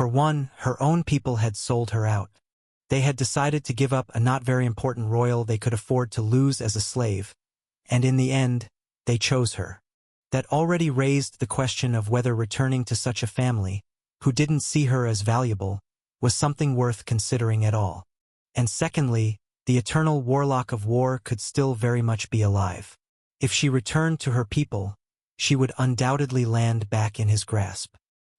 For one, her own people had sold her out. They had decided to give up a not very important royal they could afford to lose as a slave, and in the end, they chose her. That already raised the question of whether returning to such a family, who didn't see her as valuable, was something worth considering at all. And secondly, the eternal warlock of war could still very much be alive. If she returned to her people, she would undoubtedly land back in his grasp.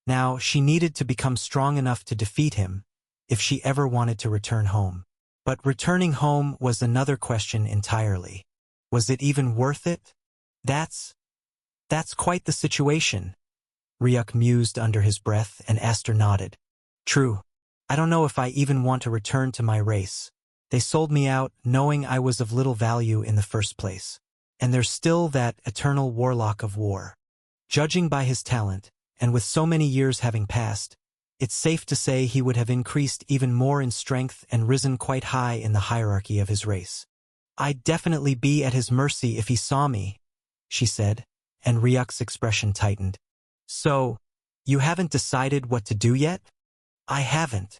Now, she needed to become strong enough to defeat him, if she ever wanted to return home. But returning home was another question entirely. Was it even worth it? That's quite the situation, Ryuk mused under his breath, and Aster nodded. True. I don't know if I even want to return to my race. They sold me out knowing I was of little value in the first place. And there's still that eternal warlock of war. Judging by his talent, and with so many years having passed, it's safe to say he would have increased even more in strength and risen quite high in the hierarchy of his race. I'd definitely be at his mercy if he saw me, she said, and Ryuk's expression tightened. So, you haven't decided what to do yet? I haven't.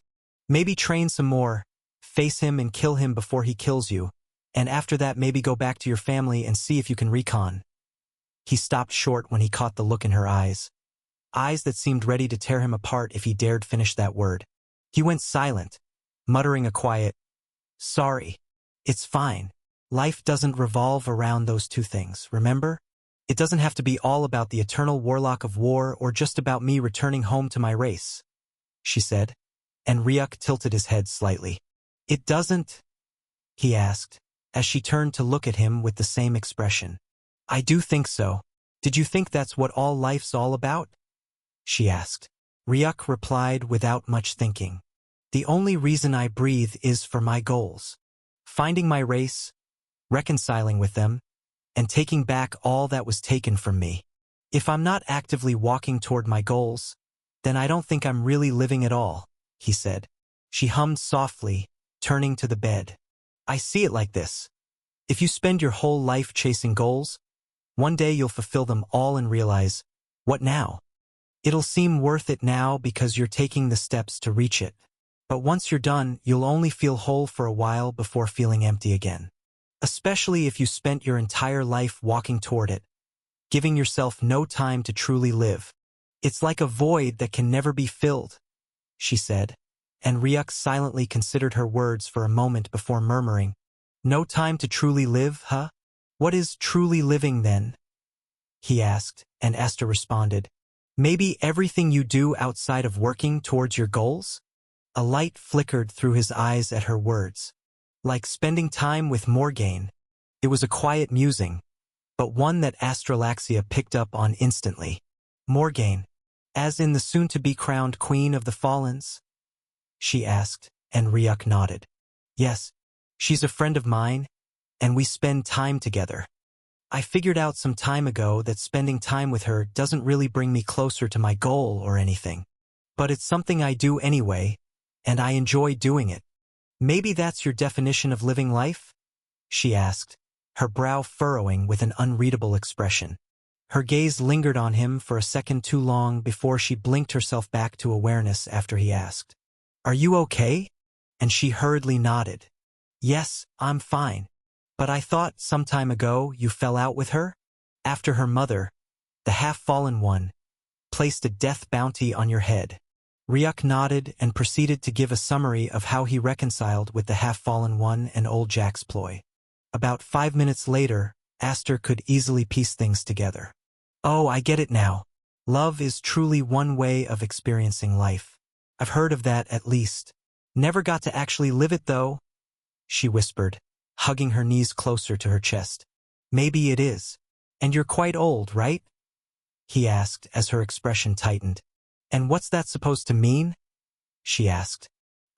Maybe train some more, face him and kill him before he kills you, and after that maybe go back to your family and see if you can recon. He stopped short when he caught the look in her eyes. Eyes that seemed ready to tear him apart if he dared finish that word. He went silent, muttering a quiet, "Sorry. It's fine. Life doesn't revolve around those two things, remember? It doesn't have to be all about the eternal warlock of war or just about me returning home to my race," she said, and Ryuk tilted his head slightly. "It doesn't?" he asked, as she turned to look at him with the same expression. "I do think so. Did you think that's what all life's all about?" she asked. Ryuk replied without much thinking. "The only reason I breathe is for my goals. Finding my race, reconciling with them, and taking back all that was taken from me. If I'm not actively walking toward my goals, then I don't think I'm really living at all," he said. She hummed softly, turning to the bed. "I see it like this. If you spend your whole life chasing goals, one day you'll fulfill them all and realize, what now? It'll seem worth it now because you're taking the steps to reach it. But once you're done, you'll only feel whole for a while before feeling empty again. Especially if you spent your entire life walking toward it, giving yourself no time to truly live. It's like a void that can never be filled," she said, and Ryuk silently considered her words for a moment before murmuring, "No time to truly live, huh? What is truly living then?" he asked, and Aster responded, "Maybe everything you do outside of working towards your goals?" A light flickered through his eyes at her words. Like spending time with Morgaine. It was a quiet musing, but one that Astralaxia picked up on instantly. "Morgaine, as in the soon-to-be crowned Queen of the Fallens?" she asked, and Ryuk nodded. "Yes, she's a friend of mine, and we spend time together. I figured out some time ago that spending time with her doesn't really bring me closer to my goal or anything. But it's something I do anyway, and I enjoy doing it. Maybe that's your definition of living life?" she asked, her brow furrowing with an unreadable expression. Her gaze lingered on him for a second too long before she blinked herself back to awareness after he asked, "Are you okay?" And she hurriedly nodded. "Yes, I'm fine. But I thought some time ago you fell out with her? After her mother, the half-fallen one, placed a death bounty on your head." Ryuk nodded and proceeded to give a summary of how he reconciled with the half-fallen one and old Jack's ploy. About 5 minutes later, Aster could easily piece things together. "Oh, I get it now. Love is truly one way of experiencing life. I've heard of that at least. Never got to actually live it though," she whispered, hugging her knees closer to her chest. "Maybe it is. And you're quite old, right?" he asked as her expression tightened. "And what's that supposed to mean?" she asked.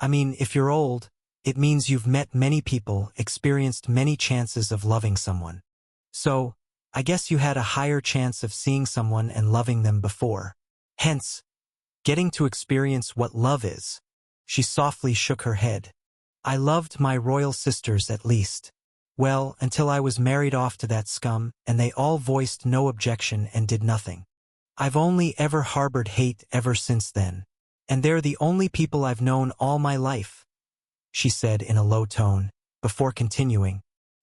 "I mean, if you're old, it means you've met many people, experienced many chances of loving someone. So, I guess you had a higher chance of seeing someone and loving them before. Hence, getting to experience what love is." She softly shook her head. "I loved my royal sisters at least. Well, until I was married off to that scum, and they all voiced no objection and did nothing. I've only ever harbored hate ever since then. and they're the only people I've known all my life," she said in a low tone, before continuing,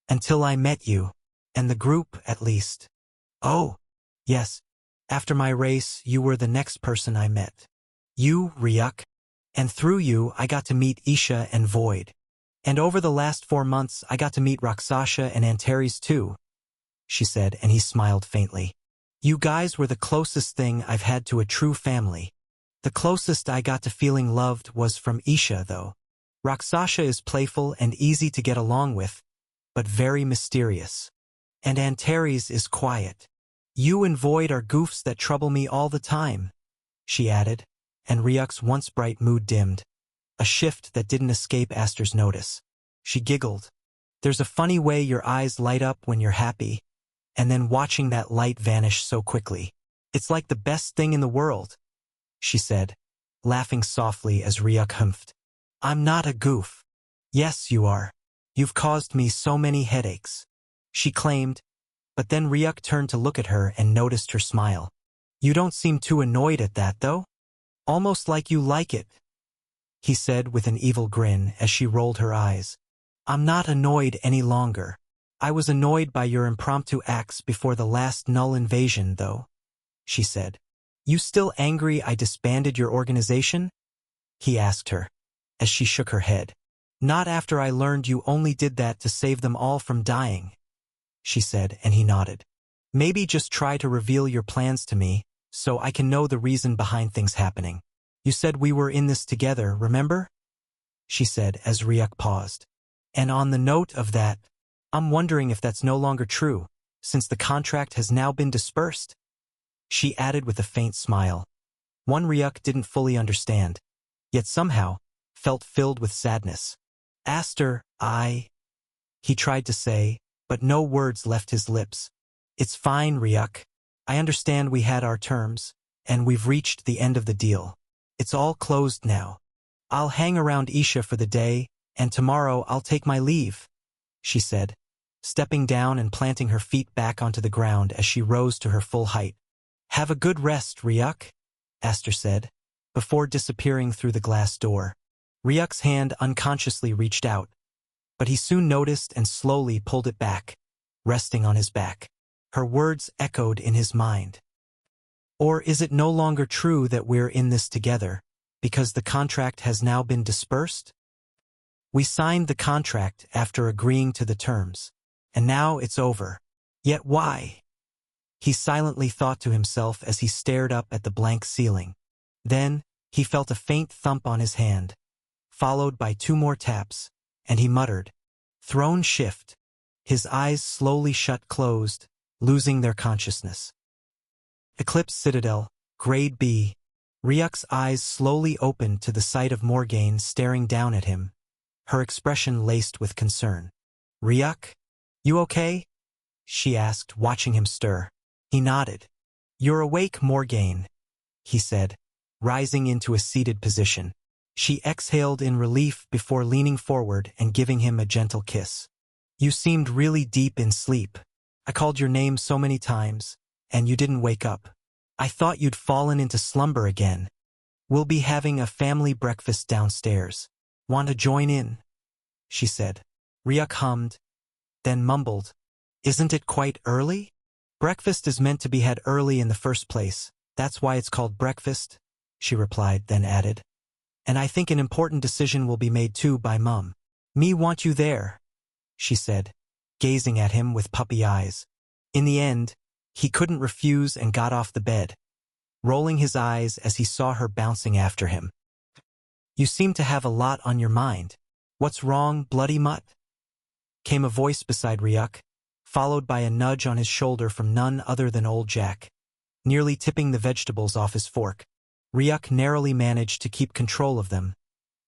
"until I met you, and the group, at least. Oh, yes, after my race, you were the next person I met. You, Ryuk, and through you I got to meet Isha and Void. And over the last 4 months I got to meet Raksasha and Antares too," she said, and he smiled faintly. "You guys were the closest thing I've had to a true family. The closest I got to feeling loved was from Isha, though. Raksasha is playful and easy to get along with, but very mysterious. And Antares is quiet. You and Void are goofs that trouble me all the time," she added, and Ryuk's once bright mood dimmed, a shift that didn't escape Aster's notice. She giggled. "There's a funny way your eyes light up when you're happy, and then watching that light vanish so quickly. It's like the best thing in the world," she said, laughing softly as Ryuk humphed. "I'm not a goof." "Yes, you are. You've caused me so many headaches," she claimed, but then Ryuk turned to look at her and noticed her smile. "You don't seem too annoyed at that, though. Almost like you like it," he said with an evil grin as she rolled her eyes. "I'm not annoyed any longer. I was annoyed by your impromptu acts before the last Null invasion, though," she said. "You still angry I disbanded your organization?" he asked her, as she shook her head. "Not after I learned you only did that to save them all from dying," she said, and he nodded. "Maybe just try to reveal your plans to me, so I can know the reason behind things happening. You said we were in this together, remember?" she said as Ryuk paused. "And on the note of that, I'm wondering if that's no longer true, since the contract has now been dispersed," she added with a faint smile. One Ryuk didn't fully understand, yet somehow felt filled with sadness. "Aster, he tried to say, but no words left his lips. "It's fine, Ryuk. I understand we had our terms, and we've reached the end of the deal. It's all closed now. I'll hang around Isha for the day, and tomorrow I'll take my leave," she said, stepping down and planting her feet back onto the ground as she rose to her full height. "Have a good rest, Ryuk," Aster said, before disappearing through the glass door. Ryuk's hand unconsciously reached out, but he soon noticed and slowly pulled it back, resting on his back. Her words echoed in his mind. "Or is it no longer true that we're in this together, because the contract has now been dispersed? We signed the contract after agreeing to the terms, and now it's over. Yet why?" He silently thought to himself as he stared up at the blank ceiling. Then, he felt a faint thump on his hand, followed by 2 more taps, and he muttered, "Throne shift." His eyes slowly shut closed, losing their consciousness. Eclipse Citadel, Grade B. Ryuk's eyes slowly opened to the sight of Morgane staring down at him, her expression laced with concern. "Ryuk? You okay?" she asked, watching him stir. He nodded. "You're awake, Morgane," he said, rising into a seated position. She exhaled in relief before leaning forward and giving him a gentle kiss. "You seemed really deep in sleep. I called your name so many times, and you didn't wake up. I thought you'd fallen into slumber again. We'll be having a family breakfast downstairs. Want to join in?" she said. Ryuk hummed, then mumbled, "Isn't it quite early?" "Breakfast is meant to be had early in the first place. That's why it's called breakfast," she replied, then added, "And I think an important decision will be made too by Mum. Me want you there," she said, gazing at him with puppy eyes. In the end, he couldn't refuse and got off the bed, rolling his eyes as he saw her bouncing after him. "You seem to have a lot on your mind. What's wrong, bloody mutt?" came a voice beside Ryuk, followed by a nudge on his shoulder from none other than old Jack, nearly tipping the vegetables off his fork. Ryuk narrowly managed to keep control of them,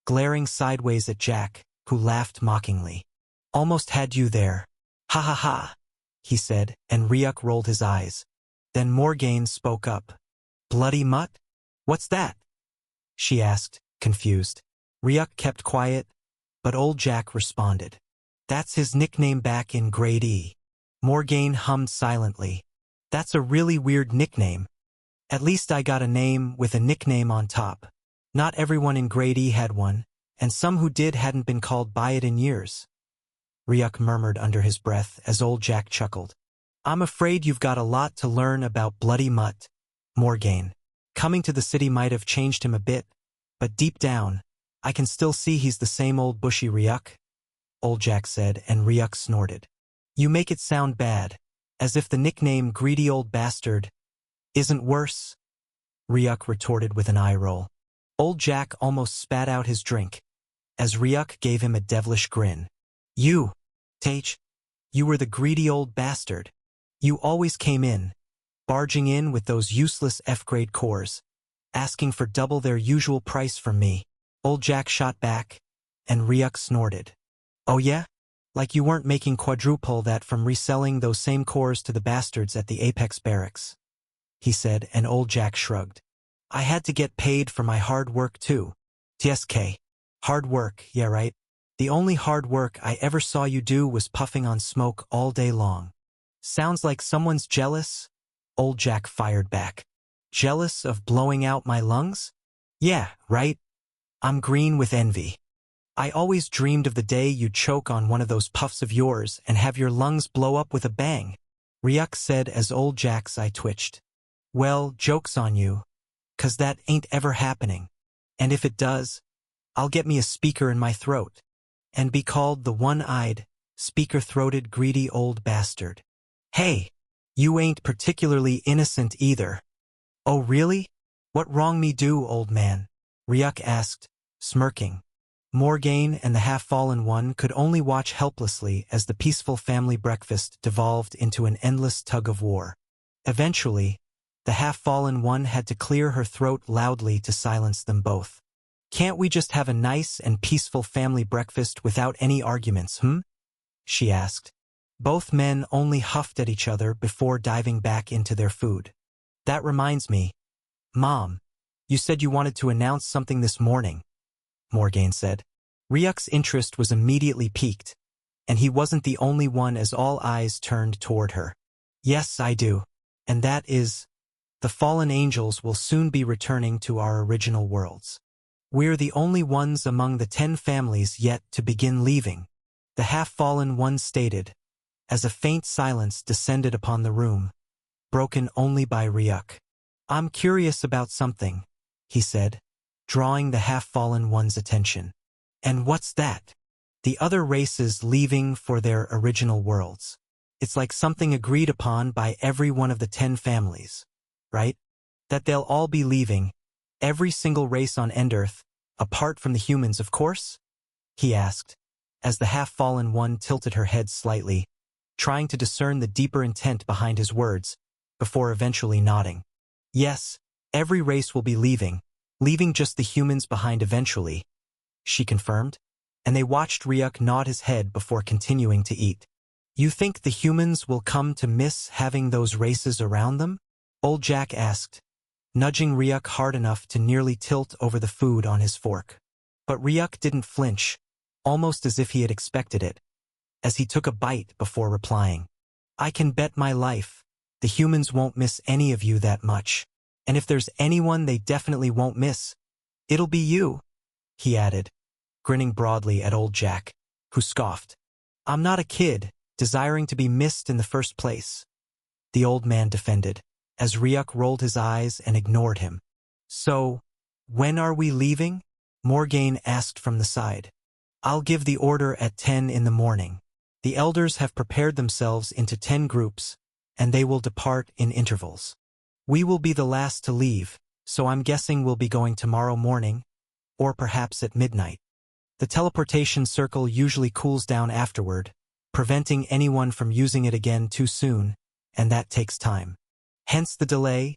glaring sideways at Jack, who laughed mockingly. "Almost had you there. Ha ha ha," he said, and Ryuk rolled his eyes. Then Morgane spoke up. "Bloody mutt? What's that?" she asked, confused. Ryuk kept quiet, but old Jack responded. "That's his nickname back in Grade E." Morgane hummed silently. "That's a really weird nickname. At least I got a name with a nickname on top." Not everyone in Grade E had one, and some who did hadn't been called by it in years. Ryuk murmured under his breath as old Jack chuckled. I'm afraid you've got a lot to learn about Bloody Mutt, Morgaine. Coming to the city might have changed him a bit, but deep down, I can still see he's the same old bushy Ryuk, old Jack said, and Ryuk snorted. You make it sound bad, as if the nickname Greedy Old Bastard isn't worse, Ryuk retorted with an eye roll. Old Jack almost spat out his drink, as Ryuk gave him a devilish grin. You, Tage, you were the greedy old bastard. You always came in, barging in with those useless F-grade cores, asking for double their usual price from me. Old Jack shot back, and Ryuk snorted. Oh yeah? Like you weren't making quadruple that from reselling those same cores to the bastards at the Apex barracks, he said, and old Jack shrugged. I had to get paid for my hard work too. TSK. Hard work, yeah right. The only hard work I ever saw you do was puffing on smoke all day long. Sounds like someone's jealous? Old Jack fired back. Jealous of blowing out my lungs? Yeah, right? I'm green with envy. I always dreamed of the day you'd choke on one of those puffs of yours and have your lungs blow up with a bang, Ryuk said as old Jack's eye twitched. Well, joke's on you, 'cause that ain't ever happening. And if it does, I'll get me a speaker in my throat, and be called the one-eyed, speaker-throated greedy old bastard. Hey, you ain't particularly innocent either. Oh really? What wrong me do, old man? Ryuk asked, smirking. Morgaine and the half-fallen one could only watch helplessly as the peaceful family breakfast devolved into an endless tug-of-war. Eventually, the half-fallen one had to clear her throat loudly to silence them both. Can't we just have a nice and peaceful family breakfast without any arguments, she asked. Both men only huffed at each other before diving back into their food. That reminds me. Mom, you said you wanted to announce something this morning, Morgaine said. Ryuk's interest was immediately piqued, and he wasn't the only one as all eyes turned toward her. Yes, I do. And that is, the fallen angels will soon be returning to our original worlds. We're the only ones among the 10 families yet to begin leaving, the half-fallen one stated, as a faint silence descended upon the room, broken only by Ryuk. I'm curious about something, he said, drawing the half-fallen one's attention. And what's that? The other races leaving for their original worlds. It's like something agreed upon by every one of the 10 families, right? That they'll all be leaving, every single race on Endearth, apart from the humans, of course? He asked, as the half-fallen one tilted her head slightly, trying to discern the deeper intent behind his words, before eventually nodding. Yes, every race will be leaving just the humans behind eventually, she confirmed, and they watched Ryuk nod his head before continuing to eat. You think the humans will come to miss having those races around them? Old Jack asked, nudging Ryuk hard enough to nearly tilt over the food on his fork. But Ryuk didn't flinch, almost as if he had expected it, as he took a bite before replying. I can bet my life, the humans won't miss any of you that much. And if there's anyone they definitely won't miss, it'll be you, he added, grinning broadly at old Jack, who scoffed. I'm not a kid, desiring to be missed in the first place, the old man defended, as Ryuk rolled his eyes and ignored him. So, when are we leaving? Morgaine asked from the side. I'll give the order at 10 in the morning. The elders have prepared themselves into 10 groups, and they will depart in intervals. We will be the last to leave, so I'm guessing we'll be going tomorrow morning, or perhaps at midnight. The teleportation circle usually cools down afterward, preventing anyone from using it again too soon, and that takes time. Hence the delay,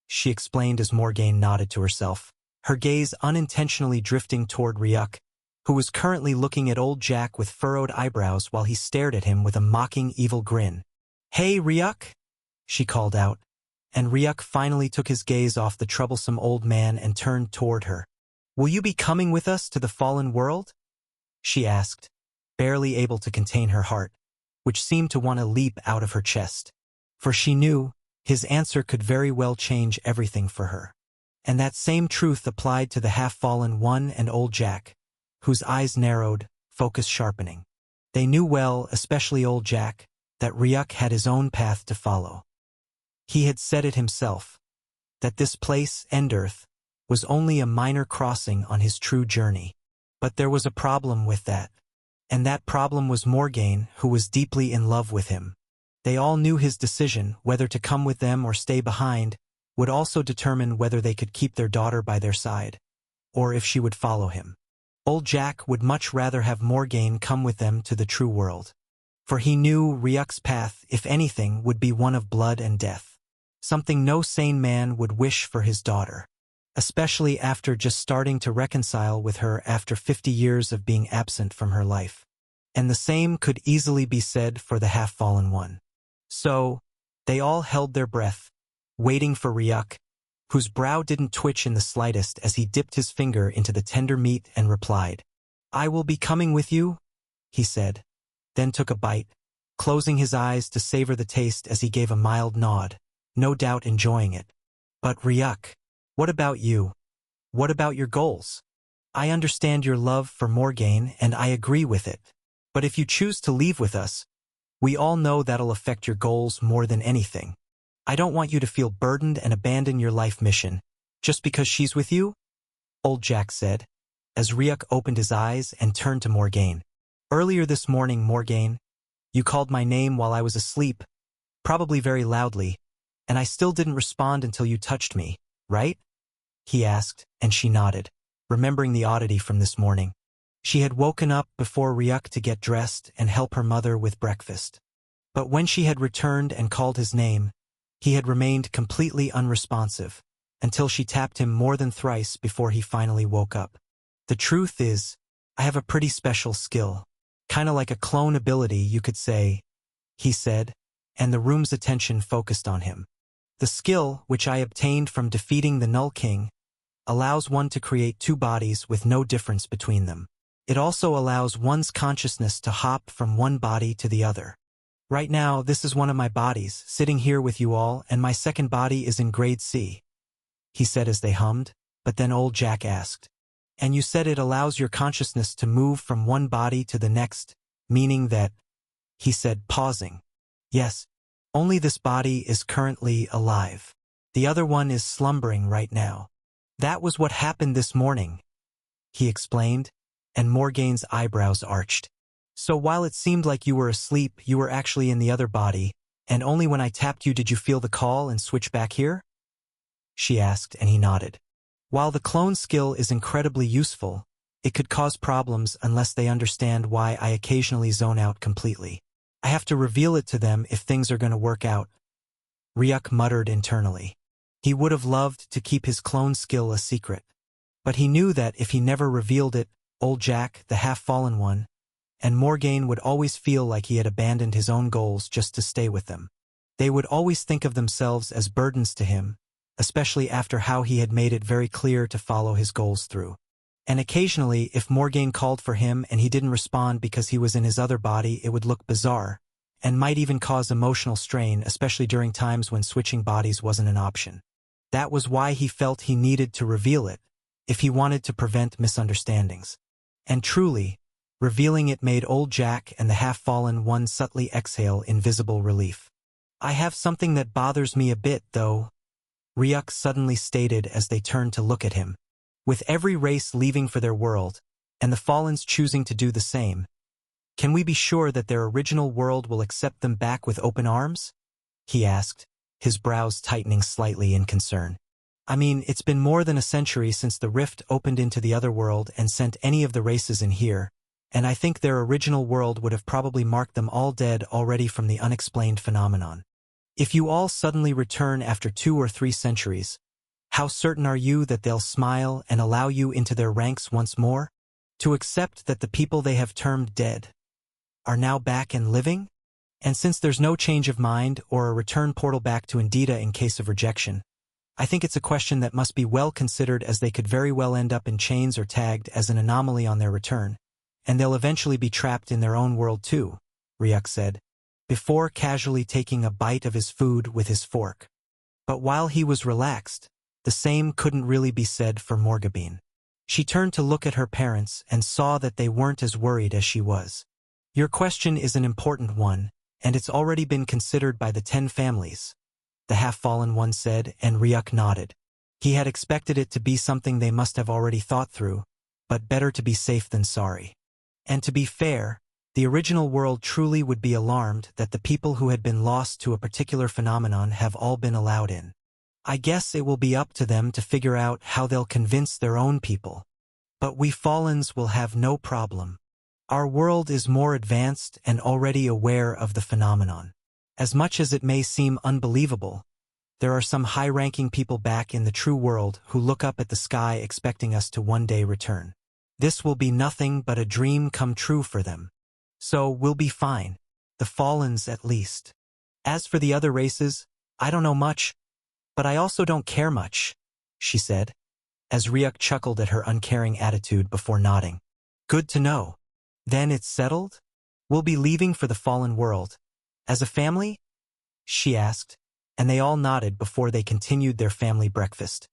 she explained as Morgaine nodded to herself, her gaze unintentionally drifting toward Ryuk, who was currently looking at old Jack with furrowed eyebrows while he stared at him with a mocking evil grin. Hey, Ryuk, she called out, and Ryuk finally took his gaze off the troublesome old man and turned toward her. Will you be coming with us to the fallen world? She asked, barely able to contain her heart, which seemed to want to leap out of her chest. For she knew his answer could very well change everything for her. And that same truth applied to the half-fallen one and old Jack, whose eyes narrowed, focus sharpening. They knew well, especially old Jack, that Ryuk had his own path to follow. He had said it himself, that this place, End-Earth, was only a minor crossing on his true journey. But there was a problem with that. And that problem was Morgaine, who was deeply in love with him. They all knew his decision, whether to come with them or stay behind, would also determine whether they could keep their daughter by their side, or if she would follow him. Old Jack would much rather have Morgaine come with them to the true world. For he knew Ryuk's path, if anything, would be one of blood and death. Something no sane man would wish for his daughter. Especially after just starting to reconcile with her after 50 years of being absent from her life. And the same could easily be said for the half-fallen one. So, they all held their breath, waiting for Ryuk, whose brow didn't twitch in the slightest as he dipped his finger into the tender meat and replied, "I will be coming with you," he said, then took a bite, closing his eyes to savor the taste as he gave a mild nod, no doubt enjoying it. "But Ryuk, what about you? What about your goals? I understand your love for Morgaine and I agree with it. But if you choose to leave with us, we all know that'll affect your goals more than anything. I don't want you to feel burdened and abandon your life mission, just because she's with you," old Jack said, as Ryuk opened his eyes and turned to Morgaine. "Earlier this morning, Morgaine, you called my name while I was asleep, probably very loudly, and I still didn't respond until you touched me, right?" he asked, and she nodded, remembering the oddity from this morning. She had woken up before Ryuk to get dressed and help her mother with breakfast. But when she had returned and called his name, he had remained completely unresponsive, until she tapped him more than thrice before he finally woke up. "The truth is, I have a pretty special skill. Kinda like a clone ability, you could say," he said, and the room's attention focused on him. "The skill, which I obtained from defeating the Null King, allows one to create two bodies with no difference between them. It also allows one's consciousness to hop from one body to the other. Right now, this is one of my bodies, sitting here with you all, and my second body is in grade C," he said as they hummed, but then old Jack asked, "And you said it allows your consciousness to move from one body to the next, meaning that," he said, pausing. "Yes, only this body is currently alive. The other one is slumbering right now. That was what happened this morning," he explained, and Morgaine's eyebrows arched. "So while it seemed like you were asleep, you were actually in the other body, and only when I tapped you did you feel the call and switch back here?" she asked, and he nodded. "While the clone skill is incredibly useful, it could cause problems unless they understand why I occasionally zone out completely. I have to reveal it to them if things are going to work out," Ryuk muttered internally. He would have loved to keep his clone skill a secret. But he knew that if he never revealed it, old Jack, the half-fallen one, and Morgaine would always feel like he had abandoned his own goals just to stay with them. They would always think of themselves as burdens to him, especially after how he had made it very clear to follow his goals through. And occasionally, if Morgaine called for him and he didn't respond because he was in his other body, it would look bizarre, and might even cause emotional strain, especially during times when switching bodies wasn't an option. That was why he felt he needed to reveal it, if he wanted to prevent misunderstandings. And truly, revealing it made old Jack and the half-fallen one subtly exhale in visible relief. "I have something that bothers me a bit, though," Ryuk suddenly stated as they turned to look at him. "With every race leaving for their world, and the Fallens choosing to do the same, can we be sure that their original world will accept them back with open arms?" he asked, his brows tightening slightly in concern. "I mean, it's been more than a century since the rift opened into the other world and sent any of the races in here, and I think their original world would have probably marked them all dead already from the unexplained phenomenon. If you all suddenly return after 2 or 3 centuries, how certain are you that they'll smile and allow you into their ranks once more? To accept that the people they have termed dead are now back and living? And since there's no change of mind or a return portal back to Indita in case of rejection, I think it's a question that must be well considered, as they could very well end up in chains or tagged as an anomaly on their return, and they'll eventually be trapped in their own world too," Ryuk said, before casually taking a bite of his food with his fork. But while he was relaxed, The same couldn't really be said for Morgabine. She turned to look at her parents and saw that they weren't as worried as she was. Your question is an important one, and it's already been considered by the 10 families, the half-fallen one said, and Ryuk nodded. He had expected it to be something they must have already thought through, but better to be safe than sorry. And to be fair, the original world truly would be alarmed that the people who had been lost to a particular phenomenon have all been allowed in. I guess it will be up to them to figure out how they'll convince their own people. But we Fallens will have no problem. Our world is more advanced and already aware of the phenomenon. As much as it may seem unbelievable, there are some high-ranking people back in the true world who look up at the sky expecting us to one day return. This will be nothing but a dream come true for them. So we'll be fine. The Fallens at least. As for the other races, I don't know much, but I also don't care much, she said, as Ryuk chuckled at her uncaring attitude before nodding. Good to know. Then it's settled? We'll be leaving for the fallen world. As a family? She asked, and they all nodded before they continued their family breakfast.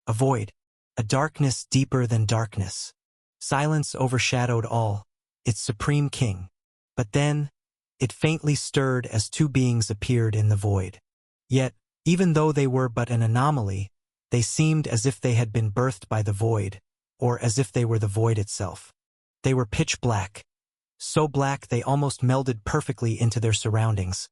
A void. A darkness deeper than darkness. Silence overshadowed all, its supreme king. But then, it faintly stirred as two beings appeared in the void. Yet, even though they were but an anomaly, they seemed as if they had been birthed by the void, or as if they were the void itself. They were pitch black. So black they almost melded perfectly into their surroundings,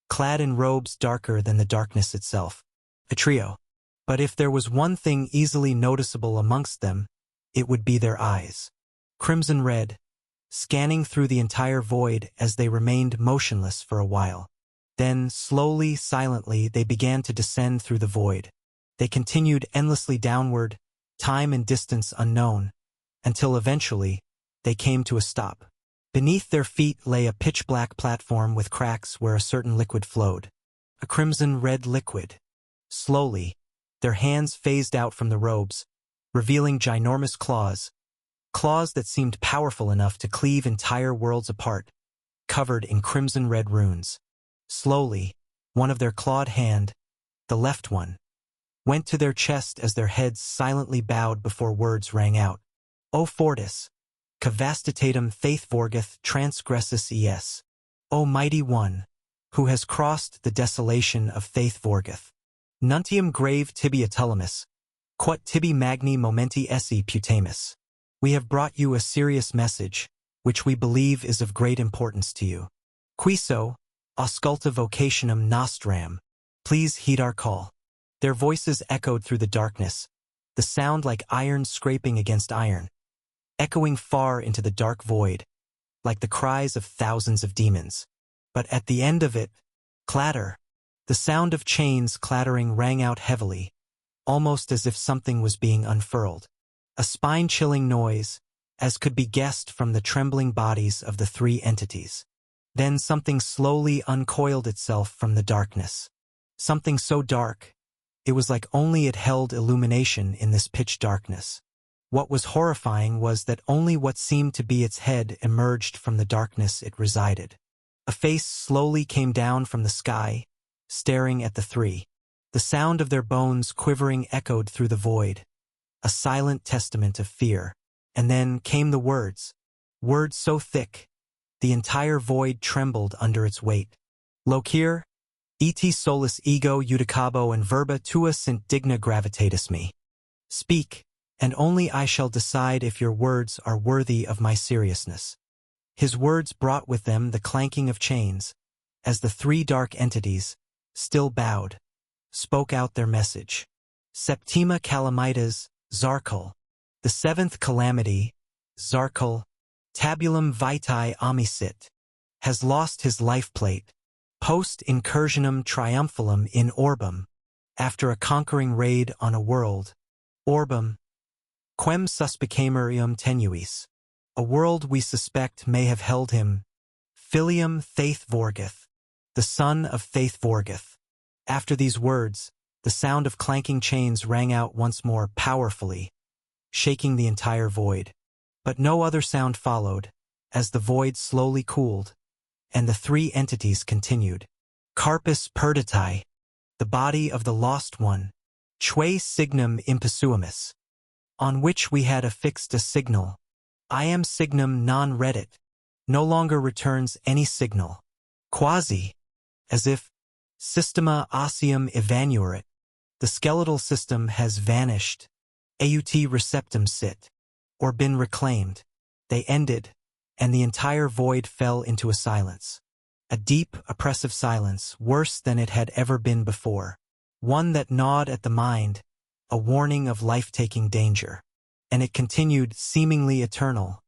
clad in robes darker than the darkness itself. A trio. But if there was one thing easily noticeable amongst them, it would be their eyes. Crimson red, scanning through the entire void as they remained motionless for a while. Then, slowly, silently, they began to descend through the void. They continued endlessly downward, time and distance unknown, until eventually, they came to a stop. Beneath their feet lay a pitch-black platform with cracks where a certain liquid flowed. A crimson-red liquid. Slowly, their hands phased out from the robes, revealing ginormous claws. Claws that seemed powerful enough to cleave entire worlds apart, covered in crimson-red runes. Slowly, one of their clawed hand, the left one, went to their chest as their heads silently bowed before words rang out. O Fortis, cavastitatum faithvorgeth transgressus es. O mighty one, who has crossed the desolation of faithvorgeth. Nuntium grave tibia tullimus, quot tibi magni momenti esse putamus. We have brought you a serious message, which we believe is of great importance to you. Quiso, ausculta vocationem nostram. Please heed our call. Their voices echoed through the darkness, the sound like iron scraping against iron, echoing far into the dark void, like the cries of thousands of demons. But at the end of it, clatter. The sound of chains clattering rang out heavily, almost as if something was being unfurled. A spine-chilling noise, as could be guessed from the trembling bodies of the three entities. Then something slowly uncoiled itself from the darkness. Something so dark, it was like only it held illumination in this pitch darkness. What was horrifying was that only what seemed to be its head emerged from the darkness it resided. A face slowly came down from the sky, staring at the three. The sound of their bones quivering echoed through the void, a silent testament of fear. And then came the words so thick, the entire void trembled under its weight. Locere, et solus ego judicabo and verba tua sint digna gravitatis me. Speak, and only I shall decide if your words are worthy of my seriousness. His words brought with them the clanking of chains, as the three dark entities, still bowed, spoke out their message. Septima calamitas, Zarkul. The seventh calamity, Zarkul, tabulum vitae amisit, has lost his life-plate, post incursionum triumphalum in orbum, after a conquering raid on a world, orbum, quem suspicamurium tenuis, a world we suspect may have held him, filium Thaith-Vorgeth, the son of Thaith-Vorgeth. After these words, the sound of clanking chains rang out once more powerfully, shaking the entire void. But no other sound followed, as the void slowly cooled, and the three entities continued. Carpus perditae, the body of the lost one, Chue signum impessuamus, on which we had affixed a signal. I am signum non reddit, no longer returns any signal. Quasi, as if, systema osseum evanuerit, the skeletal system has vanished, aut receptum sit, or been reclaimed. They ended, and the entire void fell into a silence. A deep, oppressive silence, worse than it had ever been before. One that gnawed at the mind, a warning of life-taking danger. And it continued, seemingly eternal,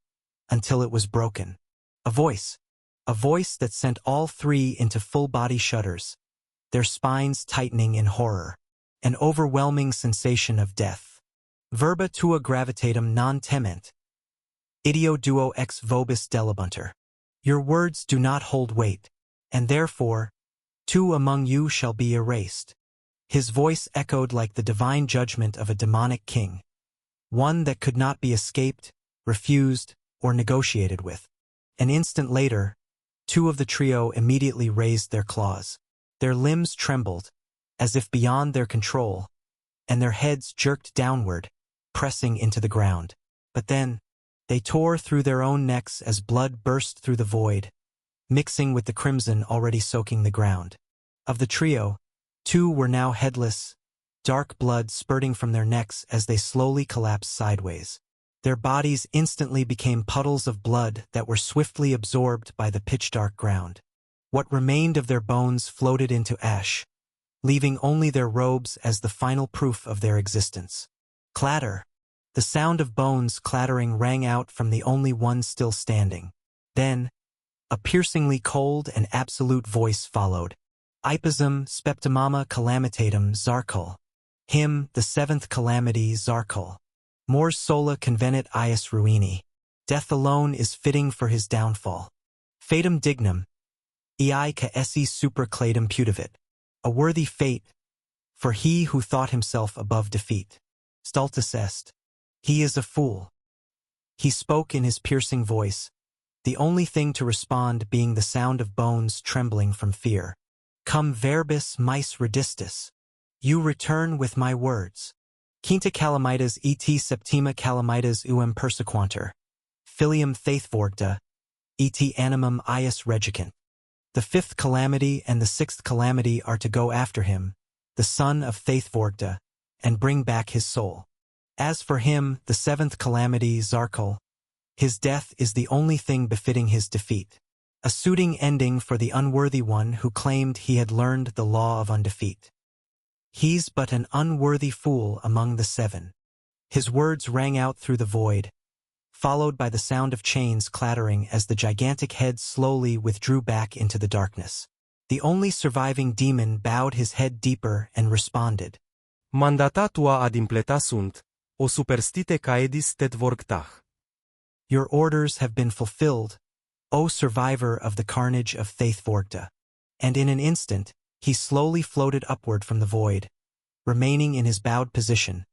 until it was broken. A voice that sent all three into full-body shudders, their spines tightening in horror, an overwhelming sensation of death. Verba tua gravitatem non tement, ideo duo ex vobis delebuntur. Your words do not hold weight, and therefore, two among you shall be erased. His voice echoed like the divine judgment of a demonic king, one that could not be escaped, refused, or negotiated with. An instant later, two of the trio immediately raised their claws. Their limbs trembled, as if beyond their control, and their heads jerked downward, pressing into the ground. But then, they tore through their own necks as blood burst through the void, mixing with the crimson already soaking the ground. Of the trio, two were now headless, dark blood spurting from their necks as they slowly collapsed sideways. Their bodies instantly became puddles of blood that were swiftly absorbed by the pitch-dark ground. What remained of their bones floated into ash, leaving only their robes as the final proof of their existence. Clatter! The sound of bones clattering rang out from the only one still standing. Then, a piercingly cold and absolute voice followed. Ipsum spectamama calamitatum Zarkul. Him, the seventh calamity Zarkul. Mors sola convenit ius ruini. Death alone is fitting for his downfall. Fatum dignum. Ei ca esse supra cladum putavit. A worthy fate, for he who thought himself above defeat. Stultus est. He is a fool. He spoke in his piercing voice, the only thing to respond being the sound of bones trembling from fear. Cum verbis mais redistis. You return with my words. Quinta calamitas et septima calamitas uem persequantur. Filium Theithvorgda, et animum ius regicant. The fifth calamity and the sixth calamity are to go after him, the son of Theithvorgda, and bring back his soul. As for him, the seventh calamity, Zarkul, his death is the only thing befitting his defeat. A suiting ending for the unworthy one who claimed he had learned the law of undefeat. He's but an unworthy fool among the seven. His words rang out through the void, followed by the sound of chains clattering as the gigantic head slowly withdrew back into the darkness. The only surviving demon bowed his head deeper and responded. Mandata tua ad impleta sunt, o superstite caedis tet vorgtach. Your orders have been fulfilled, O survivor of the carnage of Theithvorgda. And in an instant, he slowly floated upward from the void, remaining in his bowed position,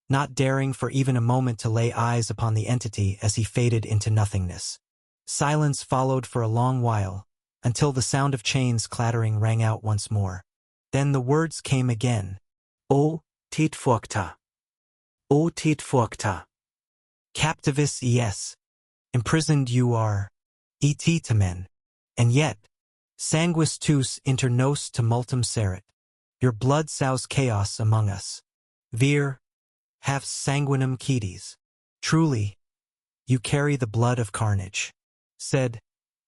not daring for even a moment to lay eyes upon the entity as he faded into nothingness. Silence followed for a long while, until the sound of chains clattering rang out once more. Then the words came again. O Theithvorgda. O Theithvorgda. Captivis yes. Imprisoned you are, et tamen. And yet, sanguis tus inter nos tumultum serit. Your blood sows chaos among us. Vir, have sanguinem quides. Truly, you carry the blood of carnage. Said,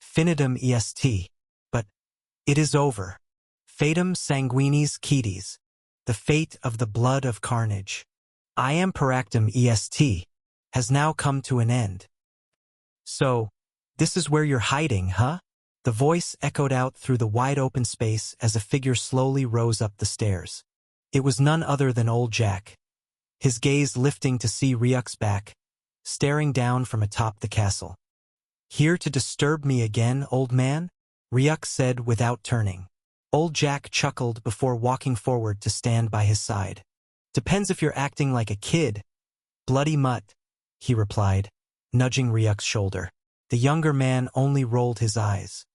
finitum est. But, it is over. Fatum sanguinis quides. The fate of the blood of carnage. I am paractum est. Has now come to an end. So, this is where you're hiding, huh? The voice echoed out through the wide-open space as a figure slowly rose up the stairs. It was none other than old Jack, his gaze lifting to see Ryuk's back, staring down from atop the castle. Here to disturb me again, old man? Ryuk said without turning. Old Jack chuckled before walking forward to stand by his side. Depends if you're acting like a kid. Bloody mutt, he replied, nudging Ryuk's shoulder. The younger man only rolled his eyes.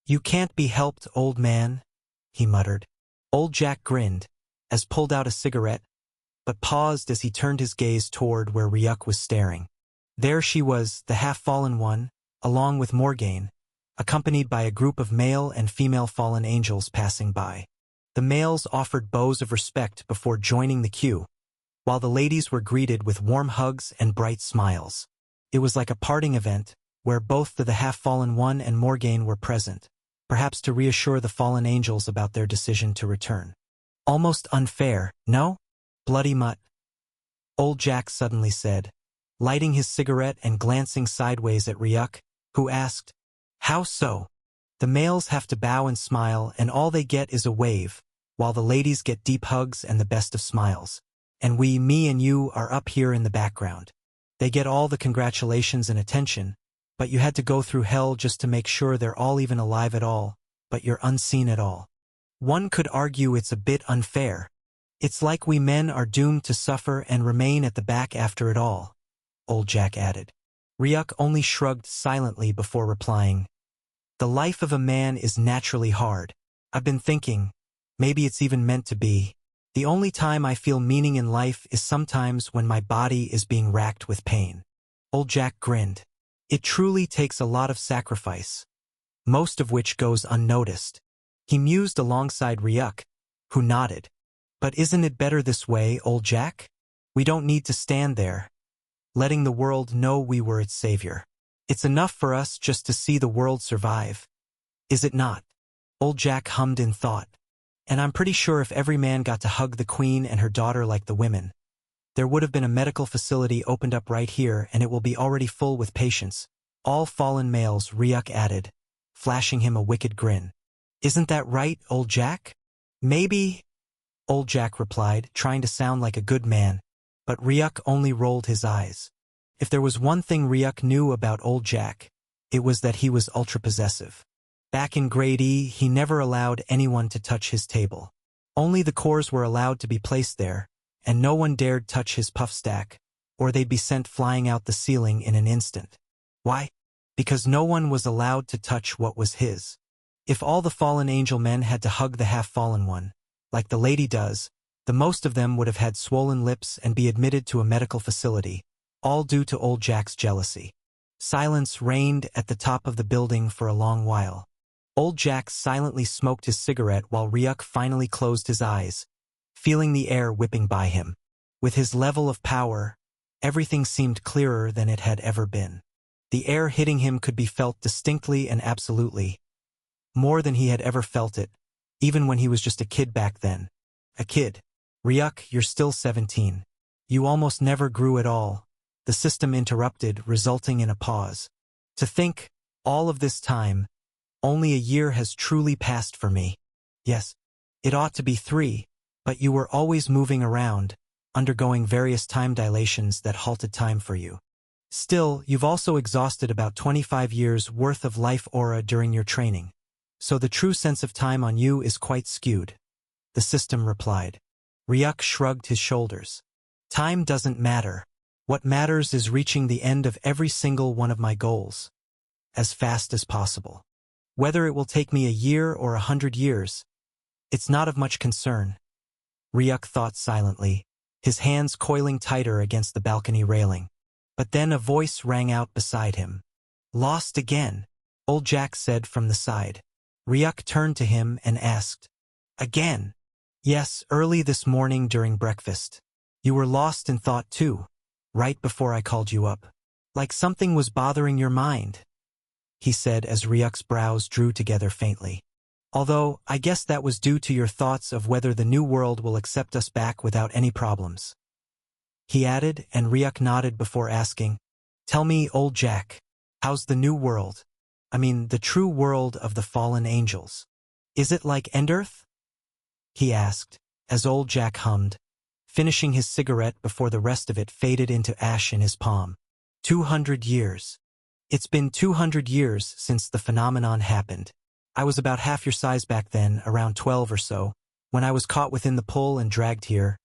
You can't be helped, old man, he muttered. Old Jack grinned, as pulled out a cigarette, but paused as he turned his gaze toward where Ryuk was staring. There she was, the half-fallen one, along with Morgaine, accompanied by a group of male and female fallen angels passing by. The males offered bows of respect before joining the queue, while the ladies were greeted with warm hugs and bright smiles. It was like a parting event, where both the half-fallen one and Morgaine were present, perhaps to reassure the fallen angels about their decision to return. Almost unfair, no? Bloody mutt. Old Jack suddenly said, lighting his cigarette and glancing sideways at Ryuk, who asked, "How so?" "The males have to bow and smile, and all they get is a wave, while the ladies get deep hugs and the best of smiles. And we, me and you, are up here in the background. They get all the congratulations and attention, but you had to go through hell just to make sure they're all even alive at all, but you're unseen at all. One could argue it's a bit unfair. It's like we men are doomed to suffer and remain at the back after it all," Old Jack added. Ryuk only shrugged silently before replying, "The life of a man is naturally hard. I've been thinking, maybe it's even meant to be. The only time I feel meaning in life is sometimes when my body is being racked with pain." Old Jack grinned. "It truly takes a lot of sacrifice, most of which goes unnoticed." He mused alongside Ryuk, who nodded. "But isn't it better this way, Old Jack? We don't need to stand there, letting the world know we were its savior. It's enough for us just to see the world survive. Is it not?" Old Jack hummed in thought. "And I'm pretty sure if every man got to hug the queen and her daughter like the women, there would have been a medical facility opened up right here, and it will be already full with patients. All fallen males," Ryuk added, flashing him a wicked grin. "Isn't that right, Old Jack?" "Maybe," Old Jack replied, trying to sound like a good man, but Ryuk only rolled his eyes. If there was one thing Ryuk knew about Old Jack, it was that he was ultra-possessive. Back in Grade E, he never allowed anyone to touch his table. Only the cores were allowed to be placed there, and no one dared touch his puff stack, or they'd be sent flying out the ceiling in an instant. Why? Because no one was allowed to touch what was his. If all the fallen angel men had to hug the half-fallen one, like the lady does, the most of them would have had swollen lips and be admitted to a medical facility, all due to Old Jack's jealousy. Silence reigned at the top of the building for a long while. Old Jack silently smoked his cigarette while Ryuk finally closed his eyes, feeling the air whipping by him. With his level of power, everything seemed clearer than it had ever been. The air hitting him could be felt distinctly and absolutely, more than he had ever felt it, even when he was just a kid back then. A kid. "Ryuk, you're still 17. You almost never grew at all," the system interrupted, resulting in a pause. "To think, all of this time, only a year has truly passed for me. Yes, it ought to be 3, but you were always moving around, undergoing various time dilations that halted time for you. Still, you've also exhausted about 25 years worth of life aura during your training. So the true sense of time on you is quite skewed," the system replied. Ryuk shrugged his shoulders. "Time doesn't matter. What matters is reaching the end of every single one of my goals, as fast as possible. Whether it will take me a year or 100 years, it's not of much concern." Ryuk thought silently, his hands coiling tighter against the balcony railing. But then a voice rang out beside him. "Lost again," Old Jack said from the side. Ryuk turned to him and asked, "Again?" "Yes, early this morning during breakfast. You were lost in thought too, right before I called you up. Like something was bothering your mind," he said as Ryuk's brows drew together faintly. "Although, I guess that was due to your thoughts of whether the new world will accept us back without any problems," he added, and Ryuk nodded before asking, "Tell me, Old Jack, how's the new world? I mean, the true world of the fallen angels. Is it like Endearth?" he asked, as Old Jack hummed, finishing his cigarette before the rest of it faded into ash in his palm. 200 years. It's been 200 years since the phenomenon happened. I was about half your size back then, around 12 or so, when I was caught within the pull and dragged here,"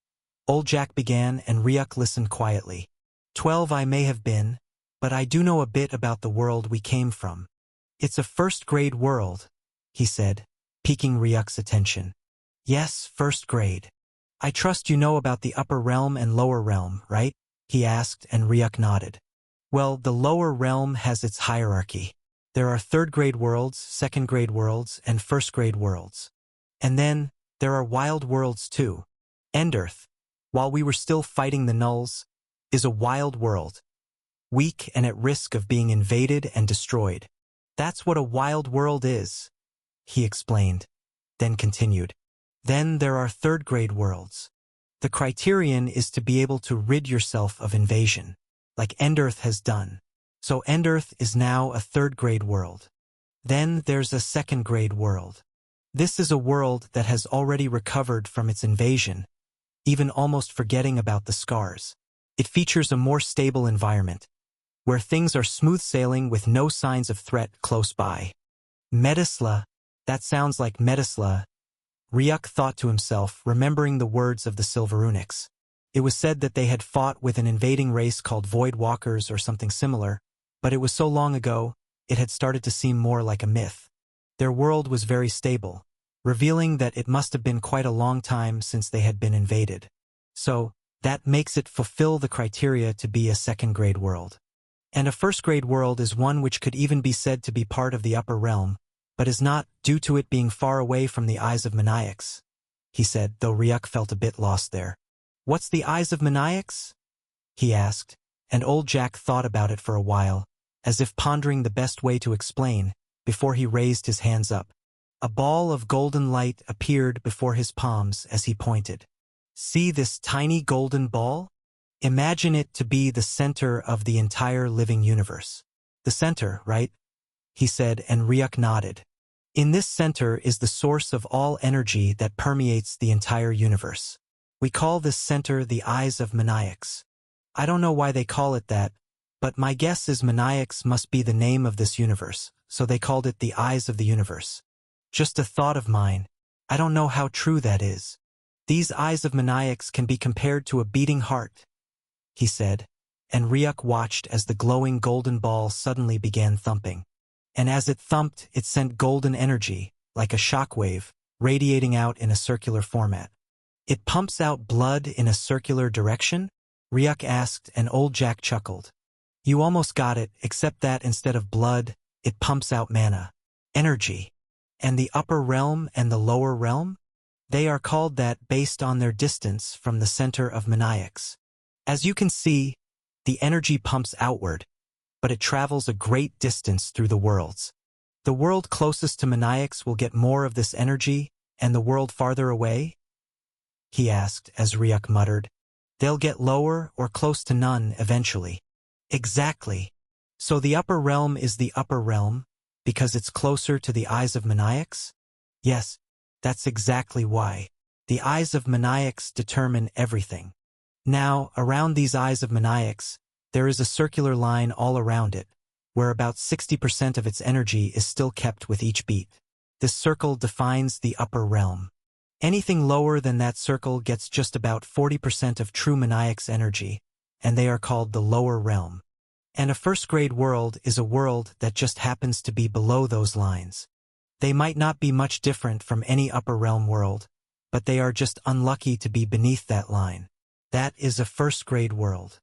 Old Jack began, and Ryuk listened quietly. 12 I may have been, but I do know a bit about the world we came from. It's a first-grade world," he said, piquing Ryuk's attention. "Yes, first grade. I trust you know about the upper realm and lower realm, right? He asked, and Ryuk nodded. Well, the lower realm has its hierarchy. There are third-grade worlds, second-grade worlds, and first-grade worlds. And then, there are wild worlds too. Endearth, while we were still fighting the Nulls, is a wild world. Weak and at risk of being invaded and destroyed. That's what a wild world is, he explained, then continued. Then there are third-grade worlds. The criterion is to be able to rid yourself of invasion, like Endearth has done. So Endearth is now a third-grade world. Then there's a second-grade world. This is a world that has already recovered from its invasion, even almost forgetting about the scars. It features a more stable environment, where things are smooth sailing with no signs of threat close by. Metisla, that sounds like Metisla, Ryuk thought to himself, remembering the words of the Silverunics. It was said that they had fought with an invading race called Void Walkers or something similar, but it was so long ago, it had started to seem more like a myth. Their world was very stable, revealing that it must have been quite a long time since they had been invaded. So, that makes it fulfill the criteria to be a second-grade world. And a first-grade world is one which could even be said to be part of the upper realm, but is not, due to it being far away from the Eyes of Maniacs, he said, though Ryuk felt a bit lost there. What's the Eyes of Maniacs? He asked, and old Jack thought about it for a while, as if pondering the best way to explain, before he raised his hands up. A ball of golden light appeared before his palms as he pointed. See this tiny golden ball? Imagine it to be the center of the entire living universe. The center, right? He said, and Ryuk nodded. In this center is the source of all energy that permeates the entire universe. We call this center the Eyes of Maniacs. I don't know why they call it that, but my guess is Maniacs must be the name of this universe, so they called it the Eyes of the Universe. Just a thought of mine. I don't know how true that is. These Eyes of Maniacs can be compared to a beating heart, he said, and Ryuk watched as the glowing golden ball suddenly began thumping. And as it thumped, it sent golden energy, like a shockwave, radiating out in a circular format. It pumps out blood in a circular direction? Ryuk asked, and old Jack chuckled. You almost got it, except that instead of blood, it pumps out mana. Energy. And the upper realm and the lower realm? They are called that based on their distance from the center of Maniacs. As you can see, the energy pumps outward, but it travels a great distance through the worlds. The world closest to Maniacs will get more of this energy, and the world farther away? He asked, as Ryuk muttered. They'll get lower or close to none eventually. Exactly. So the upper realm is the upper realm, because it's closer to the Eyes of Maniacs? Yes, that's exactly why. The Eyes of Maniacs determine everything. Now, around these Eyes of Maniacs, there is a circular line all around it, where about 60% of its energy is still kept with each beat. This circle defines the upper realm. Anything lower than that circle gets just about 40% of true Maniac's energy, and they are called the lower realm. And a first-grade world is a world that just happens to be below those lines. They might not be much different from any upper realm world, but they are just unlucky to be beneath that line. That is a first-grade world.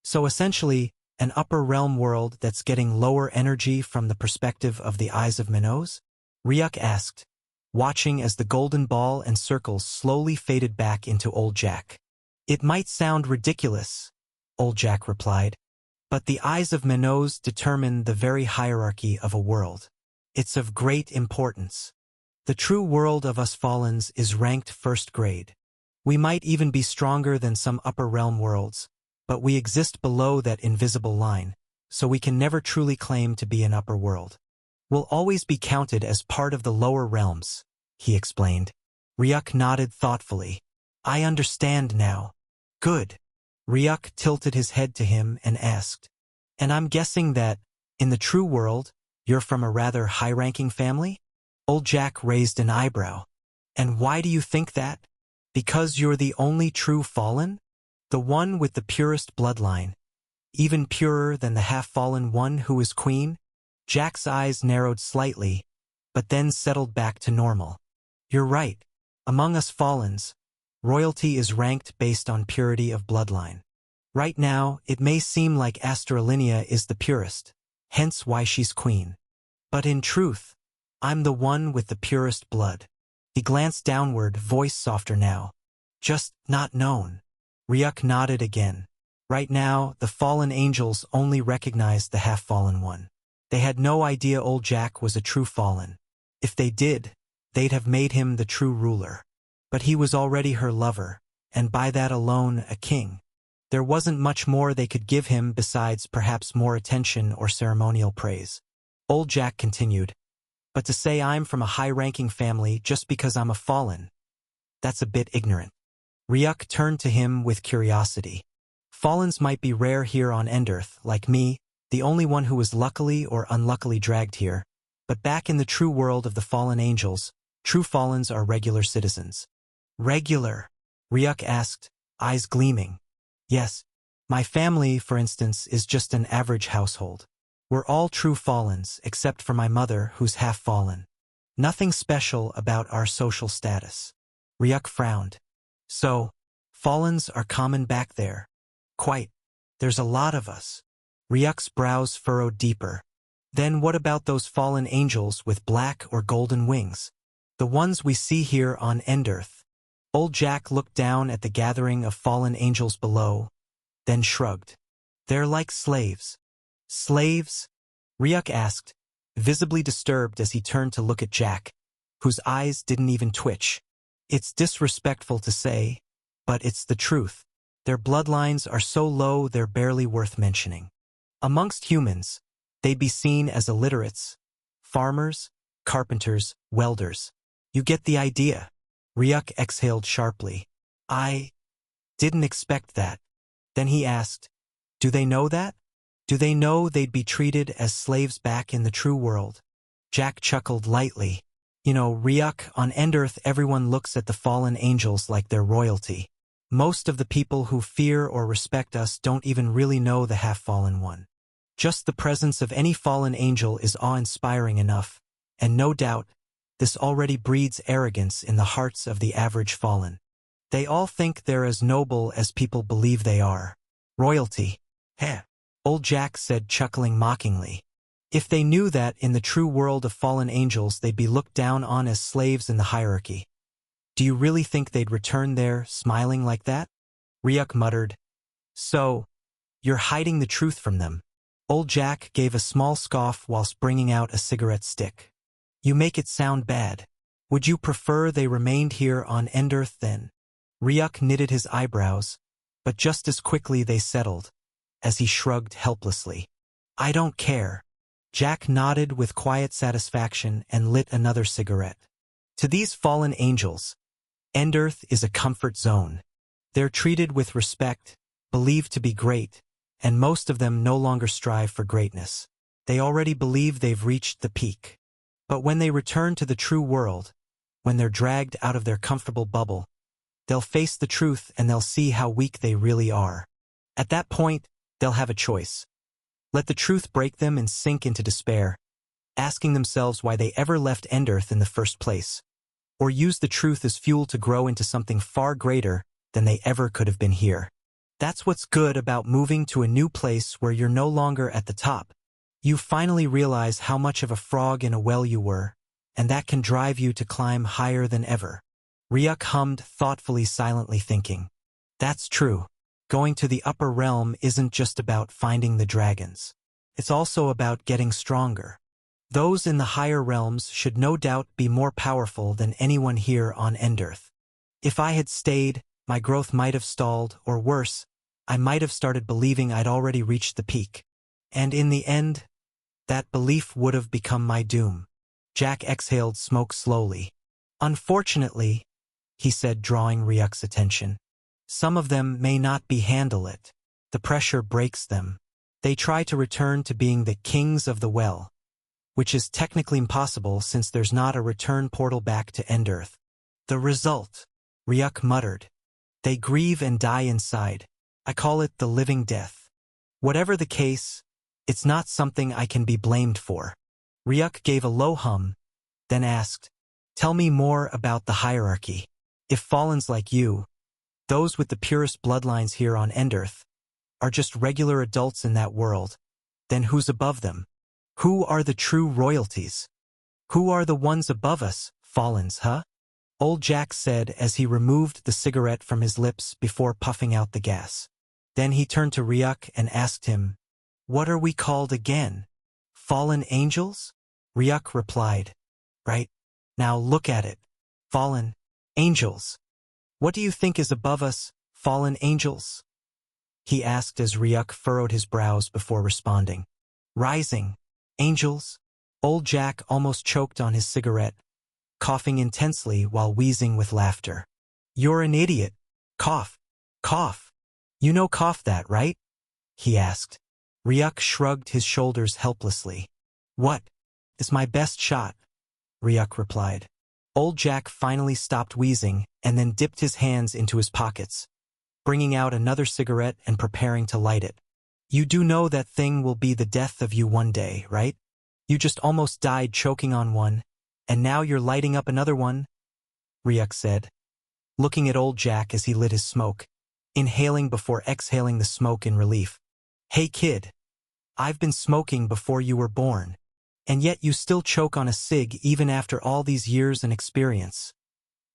So essentially, an upper realm world that's getting lower energy from the perspective of the Eyes of Minos? Ryuk asked, watching as the golden ball and circles slowly faded back into old Jack. It might sound ridiculous, old Jack replied, but the Eyes of Minos determine the very hierarchy of a world. It's of great importance. The true world of us Fallens is ranked first grade. We might even be stronger than some upper realm worlds, but we exist below that invisible line, so we can never truly claim to be an upper world. We'll always be counted as part of the lower realms, he explained. Ryuk nodded thoughtfully. I understand now. Good. Ryuk tilted his head to him and asked, and I'm guessing that, in the true world, you're from a rather high-ranking family? Old Jack raised an eyebrow. And why do you think that? Because you're the only true Fallen? The one with the purest bloodline. Even purer than the half-fallen one who is queen? Jack's eyes narrowed slightly, but then settled back to normal. You're right. Among us Fallens, Royalty is ranked based on purity of bloodline. Right now, it may seem like Asterlinia is the purest, hence why she's queen. But in truth, I'm the one with the purest blood. He glanced downward, voice softer now. Just not known. Ryuk nodded again. Right now, the fallen angels only recognized the half-fallen one. They had no idea old Jack was a true fallen. If they did, they'd have made him the true ruler. But he was already her lover, and by that alone a king. There wasn't much more they could give him besides perhaps more attention or ceremonial praise. Old Jack continued, but to say I'm from a high-ranking family just because I'm a fallen, that's a bit ignorant. Ryuk turned to him with curiosity. Fallens might be rare here on Endearth, like me, the only one who was luckily or unluckily dragged here, but back in the true world of the fallen angels, true fallens are regular citizens. Regular? Ryuk asked, eyes gleaming. Yes. My family, for instance, is just an average household. We're all true fallens, except for my mother, who's half-fallen. Nothing special about our social status. Ryuk frowned. So, fallens are common back there. Quite. There's a lot of us. Ryuk's brows furrowed deeper. Then what about those fallen angels with black or golden wings? The ones we see here on Endearth. Old Jack looked down at the gathering of fallen angels below, then shrugged. They're like slaves. Slaves? Ryuk asked, visibly disturbed as he turned to look at Jack, whose eyes didn't even twitch. It's disrespectful to say, but it's the truth. Their bloodlines are so low they're barely worth mentioning. Amongst humans, they'd be seen as illiterates, farmers, carpenters, welders. You get the idea. Ryuk exhaled sharply. I didn't expect that. Then he asked, do they know that? Do they know they'd be treated as slaves back in the true world? Jack chuckled lightly. You know, Ryuk, on Endearth everyone looks at the fallen angels like they're royalty. Most of the people who fear or respect us don't even really know the half-fallen one. Just the presence of any fallen angel is awe-inspiring enough, and no doubt, this already breeds arrogance in the hearts of the average fallen. They all think they're as noble as people believe they are. Royalty. Heh. Old Jack said, chuckling mockingly. If they knew that in the true world of fallen angels they'd be looked down on as slaves in the hierarchy. Do you really think they'd return there, smiling like that? Ryuk muttered. So, you're hiding the truth from them. Old Jack gave a small scoff whilst bringing out a cigarette stick. You make it sound bad. Would you prefer they remained here on Endearth then? Ryuk knitted his eyebrows, but just as quickly they settled, as he shrugged helplessly. I don't care. Jack nodded with quiet satisfaction and lit another cigarette. To these fallen angels, Endearth is a comfort zone. They're treated with respect, believed to be great, and most of them no longer strive for greatness. They already believe they've reached the peak. But when they return to the true world, when they're dragged out of their comfortable bubble, they'll face the truth and they'll see how weak they really are. At that point, they'll have a choice. Let the truth break them and sink into despair, asking themselves why they ever left Endearth in the first place. Or use the truth as fuel to grow into something far greater than they ever could have been here. That's what's good about moving to a new place where you're no longer at the top. You finally realize how much of a frog in a well you were, and that can drive you to climb higher than ever. Ryuk hummed thoughtfully, silently thinking. That's true. Going to the upper realm isn't just about finding the dragons. It's also about getting stronger. Those in the higher realms should no doubt be more powerful than anyone here on Endearth. If I had stayed, my growth might have stalled, or worse, I might have started believing I'd already reached the peak. And in the end, that belief would have become my doom. Jack exhaled smoke slowly. Unfortunately, he said, drawing Ryuk's attention, some of them may not handle it. The pressure breaks them. They try to return to being the kings of the well, which is technically impossible since there's not a return portal back to Endearth. The result, Ryuk muttered. They grieve and die inside. I call it the living death. Whatever the case, it's not something I can be blamed for. Ryuk gave a low hum, then asked, tell me more about the hierarchy. If Fallens like you, those with the purest bloodlines here on Endearth, are just regular adults in that world, then who's above them? Who are the true royalties? Who are the ones above us, Fallens, huh? Old Jack said as he removed the cigarette from his lips before puffing out the gas. Then he turned to Ryuk and asked him, "What are we called again? Fallen angels?" Ryuk replied, "Right. Now look at it. Fallen angels. What do you think is above us, fallen angels?" he asked as Ryuk furrowed his brows before responding. "Rising angels?" Old Jack almost choked on his cigarette, coughing intensely while wheezing with laughter. "You're an idiot. Cough. Cough. You know cough that, right?" he asked. Ryuk shrugged his shoulders helplessly. "What? It's my best shot," Ryuk replied. Old Jack finally stopped wheezing and then dipped his hands into his pockets, bringing out another cigarette and preparing to light it. "You do know that thing will be the death of you one day, right? You just almost died choking on one, and now you're lighting up another one," Ryuk said, looking at Old Jack as he lit his smoke, inhaling before exhaling the smoke in relief. "Hey kid, I've been smoking before you were born, and yet you still choke on a cig even after all these years and experience,"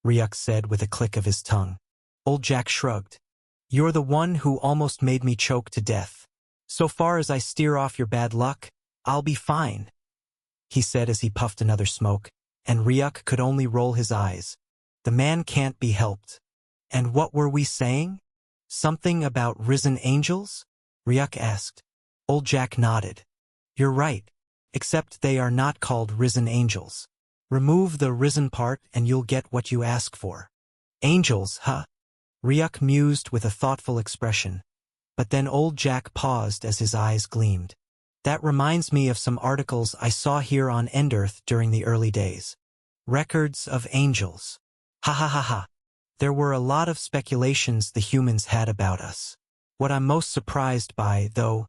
Ryuk said with a click of his tongue. Old Jack shrugged. "You're the one who almost made me choke to death. So far as I steer off your bad luck, I'll be fine," he said as he puffed another smoke, and Ryuk could only roll his eyes. The man can't be helped. "And what were we saying? Something about risen angels?" Ryuk asked. Old Jack nodded. "You're right, except they are not called risen angels. Remove the risen part and you'll get what you ask for." "Angels, huh?" Ryuk mused with a thoughtful expression, but then Old Jack paused as his eyes gleamed. "That reminds me of some articles I saw here on Endearth during the early days. Records of angels. Ha ha ha ha. There were a lot of speculations the humans had about us. What I'm most surprised by, though,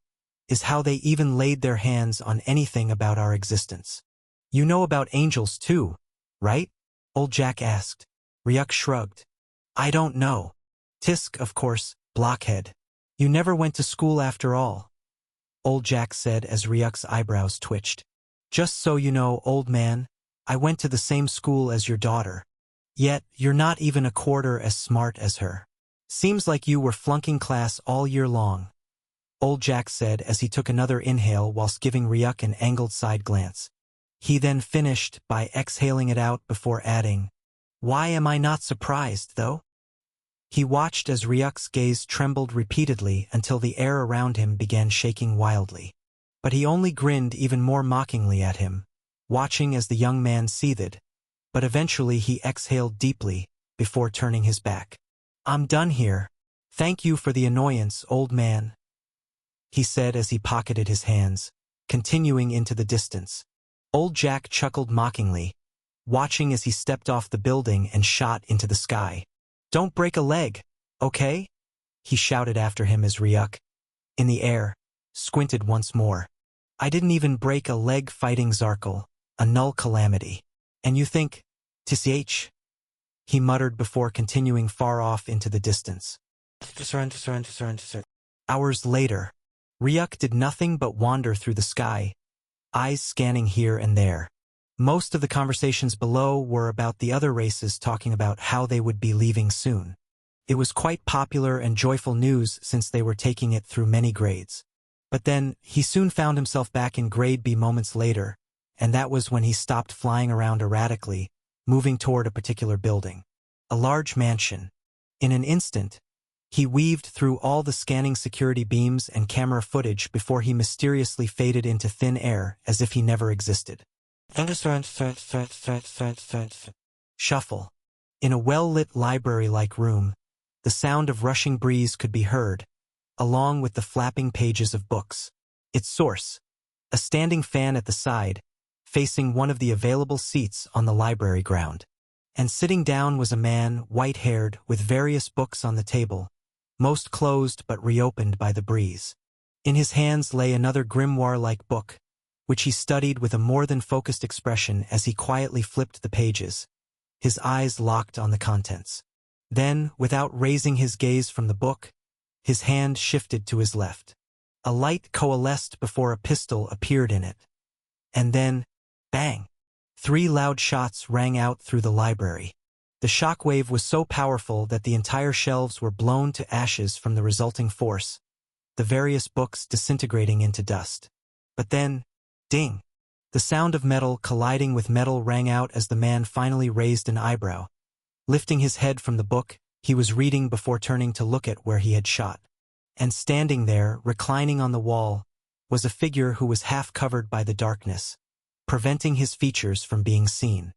is how they even laid their hands on anything about our existence." "You know about angels too, right?" Old Jack asked. Ryuk shrugged. "I don't know. Tisk, of course, blockhead. You never went to school after all," Old Jack said as Ryuk's eyebrows twitched. "Just so you know, old man, I went to the same school as your daughter. Yet, you're not even a quarter as smart as her. Seems like you were flunking class all year long," Old Jack said as he took another inhale whilst giving Ryuk an angled side glance. He then finished by exhaling it out before adding, "Why am I not surprised, though?" He watched as Ryuk's gaze trembled repeatedly until the air around him began shaking wildly. But he only grinned even more mockingly at him, watching as the young man seethed, but eventually he exhaled deeply before turning his back. "I'm done here. Thank you for the annoyance, old man," he said as he pocketed his hands, continuing into the distance. Old Jack chuckled mockingly, watching as he stepped off the building and shot into the sky. "Don't break a leg, okay?" he shouted after him as Ryuk, in the air, squinted once more. "I didn't even break a leg fighting Zarkle, a null calamity. And you think, tch," he muttered before continuing far off into the distance. Hours later, Ryuk did nothing but wander through the sky, eyes scanning here and there. Most of the conversations below were about the other races talking about how they would be leaving soon. It was quite popular and joyful news since they were taking it through many grades. But then, he soon found himself back in grade B moments later, and that was when he stopped flying around erratically, moving toward a particular building. A large mansion. In an instant, he weaved through all the scanning security beams and camera footage before he mysteriously faded into thin air as if he never existed. Shuffle. In a well-lit library-like room, the sound of rushing breeze could be heard, along with the flapping pages of books. Its source, a standing fan at the side, facing one of the available seats on the library ground. And sitting down was a man, white-haired, with various books on the table, most closed but reopened by the breeze. In his hands lay another grimoire-like book, which he studied with a more than focused expression as he quietly flipped the pages, his eyes locked on the contents. Then, without raising his gaze from the book, his hand shifted to his left. A light coalesced before a pistol appeared in it. And then, bang! 3 loud shots rang out through the library. The shockwave was so powerful that the entire shelves were blown to ashes from the resulting force, the various books disintegrating into dust. But then, ding! The sound of metal colliding with metal rang out as the man finally raised an eyebrow. Lifting his head from the book, he was reading before turning to look at where he had shot. And standing there, reclining on the wall, was a figure who was half covered by the darkness, preventing his features from being seen.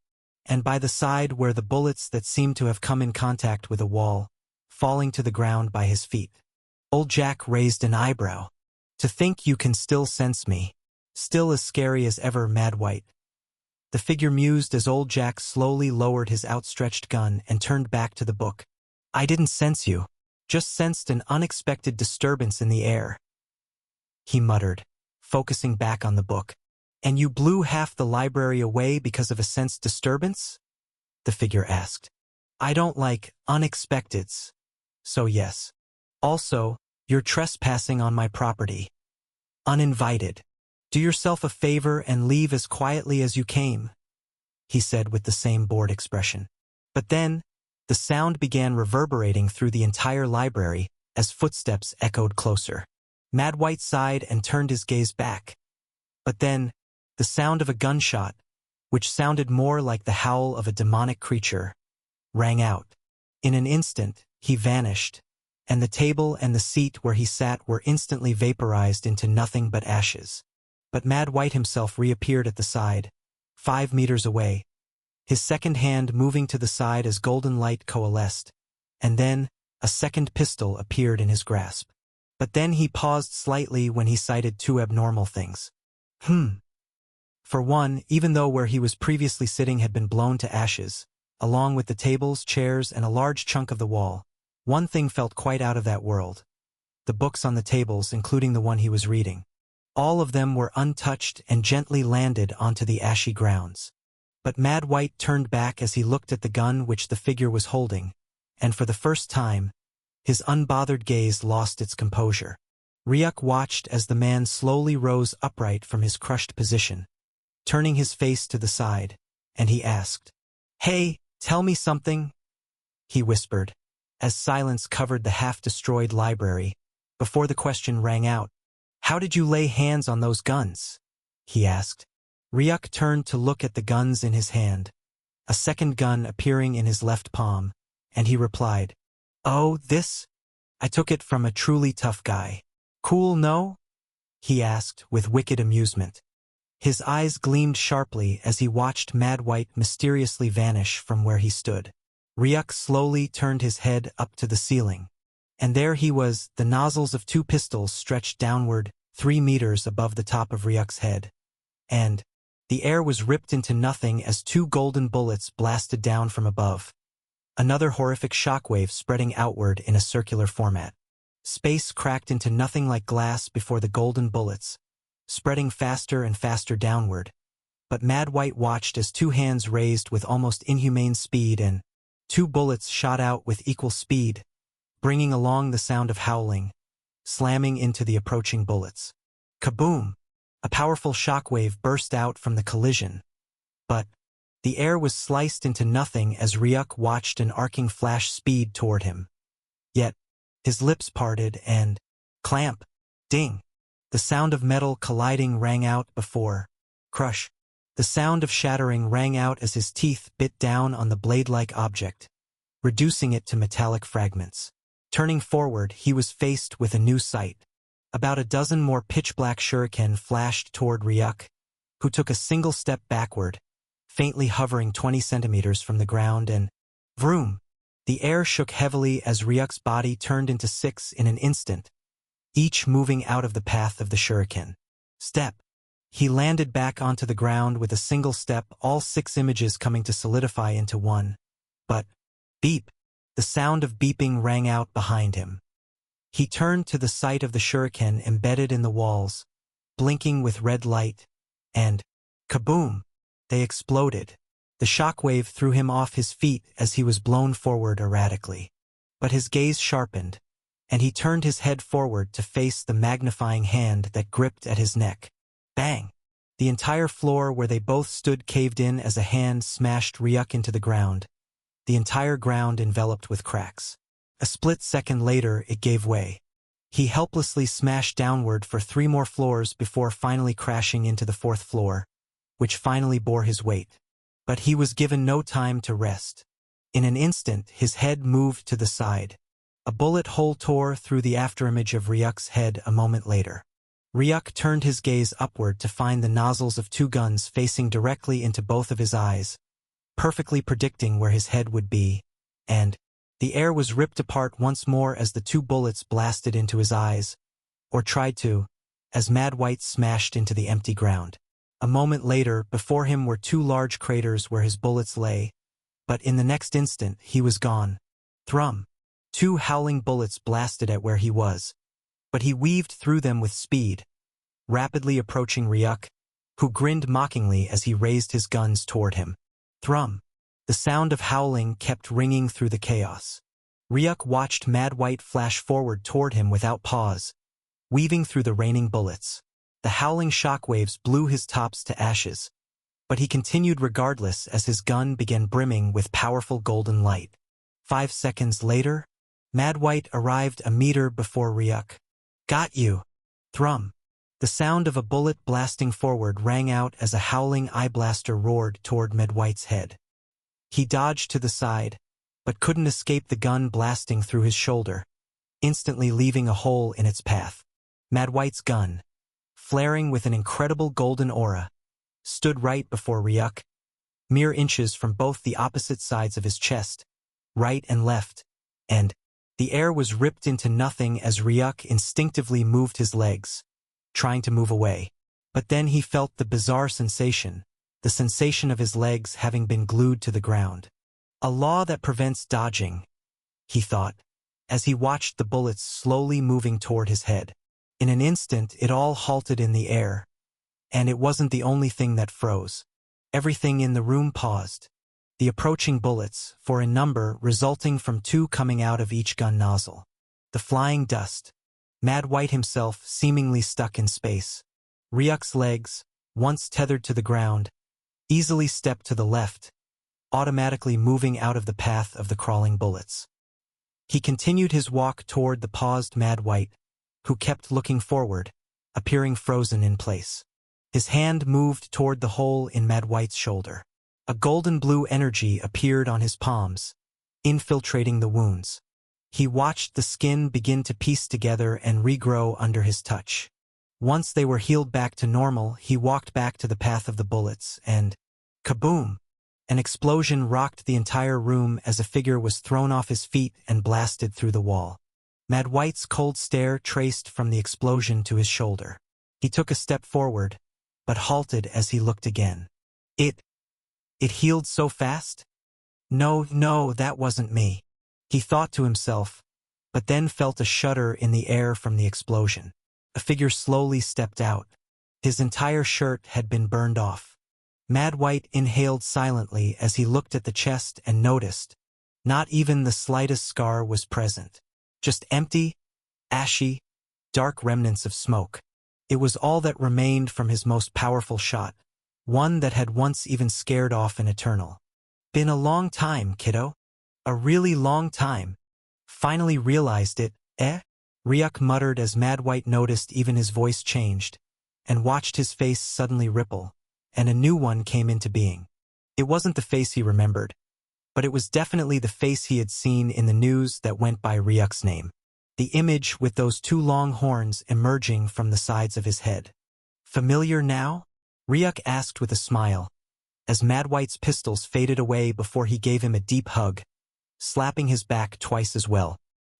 And by the side were the bullets that seemed to have come in contact with a wall, falling to the ground by his feet. Old Jack raised an eyebrow. To think you can still sense me. Still as scary as ever, Mad White. The figure mused as Old Jack slowly lowered his outstretched gun and turned back to the book. I didn't sense you. Just sensed an unexpected disturbance in the air. He muttered, focusing back on the book. And you blew half the library away because of a sensed disturbance? The figure asked. I don't like unexpecteds. So yes. Also, you're trespassing on my property. Uninvited. Do yourself a favor and leave as quietly as you came, he said with the same bored expression. But then, the sound began reverberating through the entire library as footsteps echoed closer. Mad White sighed and turned his gaze back. But then, the sound of a gunshot, which sounded more like the howl of a demonic creature, rang out. In an instant, he vanished, and the table and the seat where he sat were instantly vaporized into nothing but ashes. But Mad White himself reappeared at the side, 5 meters away, his second hand moving to the side as golden light coalesced, and then a second pistol appeared in his grasp. But then he paused slightly when he sighted 2 abnormal things. For one, even though where he was previously sitting had been blown to ashes, along with the tables, chairs, and a large chunk of the wall, one thing felt quite out of that world. The books on the tables, including the one he was reading. All of them were untouched and gently landed onto the ashy grounds. But Mad White turned back as he looked at the gun which the figure was holding, and for the first time, his unbothered gaze lost its composure. Ryuk watched as the man slowly rose upright from his crushed position, turning his face to the side, and he asked, Hey, tell me something, he whispered, as silence covered the half-destroyed library, before the question rang out. How did you lay hands on those guns? He asked. Ryuk turned to look at the guns in his hand, a second gun appearing in his left palm, and he replied, Oh, this? I took it from a truly tough guy. Cool, no? He asked with wicked amusement. His eyes gleamed sharply as he watched Mad White mysteriously vanish from where he stood. Ryuk slowly turned his head up to the ceiling. And there he was, the nozzles of 2 pistols stretched downward 3 meters above the top of Ryuk's head. And the air was ripped into nothing as 2 golden bullets blasted down from above. Another horrific shockwave spreading outward in a circular format. Space cracked into nothing like glass before the golden bullets, spreading faster and faster downward. But Mad White watched as 2 hands raised with almost inhumane speed and 2 bullets shot out with equal speed, bringing along the sound of howling, slamming into the approaching bullets. Kaboom! A powerful shockwave burst out from the collision. But the air was sliced into nothing as Ryuk watched an arcing flash speed toward him. Yet, his lips parted and, clamp, ding, the sound of metal colliding rang out before, crush. The sound of shattering rang out as his teeth bit down on the blade-like object, reducing it to metallic fragments. Turning forward, he was faced with a new sight. About a dozen more pitch-black shuriken flashed toward Ryuk, who took a single step backward, faintly hovering 20 centimeters from the ground, and vroom! The air shook heavily as Ryuk's body turned into 6 in an instant, each moving out of the path of the shuriken. Step! He landed back onto the ground with a single step, all 6 images coming to solidify into one. But, beep! The sound of beeping rang out behind him. He turned to the sight of the shuriken embedded in the walls, blinking with red light, and, kaboom! They exploded. The shockwave threw him off his feet as he was blown forward erratically. But his gaze sharpened, and he turned his head forward to face the magnifying hand that gripped at his neck. Bang! The entire floor where they both stood caved in as a hand smashed Ryuk into the ground, the entire ground enveloped with cracks. A split second later, it gave way. He helplessly smashed downward for 3 more floors before finally crashing into the 4th floor, which finally bore his weight. But he was given no time to rest. In an instant, his head moved to the side. A bullet hole tore through the afterimage of Ryuk's head a moment later. Ryuk turned his gaze upward to find the nozzles of 2 guns facing directly into both of his eyes, perfectly predicting where his head would be, and the air was ripped apart once more as the 2 bullets blasted into his eyes, or tried to, as Mad White smashed into the empty ground. A moment later, before him were 2 large craters where his bullets lay, but in the next instant he was gone. Thrum! 2 howling bullets blasted at where he was, but he weaved through them with speed, rapidly approaching Ryuk, who grinned mockingly as he raised his guns toward him. Thrum! The sound of howling kept ringing through the chaos. Ryuk watched Mad White flash forward toward him without pause, weaving through the raining bullets. The howling shockwaves blew his tops to ashes, but he continued regardless as his gun began brimming with powerful golden light. 5 seconds later, Mad White arrived a meter before Ryuk. Got you! Thrum! The sound of a bullet blasting forward rang out as a howling eye blaster roared toward Mad White's head. He dodged to the side, but couldn't escape the gun blasting through his shoulder, instantly leaving a hole in its path. Mad White's gun, flaring with an incredible golden aura, stood right before Ryuk, mere inches from both the opposite sides of his chest, right and left, and the air was ripped into nothing as Ryuk instinctively moved his legs, trying to move away. But then he felt the bizarre sensation, the sensation of his legs having been glued to the ground. A law that prevents dodging, he thought, as he watched the bullets slowly moving toward his head. In an instant, it all halted in the air, and it wasn't the only thing that froze. Everything in the room paused. The approaching bullets, 4 in number, resulting from 2 coming out of each gun nozzle. The flying dust. Mad White himself seemingly stuck in space. Ryuk's legs, once tethered to the ground, easily stepped to the left, automatically moving out of the path of the crawling bullets. He continued his walk toward the paused Mad White, who kept looking forward, appearing frozen in place. His hand moved toward the hole in Mad White's shoulder. A golden blue energy appeared on his palms, infiltrating the wounds. He watched the skin begin to piece together and regrow under his touch. Once they were healed back to normal, he walked back to the path of the bullets, and kaboom! An explosion rocked the entire room as a figure was thrown off his feet and blasted through the wall. Mad White's cold stare traced from the explosion to his shoulder. He took a step forward, but halted as he looked again. It healed so fast? No, that wasn't me, he thought to himself, but then felt a shudder in the air from the explosion. A figure slowly stepped out. His entire shirt had been burned off. Mad White inhaled silently as he looked at the chest and noticed, not even the slightest scar was present. Just empty, ashy, dark remnants of smoke. It was all that remained from his most powerful shot, one that had once even scared off an Eternal. Been a long time, kiddo. A really long time. Finally realized it, eh? Ryuk muttered as Mad White noticed even his voice changed, and watched his face suddenly ripple, and a new one came into being. It wasn't the face he remembered, but it was definitely the face he had seen in the news that went by Ryuk's name. The image with those 2 long horns emerging from the sides of his head. Familiar now? Ryuk asked with a smile, as Mad White's pistols faded away before he gave him a deep hug, slapping his back twice as well.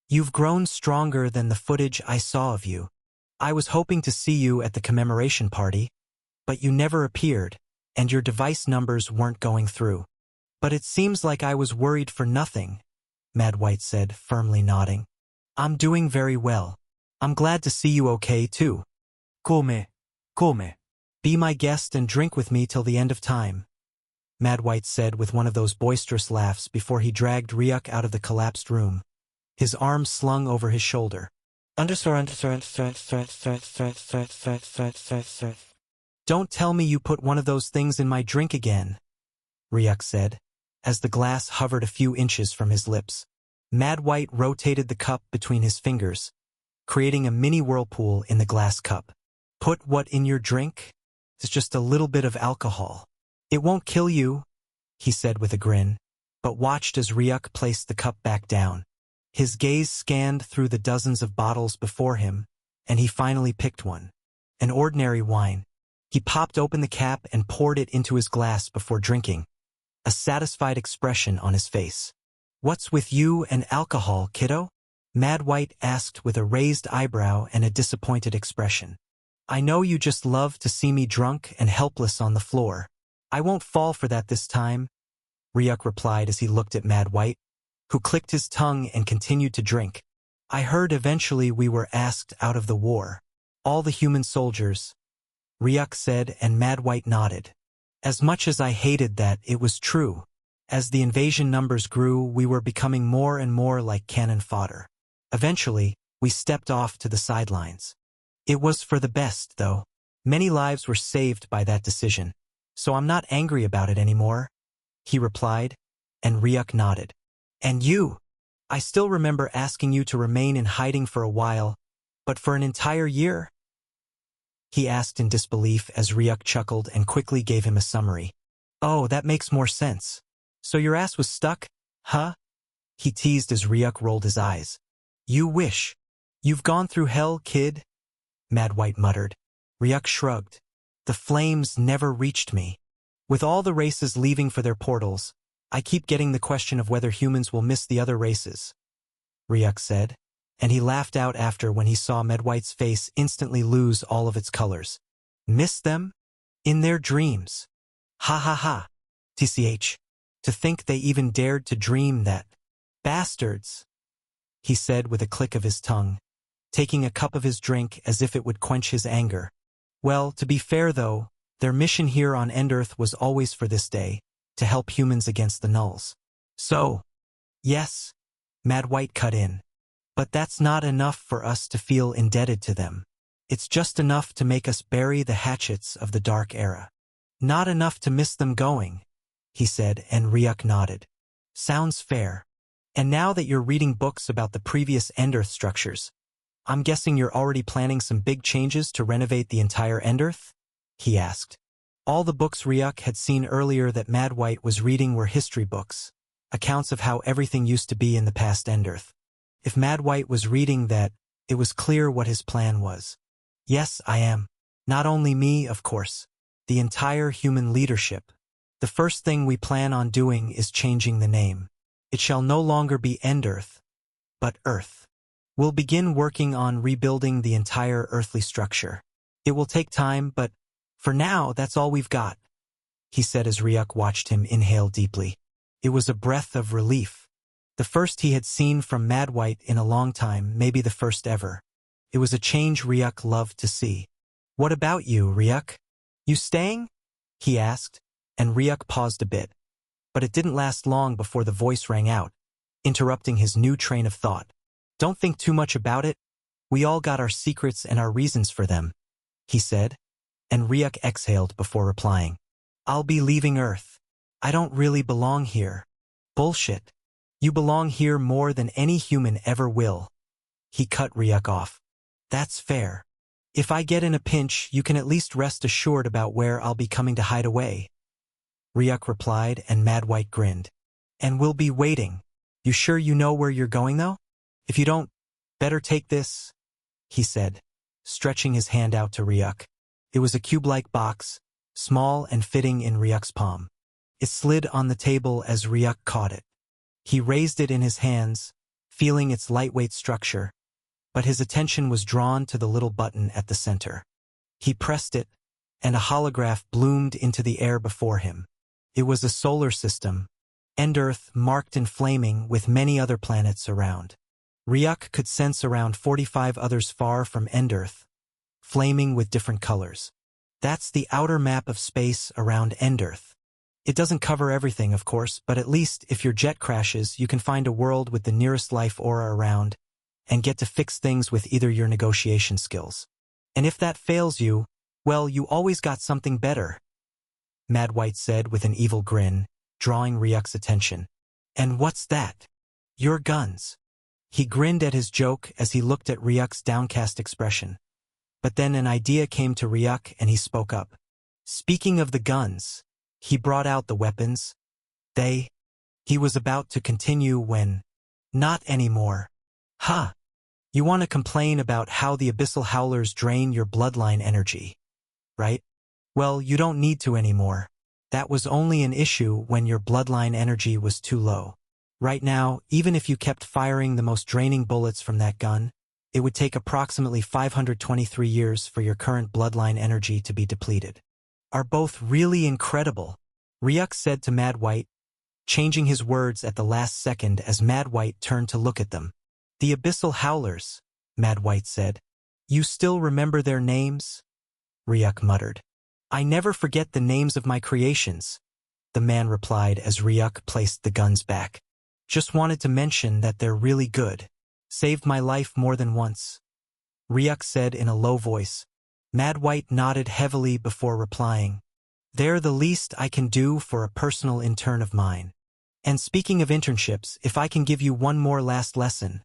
You've grown stronger than the footage I saw of you. I was hoping to see you at the commemoration party, but you never appeared, and your device numbers weren't going through. But it seems like I was worried for nothing, Mad White said, firmly nodding. I'm doing very well. I'm glad to see you okay too. Come. Be my guest and drink with me till the end of time. Mad White said with one of those boisterous laughs before he dragged Ryuk out of the collapsed room, his arms slung over his shoulder. Don't tell me you put one of those things in my drink again, Ryuk said, as the glass hovered a few inches from his lips. Mad White rotated the cup between his fingers, creating a mini whirlpool in the glass cup. Put what in your drink? It's just a little bit of alcohol. It won't kill you, he said with a grin, but watched as Ryuk placed the cup back down. His gaze scanned through the dozens of bottles before him, and he finally picked one. An ordinary wine. He popped open the cap and poured it into his glass before drinking, a satisfied expression on his face. What's with you and alcohol, kiddo? Mad White asked with a raised eyebrow and a disappointed expression. I know you just love to see me drunk and helpless on the floor. I won't fall for that this time, Ryuk replied as he looked at Mad White, who clicked his tongue and continued to drink. I heard eventually we were asked out of the war. All the human soldiers, Ryuk said, and Mad White nodded. As much as I hated that, it was true. As the invasion numbers grew, we were becoming more and more like cannon fodder. Eventually, we stepped off to the sidelines. It was for the best, though. Many lives were saved by that decision. So I'm not angry about it anymore, he replied, and Ryuk nodded. And you? I still remember asking you to remain in hiding for a while, but for an entire year? He asked in disbelief as Ryuk chuckled and quickly gave him a summary. Oh, that makes more sense. So your ass was stuck, huh? He teased as Ryuk rolled his eyes. You wish. You've gone through hell, kid, Mad White muttered. Ryuk shrugged. The flames never reached me. With all the races leaving for their portals, I keep getting the question of whether humans will miss the other races, Ryuk said, and he laughed out after when he saw Mad White's face instantly lose all of its colors. Miss them? In their dreams. Ha ha ha. TCH. To think they even dared to dream that. Bastards, he said with a click of his tongue, taking a cup of his drink as if it would quench his anger. Well, to be fair though, their mission here on Endearth was always for this day, to help humans against the Nulls. So, yes, Mad White cut in. But that's not enough for us to feel indebted to them. It's just enough to make us bury the hatchets of the Dark Era. Not enough to miss them going, he said, and Ryuk nodded. Sounds fair. And now that you're reading books about the previous Endearth structures, I'm guessing you're already planning some big changes to renovate the entire Endearth? He asked. All the books Ryuk had seen earlier that Mad White was reading were history books, accounts of how everything used to be in the past Endearth. If Mad White was reading that, it was clear what his plan was. Yes, I am. Not only me, of course. The entire human leadership. The first thing we plan on doing is changing the name. It shall no longer be Endearth, but Earth. We'll begin working on rebuilding the entire earthly structure. It will take time, but for now, that's all we've got, he said as Ryuk watched him inhale deeply. It was a breath of relief. The first he had seen from Mad White in a long time, maybe the first ever. It was a change Ryuk loved to see. What about you, Ryuk? You staying? He asked, and Ryuk paused a bit. But it didn't last long before the voice rang out, interrupting his new train of thought. Don't think too much about it. We all got our secrets and our reasons for them, he said, and Ryuk exhaled before replying. I'll be leaving Earth. I don't really belong here. Bullshit. You belong here more than any human ever will. He cut Ryuk off. That's fair. If I get in a pinch, you can at least rest assured about where I'll be coming to hide away, Ryuk replied, and Mad White grinned. And we'll be waiting. You sure you know where you're going, though? If you don't, better take this, he said, stretching his hand out to Ryuk. It was a cube-like box, small and fitting in Ryuk's palm. It slid on the table as Ryuk caught it. He raised it in his hands, feeling its lightweight structure, but his attention was drawn to the little button at the center. He pressed it, and a holograph bloomed into the air before him. It was a solar system, Endearth marked and flaming with many other planets around. Ryuk could sense around 45 others far from Endearth, flaming with different colors. That's the outer map of space around Endearth. It doesn't cover everything, of course, but at least if your jet crashes, you can find a world with the nearest life aura around and get to fix things with either your negotiation skills. And if that fails you, well, you always got something better, Mad White said with an evil grin, drawing Ryuk's attention. And what's that? Your guns. He grinned at his joke as he looked at Ryuk's downcast expression. But then an idea came to Ryuk and he spoke up. Speaking of the guns, he brought out the weapons. He was about to continue when, not anymore. Ha! You want to complain about how the Abyssal Howlers drain your bloodline energy, right? Well, you don't need to anymore. That was only an issue when your bloodline energy was too low. Right now, even if you kept firing the most draining bullets from that gun, it would take approximately 523 years for your current bloodline energy to be depleted. Are both really incredible, Ryuk said to Mad White, changing his words at the last second as Mad White turned to look at them. The Abyssal Howlers, Mad White said. You still remember their names? Ryuk muttered. I never forget the names of my creations, the man replied as Ryuk placed the guns back. Just wanted to mention that they're really good. Saved my life more than once, Ryuk said in a low voice. Mad White nodded heavily before replying. They're the least I can do for a personal intern of mine. And speaking of internships, if I can give you one more last lesson,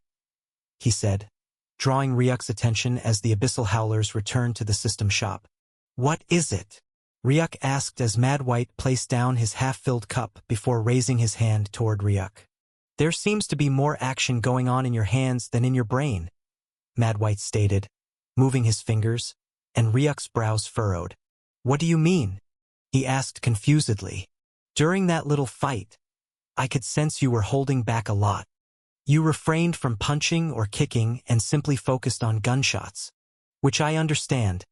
he said, drawing Ryuk's attention as the Abyssal Howlers returned to the system shop. What is it? Ryuk asked as Mad White placed down his half-filled cup before raising his hand toward Ryuk. There seems to be more action going on in your hands than in your brain, Mad White stated, moving his fingers, and Ryuk's brows furrowed. What do you mean? He asked confusedly. During that little fight, I could sense you were holding back a lot. You refrained from punching or kicking and simply focused on gunshots, which I understand,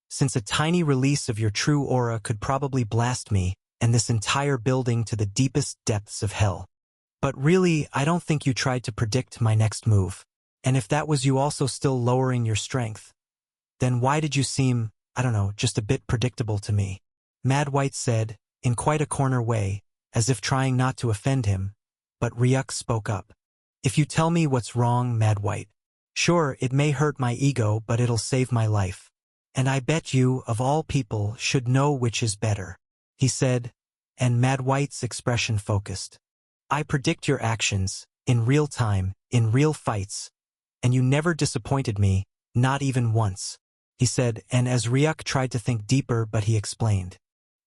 since a tiny release of your true aura could probably blast me and this entire building to the deepest depths of hell. But really, I don't think you tried to predict my next move. And if that was you also still lowering your strength, then why did you seem, I don't know, just a bit predictable to me? Mad White said, in quite a corner way, as if trying not to offend him, but Ryuk spoke up. If you tell me what's wrong, Mad White, sure, it may hurt my ego, but it'll save my life. And I bet you, of all people, should know which is better, he said, and Mad White's expression focused. I predict your actions, in real time, in real fights, and you never disappointed me, not even once, he said, and as Ryuk tried to think deeper but he explained.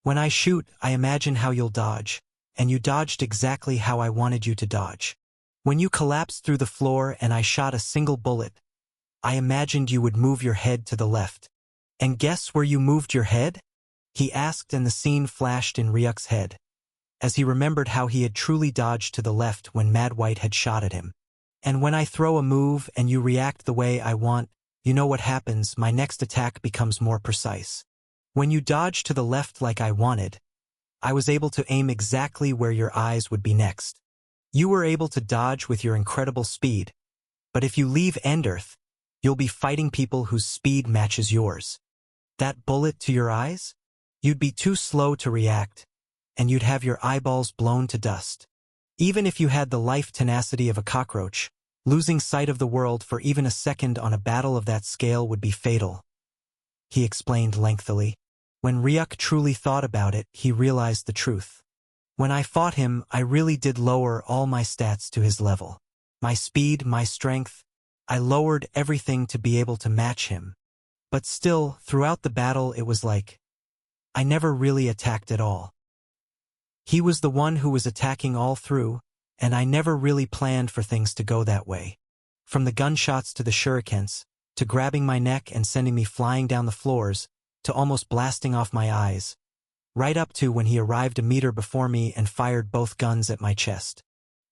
When I shoot, I imagine how you'll dodge, and you dodged exactly how I wanted you to dodge. When you collapsed through the floor and I shot a single bullet, I imagined you would move your head to the left. And guess where you moved your head? He asked, and the scene flashed in Ryuk's head, as he remembered how he had truly dodged to the left when Mad White had shot at him. And when I throw a move and you react the way I want, you know what happens, my next attack becomes more precise. When you dodge to the left like I wanted, I was able to aim exactly where your eyes would be next. You were able to dodge with your incredible speed, but if you leave Endearth, you'll be fighting people whose speed matches yours. That bullet to your eyes? You'd be too slow to react, and you'd have your eyeballs blown to dust. Even if you had the life tenacity of a cockroach, losing sight of the world for even a second on a battle of that scale would be fatal, he explained lengthily. When Ryuk truly thought about it, he realized the truth. When I fought him, I really did lower all my stats to his level. My speed, my strength, I lowered everything to be able to match him. But still, throughout the battle it was like, I never really attacked at all. He was the one who was attacking all through, and I never really planned for things to go that way. From the gunshots to the shurikens, to grabbing my neck and sending me flying down the floors, to almost blasting off my eyes, right up to when he arrived a meter before me and fired both guns at my chest.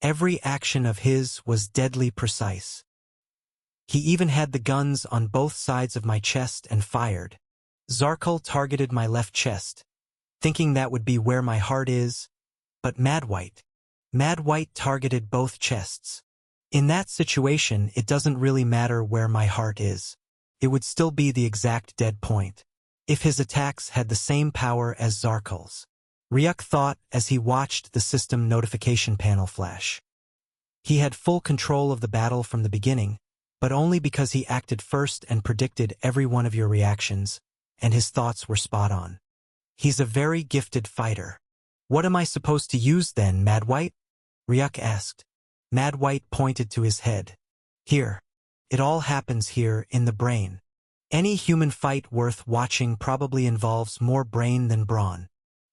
Every action of his was deadly precise. He even had the guns on both sides of my chest and fired. Zarkul targeted my left chest, thinking that would be where my heart is, but Mad White targeted both chests. In that situation, it doesn't really matter where my heart is. It would still be the exact dead point, if his attacks had the same power as Zarkul's. Ryuk thought as he watched the system notification panel flash. He had full control of the battle from the beginning, but only because he acted first and predicted every one of your reactions, and his thoughts were spot on. He's a very gifted fighter. What am I supposed to use then, Mad White? Ryuk asked. Mad White pointed to his head. Here. It all happens here, in the brain. Any human fight worth watching probably involves more brain than brawn.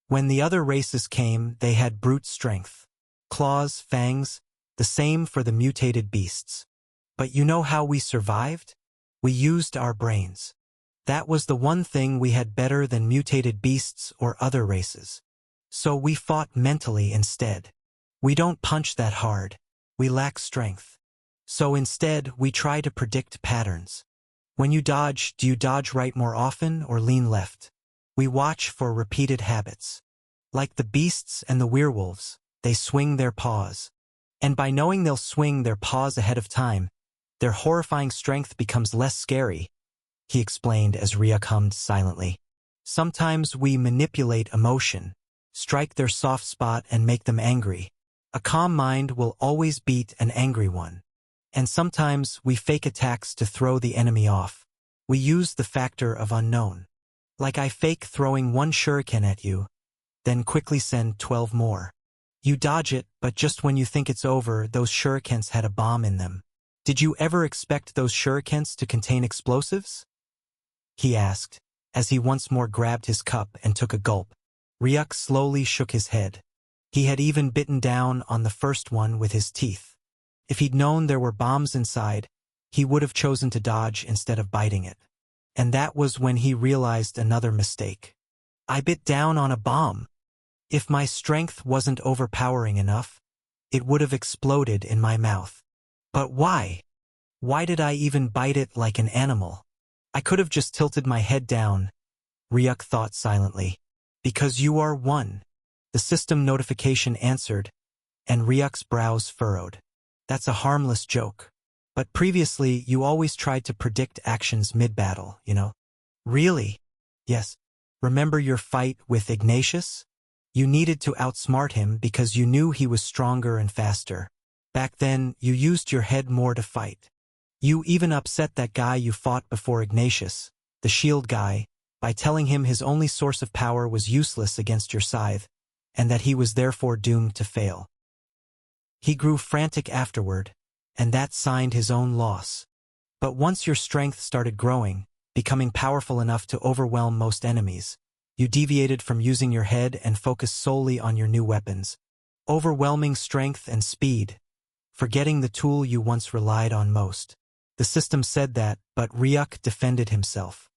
When the other races came, they had brute strength. Claws, fangs, the same for the mutated beasts. But you know how we survived? We used our brains. That was the one thing we had better than mutated beasts or other races. So we fought mentally instead. We don't punch that hard. We lack strength. So instead, we try to predict patterns. When you dodge, do you dodge right more often or lean left? We watch for repeated habits. Like the beasts and the werewolves, they swing their paws. And by knowing they'll swing their paws ahead of time, their horrifying strength becomes less scary, he explained as Ryuk hummed silently. Sometimes we manipulate emotion, strike their soft spot and make them angry. A calm mind will always beat an angry one. And sometimes we fake attacks to throw the enemy off. We use the factor of unknown. Like I fake throwing one shuriken at you, then quickly send 12 more. You dodge it, but just when you think it's over, those shurikens had a bomb in them. Did you ever expect those shurikens to contain explosives? He asked, as he once more grabbed his cup and took a gulp. Ryuk slowly shook his head. He had even bitten down on the first one with his teeth. If he'd known there were bombs inside, he would have chosen to dodge instead of biting it. And that was when he realized another mistake. I bit down on a bomb. If my strength wasn't overpowering enough, it would have exploded in my mouth. But why? Why did I even bite it like an animal? I could have just tilted my head down, Ryuk thought silently. Because you are one. The system notification answered, and Ryuk's brows furrowed. That's a harmless joke. But previously, you always tried to predict actions mid-battle, you know? Really? Yes. Remember your fight with Ignatius? You needed to outsmart him because you knew he was stronger and faster. Back then, you used your head more to fight. You even upset that guy you fought before Ignatius, the shield guy, by telling him his only source of power was useless against your scythe, and that he was therefore doomed to fail. He grew frantic afterward, and that signed his own loss. But once your strength started growing, becoming powerful enough to overwhelm most enemies, you deviated from using your head and focused solely on your new weapons. Overwhelming strength and speed, forgetting the tool you once relied on most. The system said that, but Ryuk defended himself.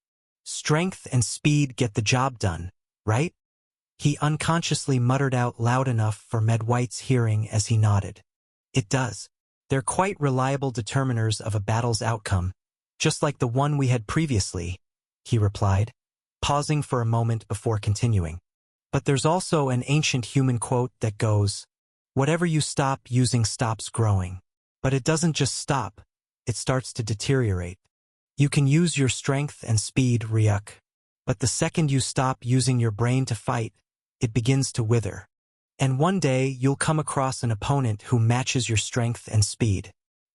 Strength and speed get the job done, right? He unconsciously muttered out loud enough for Mad White's hearing as he nodded. It does. They're quite reliable determiners of a battle's outcome, just like the one we had previously, he replied, pausing for a moment before continuing. But there's also an ancient human quote that goes, whatever you stop using stops growing. But it doesn't just stop, it starts to deteriorate. You can use your strength and speed, Ryuk, but the second you stop using your brain to fight, it begins to wither. And one day you'll come across an opponent who matches your strength and speed.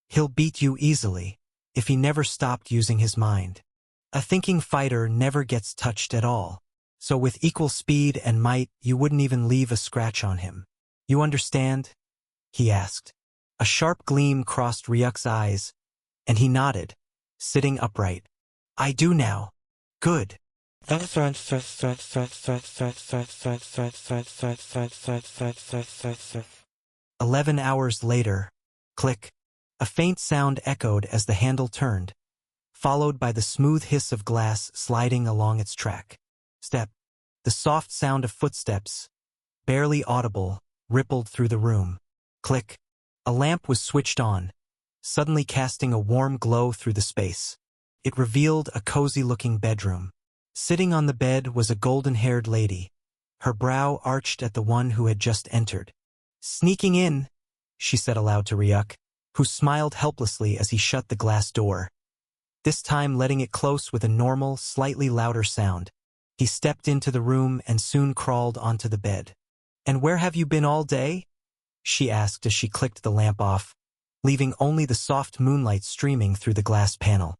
He'll beat you easily, if he never stopped using his mind. A thinking fighter never gets touched at all. So with equal speed and might, you wouldn't even leave a scratch on him. You understand? He asked. A sharp gleam crossed Ryuk's eyes, and he nodded, sitting upright. I do now. Good. 11 hours later, click, a faint sound echoed as the handle turned, followed by the smooth hiss of glass sliding along its track. Step. The soft sound of footsteps, barely audible, rippled through the room. Click. A lamp was switched on, suddenly casting a warm glow through the space. It revealed a cozy-looking bedroom. Sitting on the bed was a golden-haired lady, her brow arched at the one who had just entered. Sneaking in, she said aloud to Ryuk, who smiled helplessly as he shut the glass door, this time letting it close with a normal, slightly louder sound. He stepped into the room and soon crawled onto the bed. "And where have you been all day?" she asked as she clicked the lamp off, leaving only the soft moonlight streaming through the glass panel.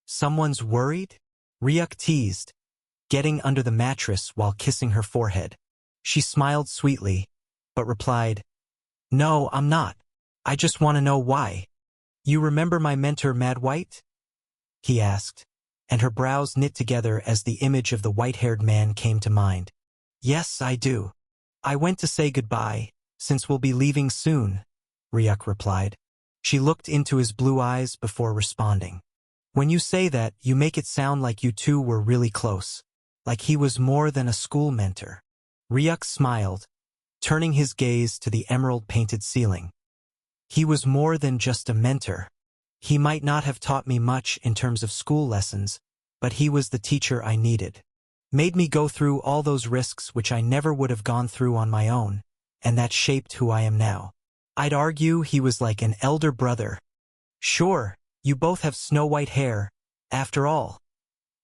"Someone's worried?" Ryuk teased, getting under the mattress while kissing her forehead. She smiled sweetly, but replied, "No, I'm not. I just want to know why." "You remember my mentor Mad White?" he asked, and her brows knit together as the image of the white-haired man came to mind. "Yes, I do. I went to say goodbye, since we'll be leaving soon," Ryuk replied. She looked into his blue eyes before responding. "When you say that, you make it sound like you two were really close, like he was more than a school mentor." Ryuk smiled, turning his gaze to the emerald-painted ceiling. "He was more than just a mentor. He might not have taught me much in terms of school lessons, but he was the teacher I needed. Made me go through all those risks which I never would have gone through on my own, and that shaped who I am now. I'd argue he was like an elder brother." "Sure, you both have snow-white hair, after all,"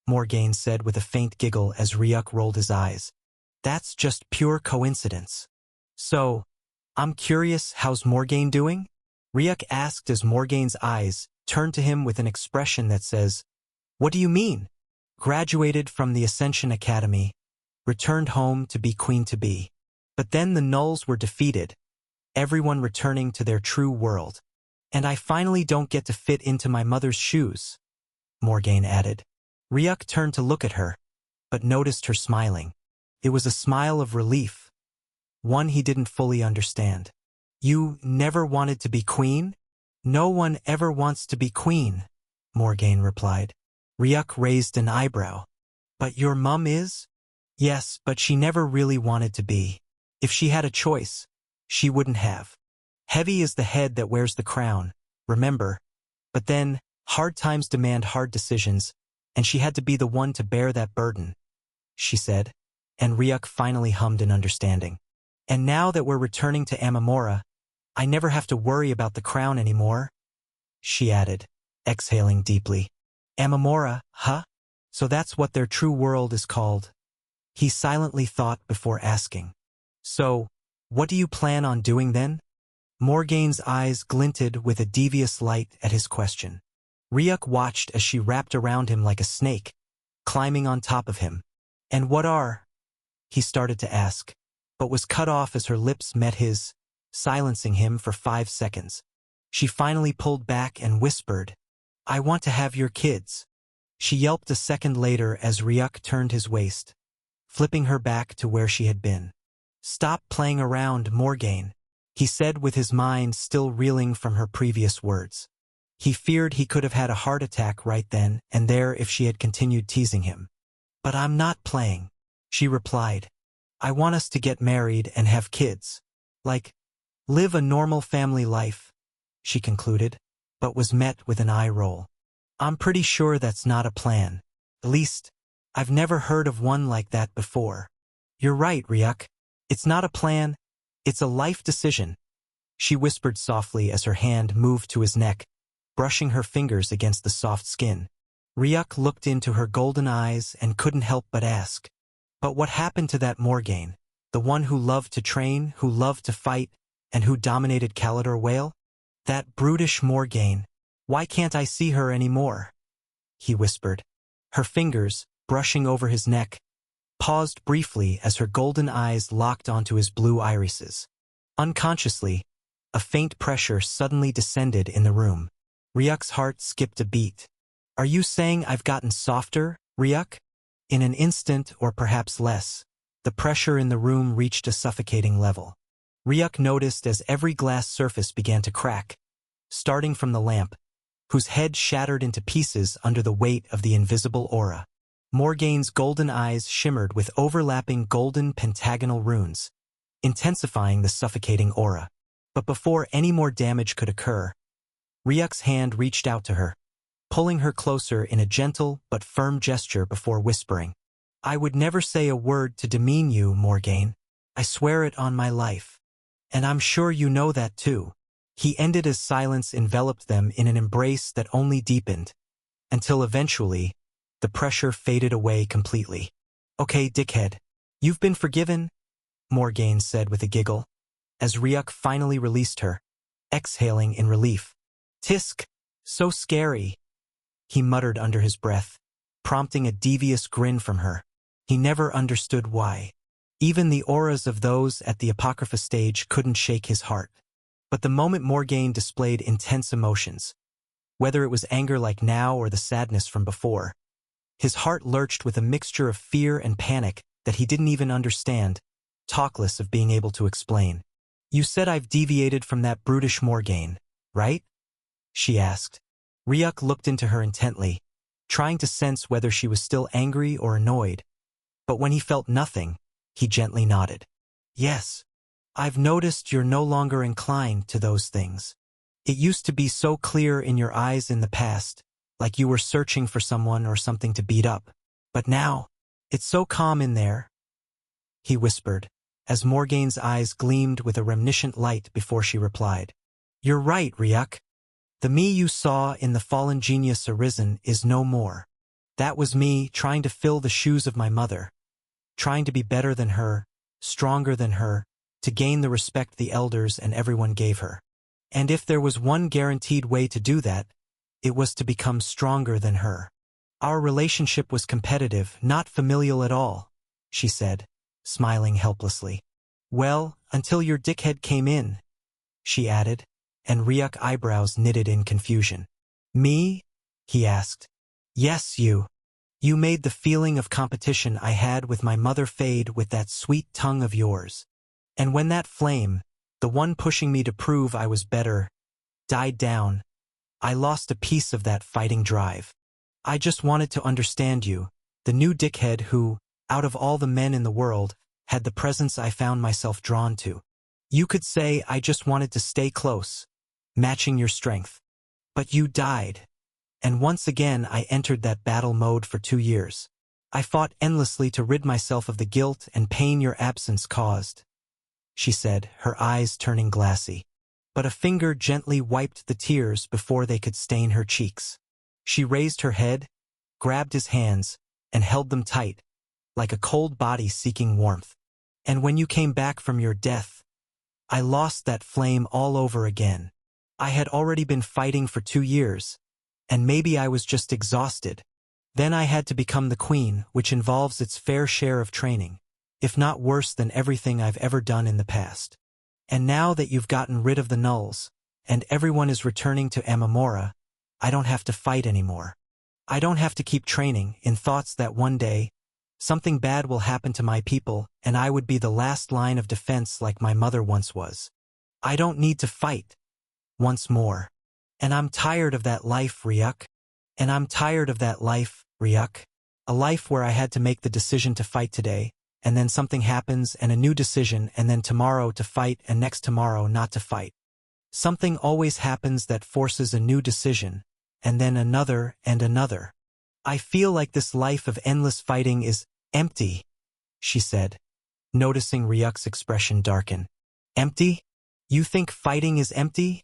Morgaine said with a faint giggle as Ryuk rolled his eyes. "That's just pure coincidence." "So, I'm curious, how's Morgaine doing?" Ryuk asked as Morgaine's eyes turned to him with an expression that says, "What do you mean?" "Graduated from the Ascension Academy, returned home to be queen-to-be. But then the Nulls were defeated, everyone returning to their true world. And I finally don't get to fit into my mother's shoes," Morgaine added. Ryuk turned to look at her, but noticed her smiling. It was a smile of relief, one he didn't fully understand. "You never wanted to be queen?" "No one ever wants to be queen," Morgaine replied. Ryuk raised an eyebrow. "But your mum is?" "Yes, but she never really wanted to be. If she had a choice, she wouldn't have. Heavy is the head that wears the crown, remember? But then, hard times demand hard decisions, and she had to be the one to bear that burden," she said, and Ryuk finally hummed in understanding. "And now that we're returning to Amamura, I never have to worry about the crown anymore," she added, exhaling deeply. "Amamura, huh? So that's what their true world is called." He silently thought before asking, "So, what do you plan on doing then?" Morgaine's eyes glinted with a devious light at his question. Ryuk watched as she wrapped around him like a snake, climbing on top of him. "And what are?" he started to ask, but was cut off as her lips met his, silencing him for 5 seconds. She finally pulled back and whispered, "I want to have your kids." She yelped a second later as Ryuk turned his waist, flipping her back to where she had been. "Stop playing around, Morgaine," he said with his mind still reeling from her previous words. He feared he could have had a heart attack right then and there if she had continued teasing him. "But I'm not playing," she replied. "I want us to get married and have kids. Like, live a normal family life," she concluded, but was met with an eye roll. "I'm pretty sure that's not a plan. At least, I've never heard of one like that before." "You're right, Ryuk. It's not a plan, it's a life decision," she whispered softly as her hand moved to his neck, brushing her fingers against the soft skin. Ryuk looked into her golden eyes and couldn't help but ask, "But what happened to that Morgaine, the one who loved to train, who loved to fight, and who dominated Calidor Whale? That brutish Morgaine, why can't I see her anymore?" he whispered. Her fingers, brushing over his neck, paused briefly as her golden eyes locked onto his blue irises. Unconsciously, a faint pressure suddenly descended in the room. Ryuk's heart skipped a beat. "Are you saying I've gotten softer, Ryuk?" In an instant, or perhaps less, the pressure in the room reached a suffocating level. Ryuk noticed as every glass surface began to crack, starting from the lamp, whose head shattered into pieces under the weight of the invisible aura. Morgaine's golden eyes shimmered with overlapping golden pentagonal runes, intensifying the suffocating aura. But before any more damage could occur, Ryuk's hand reached out to her, pulling her closer in a gentle but firm gesture before whispering, "I would never say a word to demean you, Morgaine. I swear it on my life. And I'm sure you know that too." He ended as silence enveloped them in an embrace that only deepened, until eventually, the pressure faded away completely. Okay, dickhead. You've been forgiven, Morgaine said with a giggle, as Ryuk finally released her, exhaling in relief. Tisk, so scary, he muttered under his breath, prompting a devious grin from her. He never understood why. Even the auras of those at the Apocrypha stage couldn't shake his heart. But the moment Morgaine displayed intense emotions, whether it was anger like now or the sadness from before, his heart lurched with a mixture of fear and panic that he didn't even understand, talkless of being able to explain. You said I've deviated from that brutish Morgaine, right? She asked. Ryuk looked into her intently, trying to sense whether she was still angry or annoyed. But when he felt nothing, he gently nodded. Yes. I've noticed you're no longer inclined to those things. It used to be so clear in your eyes in the past, like you were searching for someone or something to beat up. But now, it's so calm in there, he whispered, as Morgaine's eyes gleamed with a reminiscent light before she replied. You're right, Ryuk. The me you saw in the fallen genius Arisen is no more. That was me trying to fill the shoes of my mother, trying to be better than her, stronger than her, to gain the respect the elders and everyone gave her. And if there was one guaranteed way to do that, it was to become stronger than her. Our relationship was competitive, not familial at all, she said, smiling helplessly. Well, until your dickhead came in, she added, and Ryuk eyebrows knitted in confusion. Me? He asked. Yes, you. You made the feeling of competition I had with my mother fade with that sweet tongue of yours. And when that flame, the one pushing me to prove I was better, died down, I lost a piece of that fighting drive. I just wanted to understand you, the new dickhead who, out of all the men in the world, had the presence I found myself drawn to. You could say I just wanted to stay close, matching your strength. But you died. And once again I entered that battle mode for 2 years. I fought endlessly to rid myself of the guilt and pain your absence caused, she said, her eyes turning glassy. But a finger gently wiped the tears before they could stain her cheeks. She raised her head, grabbed his hands, and held them tight, like a cold body seeking warmth. And when you came back from your death, I lost that flame all over again. I had already been fighting for 2 years, and maybe I was just exhausted. Then I had to become the queen, which involves its fair share of training, if not worse than everything I've ever done in the past. And now that you've gotten rid of the nulls, and everyone is returning to Amamura, I don't have to fight anymore. I don't have to keep training in thoughts that one day, something bad will happen to my people, and I would be the last line of defense like my mother once was. I don't need to fight once more. And I'm tired of that life, Ryuk. And I'm tired of that life, Ryuk. A life where I had to make the decision to fight today, and then something happens and a new decision, and then tomorrow to fight and next tomorrow not to fight. Something always happens that forces a new decision, and then another and another. I feel like this life of endless fighting is empty, she said, noticing Ryuk's expression darken. Empty? You think fighting is empty?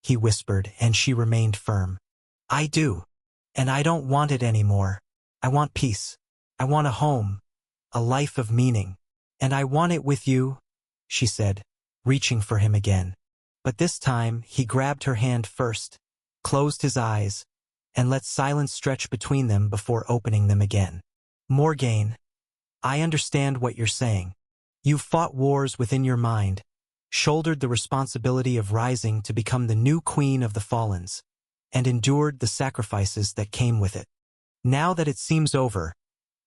He whispered, and she remained firm. I do. And I don't want it anymore. I want peace. I want a home. A life of meaning. And I want it with you, she said, reaching for him again. But this time, he grabbed her hand first, closed his eyes, and let silence stretch between them before opening them again. Morgaine, I understand what you're saying. You've fought wars within your mind, shouldered the responsibility of rising to become the new queen of the Fallens, and endured the sacrifices that came with it. Now that it seems over,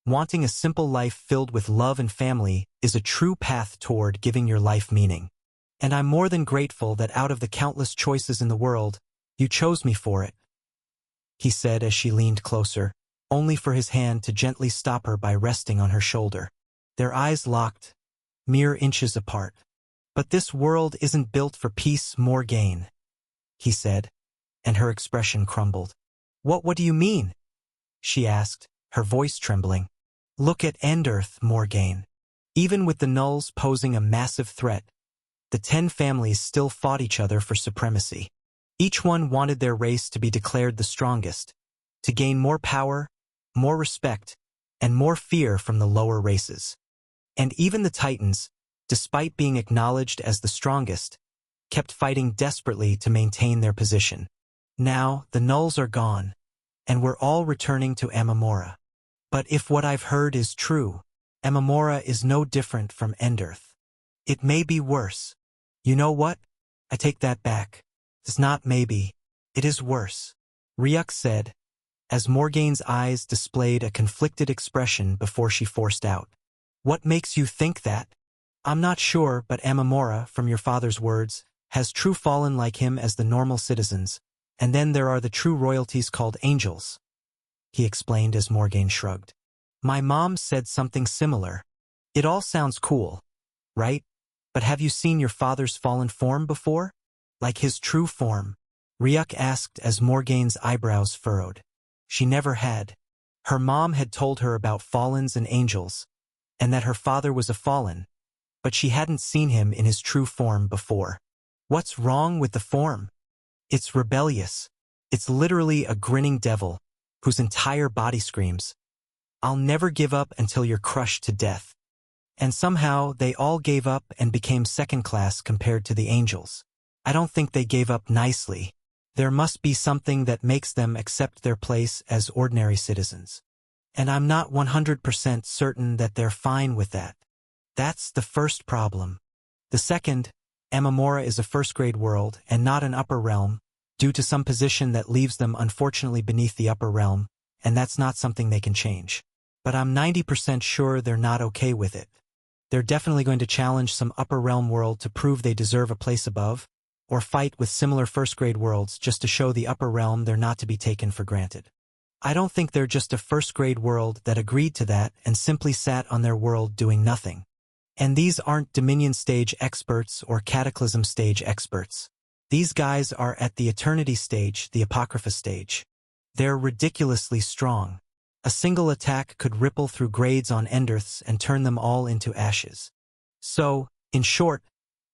wanting a simple life filled with love and family is a true path toward giving your life meaning. And I'm more than grateful that out of the countless choices in the world, you chose me for it, he said as she leaned closer, only for his hand to gently stop her by resting on her shoulder. Their eyes locked, mere inches apart. But this world isn't built for peace, Morgaine, he said, and her expression crumbled. What do you mean? She asked, her voice trembling. Look at Endearth, Morgaine. Even with the nulls posing a massive threat, the 10 families still fought each other for supremacy. Each one wanted their race to be declared the strongest, to gain more power, more respect, and more fear from the lower races. And even the Titans, despite being acknowledged as the strongest, kept fighting desperately to maintain their position. Now, the Nulls are gone, and we're all returning to Ammamora. But if what I've heard is true, Ammamora is no different from Endearth. It may be worse. You know what? I take that back. It's not maybe. It is worse, Ryuk said, as Morgaine's eyes displayed a conflicted expression before she forced out. What makes you think that? I'm not sure, but Ammamora, from your father's words, has true fallen like him as the normal citizens, and then there are the true royalties called angels, he explained as Morgaine shrugged. My mom said something similar. It all sounds cool, right? But have you seen your father's fallen form before? Like his true form? Ryuk asked as Morgaine's eyebrows furrowed. She never had. Her mom had told her about fallens and angels, and that her father was a fallen, but she hadn't seen him in his true form before. What's wrong with the form? It's rebellious. It's literally a grinning devil, whose entire body screams, I'll never give up until you're crushed to death. And somehow they all gave up and became second class compared to the angels. I don't think they gave up nicely. There must be something that makes them accept their place as ordinary citizens. And I'm not 100% certain that they're fine with that. That's the first problem. The second, Ammamora is a first-grade world and not an upper realm, due to some position that leaves them unfortunately beneath the upper realm, and that's not something they can change. But I'm 90% sure they're not okay with it. They're definitely going to challenge some upper realm world to prove they deserve a place above, or fight with similar first-grade worlds just to show the upper realm they're not to be taken for granted. I don't think they're just a first-grade world that agreed to that and simply sat on their world doing nothing. And these aren't Dominion stage experts or Cataclysm stage experts. These guys are at the Eternity stage, the Apocrypha stage. They're ridiculously strong. A single attack could ripple through grades on Endearths and turn them all into ashes. So, in short,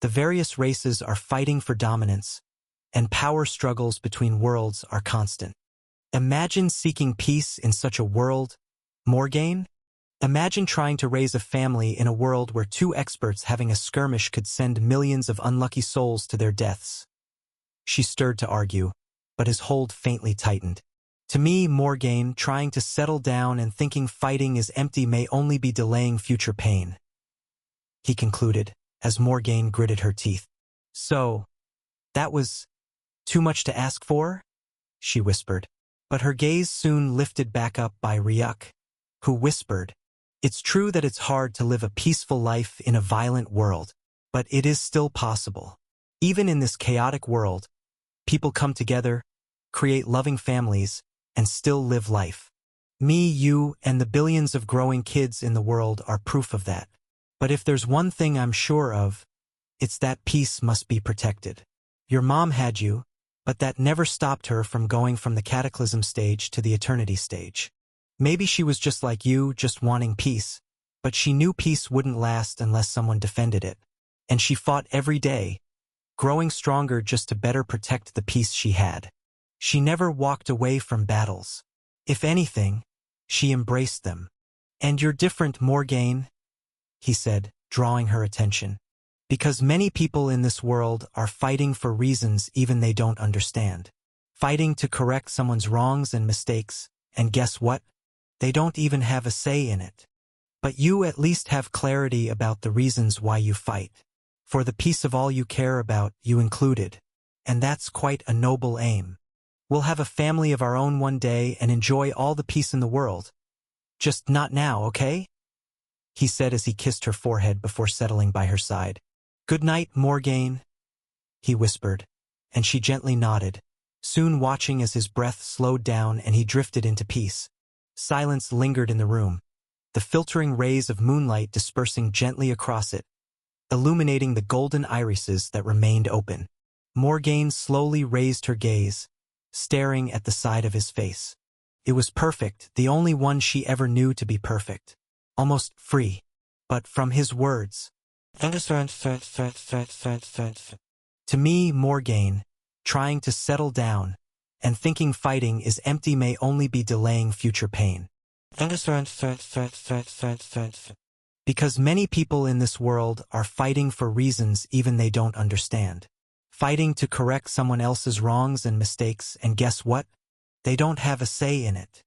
the various races are fighting for dominance, and power struggles between worlds are constant. Imagine seeking peace in such a world, Morgaine? Imagine trying to raise a family in a world where two experts having a skirmish could send millions of unlucky souls to their deaths. She stirred to argue, but his hold faintly tightened. To me, Morgaine, trying to settle down and thinking fighting is empty may only be delaying future pain, he concluded, as Morgaine gritted her teeth. So, that was too much to ask for? She whispered. But her gaze soon lifted back up by Ryuk, who whispered, It's true that it's hard to live a peaceful life in a violent world, but it is still possible. Even in this chaotic world, people come together, create loving families, and still live life. Me, you, and the billions of growing kids in the world are proof of that. But if there's one thing I'm sure of, it's that peace must be protected. Your mom had you, but that never stopped her from going from the Cataclysm stage to the Eternity stage. Maybe she was just like you, just wanting peace, but she knew peace wouldn't last unless someone defended it. And she fought every day, growing stronger just to better protect the peace she had. She never walked away from battles. If anything, she embraced them. And you're different, Morgaine, he said, drawing her attention. Because many people in this world are fighting for reasons even they don't understand. Fighting to correct someone's wrongs and mistakes, and guess what? They don't even have a say in it. But you at least have clarity about the reasons why you fight. For the peace of all you care about, you included. And that's quite a noble aim. We'll have a family of our own one day and enjoy all the peace in the world. Just not now, okay? He said as he kissed her forehead before settling by her side. Good night, Morgaine, he whispered, and she gently nodded, soon watching as his breath slowed down and he drifted into peace. Silence lingered in the room, the filtering rays of moonlight dispersing gently across it, illuminating the golden irises that remained open. Morgaine slowly raised her gaze, staring at the side of his face. It was perfect, the only one she ever knew to be perfect. Almost free. But from his words, to me, Morgaine, trying to settle down, and thinking fighting is empty may only be delaying future pain. Because many people in this world are fighting for reasons even they don't understand. Fighting to correct someone else's wrongs and mistakes, and guess what? They don't have a say in it.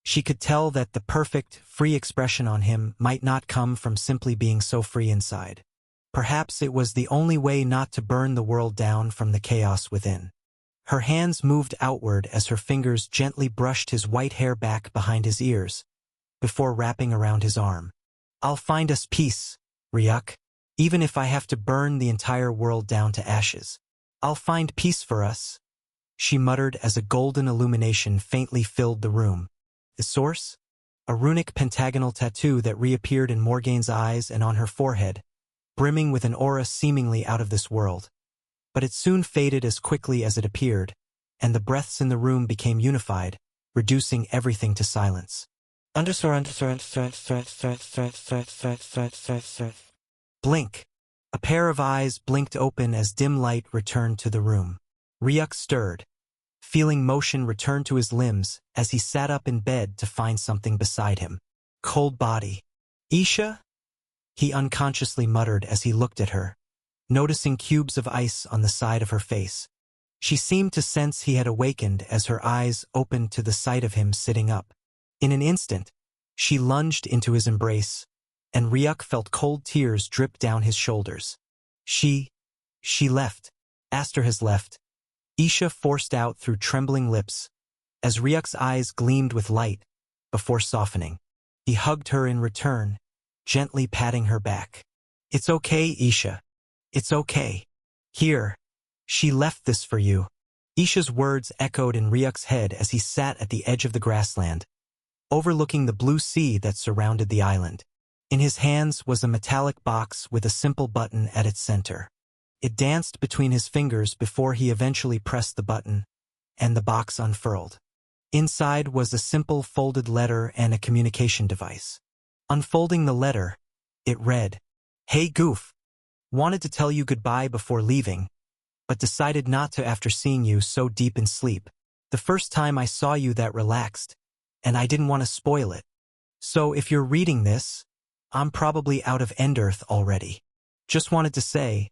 She could tell that the perfect, free expression on him might not come from simply being so free inside. Perhaps it was the only way not to burn the world down from the chaos within. Her hands moved outward as her fingers gently brushed his white hair back behind his ears, before wrapping around his arm. I'll find us peace, Ryuk. Even if I have to burn the entire world down to ashes. I'll find peace for us, she muttered as a golden illumination faintly filled the room. The source? A runic pentagonal tattoo that reappeared in Morgaine's eyes and on her forehead, brimming with an aura seemingly out of this world. But it soon faded as quickly as it appeared, and the breaths in the room became unified, reducing everything to silence. Blink. A pair of eyes blinked open as dim light returned to the room. Ryuk stirred, feeling motion return to his limbs as he sat up in bed to find something beside him. Cold body. Isha? He unconsciously muttered as he looked at her, noticing cubes of ice on the side of her face. She seemed to sense he had awakened as her eyes opened to the sight of him sitting up. In an instant, she lunged into his embrace, and Ryuk felt cold tears drip down his shoulders. She left. Aster has left. Isha forced out through trembling lips, as Ryuk's eyes gleamed with light, before softening. He hugged her in return, gently patting her back. It's okay, Isha. It's okay. Here. She left this for you. Isha's words echoed in Ryuk's head as he sat at the edge of the grassland, overlooking the blue sea that surrounded the island. In his hands was a metallic box with a simple button at its center. It danced between his fingers before he eventually pressed the button, and the box unfurled. Inside was a simple folded letter and a communication device. Unfolding the letter, it read, "Hey Goof. Wanted to tell you goodbye before leaving, but decided not to after seeing you so deep in sleep. The first time I saw you that relaxed, and I didn't want to spoil it. So if you're reading this, I'm probably out of Endearth already. Just wanted to say,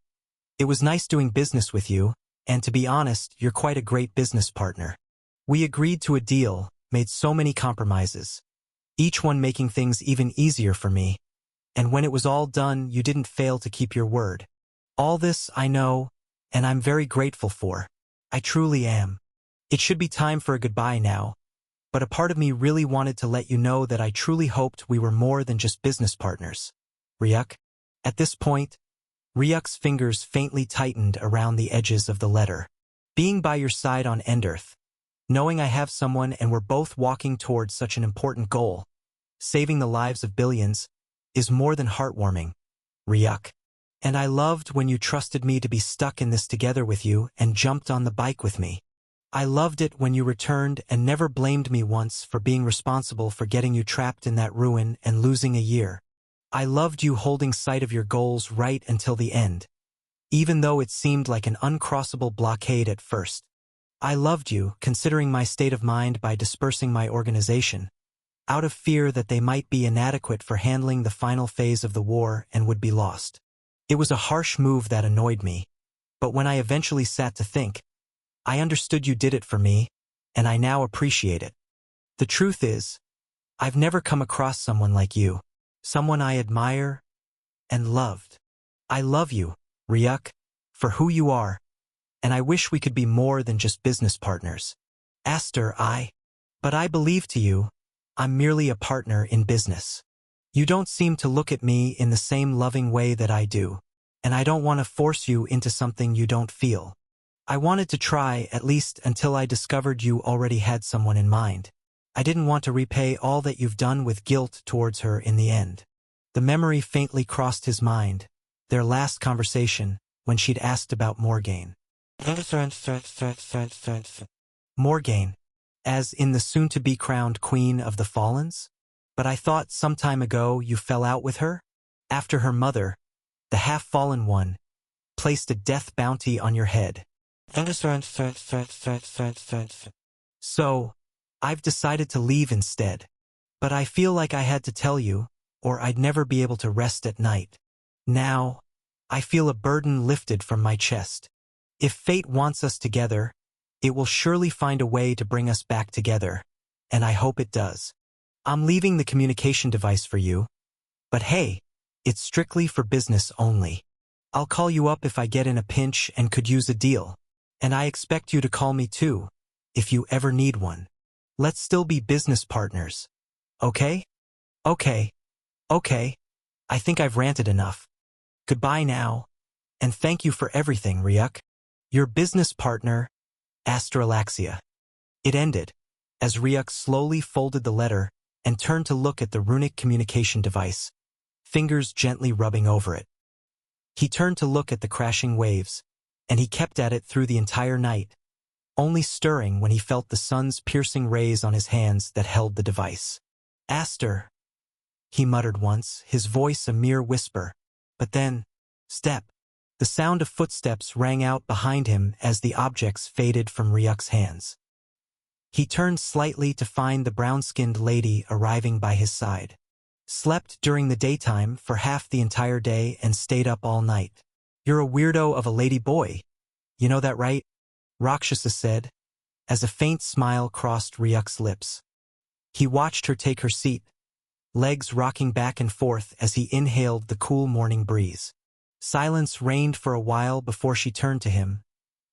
it was nice doing business with you, and to be honest, you're quite a great business partner. We agreed to a deal, made so many compromises, each one making things even easier for me. And when it was all done, you didn't fail to keep your word. All this I know, and I'm very grateful for. I truly am. It should be time for a goodbye now, but a part of me really wanted to let you know that I truly hoped we were more than just business partners. Ryuk." At this point, Ryuk's fingers faintly tightened around the edges of the letter. Being by your side on Endearth, knowing I have someone and we're both walking towards such an important goal, saving the lives of billions, is more than heartwarming, Ryuk. And I loved when you trusted me to be stuck in this together with you and jumped on the bike with me. I loved it when you returned and never blamed me once for being responsible for getting you trapped in that ruin and losing a year. I loved you holding sight of your goals right until the end, even though it seemed like an uncrossable blockade at first. I loved you, considering my state of mind by dispersing my organization, out of fear that they might be inadequate for handling the final phase of the war and would be lost. It was a harsh move that annoyed me, but when I eventually sat to think, I understood you did it for me, and I now appreciate it. The truth is, I've never come across someone like you, someone I admire and loved. I love you, Ryuk, for who you are, and I wish we could be more than just business partners. Aster, but I believe to you, I'm merely a partner in business. You don't seem to look at me in the same loving way that I do, and I don't want to force you into something you don't feel. I wanted to try, at least until I discovered you already had someone in mind. I didn't want to repay all that you've done with guilt towards her in the end. The memory faintly crossed his mind, their last conversation, when she'd asked about Morgaine. Morgaine, as in the soon-to-be crowned Queen of the Fallens? But I thought some time ago you fell out with her? After her mother, the half-fallen one, placed a death bounty on your head. So, I've decided to leave instead. But I feel like I had to tell you, or I'd never be able to rest at night. Now, I feel a burden lifted from my chest. If fate wants us together, it will surely find a way to bring us back together, and I hope it does. I'm leaving the communication device for you, but hey, it's strictly for business only. I'll call you up if I get in a pinch and could use a deal, and I expect you to call me too, if you ever need one. Let's still be business partners. Okay? Okay. Okay. I think I've ranted enough. Goodbye now, and thank you for everything, Ryuk. Your business partner, Astralaxia. It ended, as Ryuk slowly folded the letter and turned to look at the runic communication device, fingers gently rubbing over it. He turned to look at the crashing waves, and he kept at it through the entire night, only stirring when he felt the sun's piercing rays on his hands that held the device. Aster, he muttered once, his voice a mere whisper, but then, step. The sound of footsteps rang out behind him as the objects faded from Ryuk's hands. He turned slightly to find the brown-skinned lady arriving by his side. Slept during the daytime for half the entire day and stayed up all night. You're a weirdo of a lady boy. You know that, right? Rakshasa said, as a faint smile crossed Ryuk's lips. He watched her take her seat, legs rocking back and forth as he inhaled the cool morning breeze. Silence reigned for a while before she turned to him,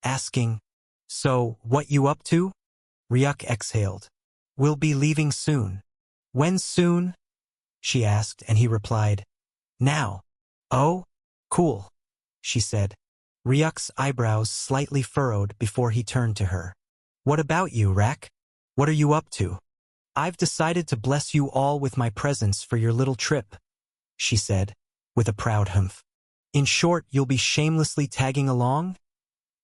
asking, "So, what you up to?" Ryuk exhaled. "We'll be leaving soon." "When soon?" she asked, and he replied, "Now." "Oh? Cool," she said. Ryuk's eyebrows slightly furrowed before he turned to her. "What about you, Rak? What are you up to?" "I've decided to bless you all with my presence for your little trip," she said, with a proud humph. "In short, you'll be shamelessly tagging along?"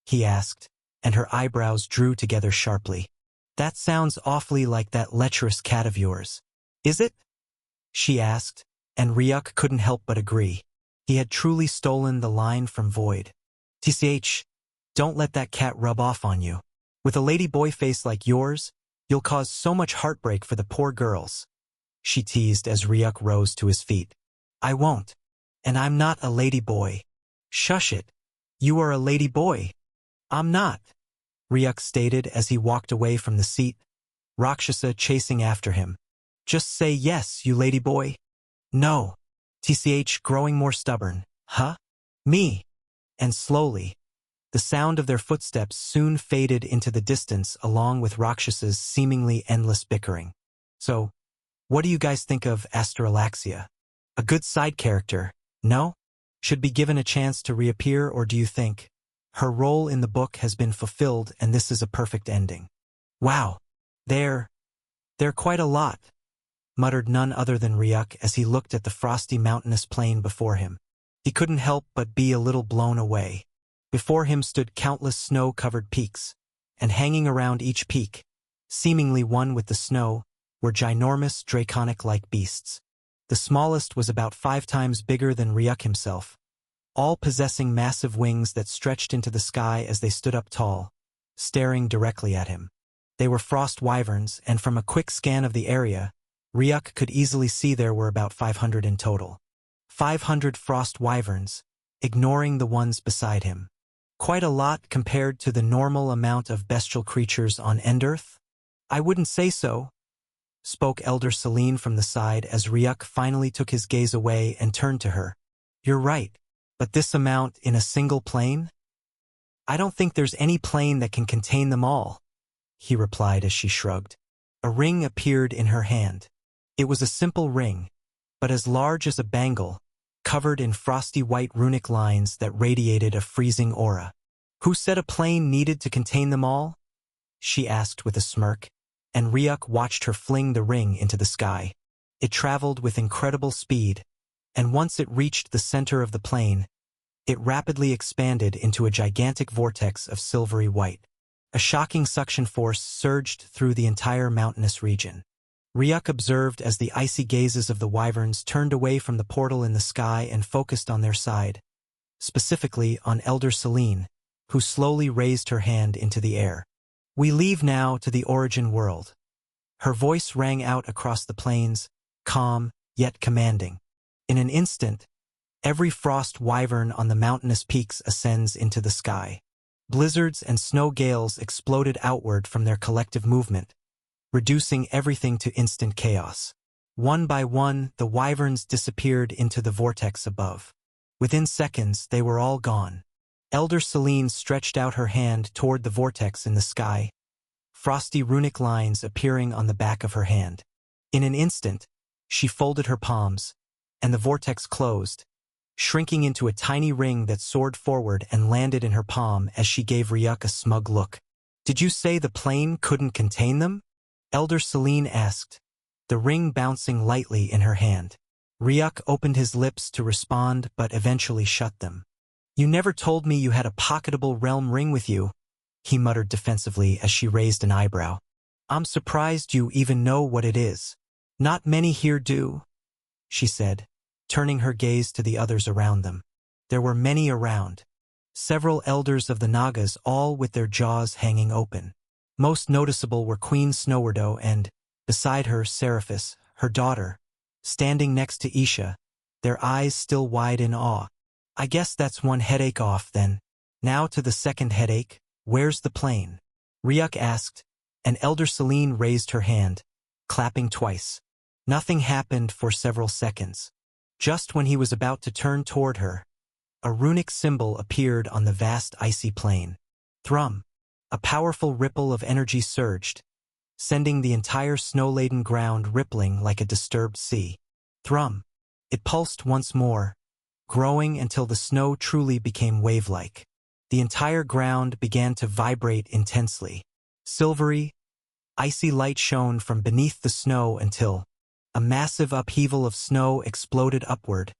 he asked, and her eyebrows drew together sharply. "That sounds awfully like that lecherous cat of yours." "Is it?" she asked, and Ryuk couldn't help but agree. He had truly stolen the line from Void. "TCH, don't let that cat rub off on you. With a ladyboy face like yours, you'll cause so much heartbreak for the poor girls," she teased as Ryuk rose to his feet. "I won't. And I'm not a ladyboy." "Shush it. You are a ladyboy." "I'm not," Ryuk stated as he walked away from the seat, Rakshasa chasing after him. "Just say yes, you ladyboy." "No." TCH growing more stubborn. "Huh? Me." And slowly, the sound of their footsteps soon faded into the distance along with Rakshasa's seemingly endless bickering. "So, what do you guys think of Astralaxia? A good side character, no? Should be given a chance to reappear, or do you think her role in the book has been fulfilled and this is a perfect ending?" "Wow. They're quite a lot," muttered none other than Ryuk as he looked at the frosty mountainous plain before him. He couldn't help but be a little blown away. Before him stood countless snow-covered peaks, and hanging around each peak, seemingly one with the snow, were ginormous draconic-like beasts. The smallest was about 5 times bigger than Ryuk himself, all possessing massive wings that stretched into the sky as they stood up tall, staring directly at him. They were frost wyverns, and from a quick scan of the area, Ryuk could easily see there were about 500 in total. 500 frost wyverns, ignoring the ones beside him. Quite a lot compared to the normal amount of bestial creatures on Endearth? "I wouldn't say so," spoke Elder Selene from the side as Ryuk finally took his gaze away and turned to her. "You're right, but this amount in a single plane? I don't think there's any plane that can contain them all," he replied as she shrugged. A ring appeared in her hand. It was a simple ring, but as large as a bangle, covered in frosty white runic lines that radiated a freezing aura. "Who said a plane needed to contain them all?" she asked with a smirk, and Ryuk watched her fling the ring into the sky. It traveled with incredible speed, and once it reached the center of the plane, it rapidly expanded into a gigantic vortex of silvery white. A shocking suction force surged through the entire mountainous region. Ryuk observed as the icy gazes of the wyverns turned away from the portal in the sky and focused on their side, specifically on Elder Selene, who slowly raised her hand into the air. "We leave now to the origin world. Her voice rang out across the plains, calm, yet commanding. In an instant, every frost wyvern on the mountainous peaks ascends into the sky. Blizzards and snow gales exploded outward from their collective movement, reducing everything to instant chaos. One by one, the wyverns disappeared into the vortex above. Within seconds, they were all gone. Elder Selene stretched out her hand toward the vortex in the sky, frosty runic lines appearing on the back of her hand. In an instant, she folded her palms, and the vortex closed, shrinking into a tiny ring that soared forward and landed in her palm as she gave Ryuk a smug look. "Did you say the plane couldn't contain them?" Elder Selene asked, the ring bouncing lightly in her hand. Ryuk opened his lips to respond but eventually shut them. "You never told me you had a pocketable realm ring with you," he muttered defensively as she raised an eyebrow. "I'm surprised you even know what it is." "Not many here do," she said, turning her gaze to the others around them. There were many around. Several elders of the Nagas, all with their jaws hanging open. Most noticeable were Queen Snowardo and, beside her, Seraphis, her daughter, standing next to Isha, their eyes still wide in awe. "I guess that's one headache off, then. Now to the second headache. Where's the plane?" Ryuk asked, and Elder Selene raised her hand, clapping twice. Nothing happened for several seconds. Just when he was about to turn toward her, a runic symbol appeared on the vast icy plain. Thrum! A powerful ripple of energy surged, sending the entire snow-laden ground rippling like a disturbed sea. Thrum! It pulsed once more, growing until the snow truly became wave-like. The entire ground began to vibrate intensely. Silvery, icy light shone from beneath the snow until a massive upheaval of snow exploded upward,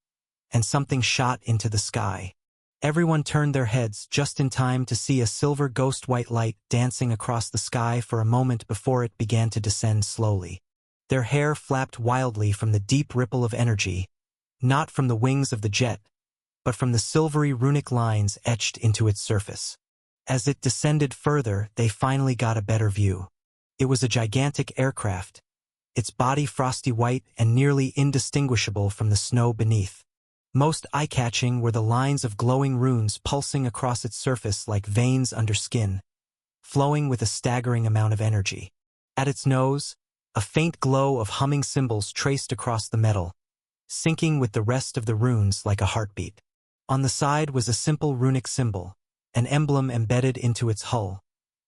and something shot into the sky. Everyone turned their heads just in time to see a silver ghost-white light dancing across the sky for a moment before it began to descend slowly. Their hair flapped wildly from the deep ripple of energy, not from the wings of the jet, but from the silvery runic lines etched into its surface. As it descended further, they finally got a better view. It was a gigantic aircraft, its body frosty white and nearly indistinguishable from the snow beneath. Most eye-catching were the lines of glowing runes pulsing across its surface like veins under skin, flowing with a staggering amount of energy. At its nose, a faint glow of humming symbols traced across the metal, syncing with the rest of the runes like a heartbeat. On the side was a simple runic symbol, an emblem embedded into its hull,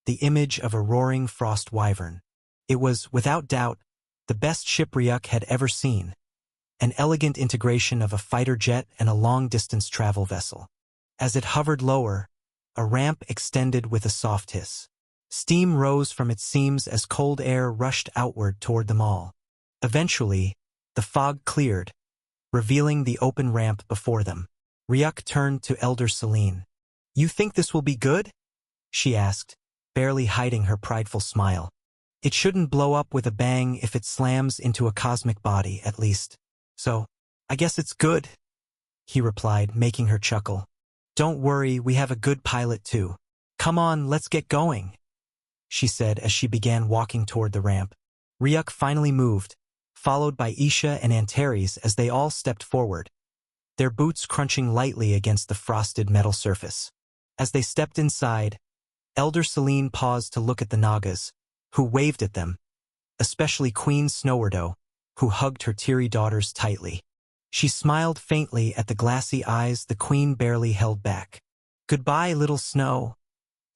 the image of a roaring frost wyvern. It was, without doubt, the best ship Ryuk had ever seen, an elegant integration of a fighter jet and a long-distance travel vessel. As it hovered lower, a ramp extended with a soft hiss. Steam rose from its seams as cold air rushed outward toward them all. Eventually, the fog cleared, revealing the open ramp before them. Ryuk turned to Elder Selene. "You think this will be good?" she asked, barely hiding her prideful smile. "It shouldn't blow up with a bang if it slams into a cosmic body, at least. So, I guess it's good," he replied, making her chuckle. "Don't worry, we have a good pilot too. Come on, let's get going," she said as she began walking toward the ramp. Ryuk finally moved, followed by Isha and Antares as they all stepped forward, their boots crunching lightly against the frosted metal surface. As they stepped inside, Elder Selene paused to look at the Nagas, who waved at them, especially Queen Snowardo, who hugged her teary daughters tightly. She smiled faintly at the glassy eyes the queen barely held back. "Goodbye, little Snow,"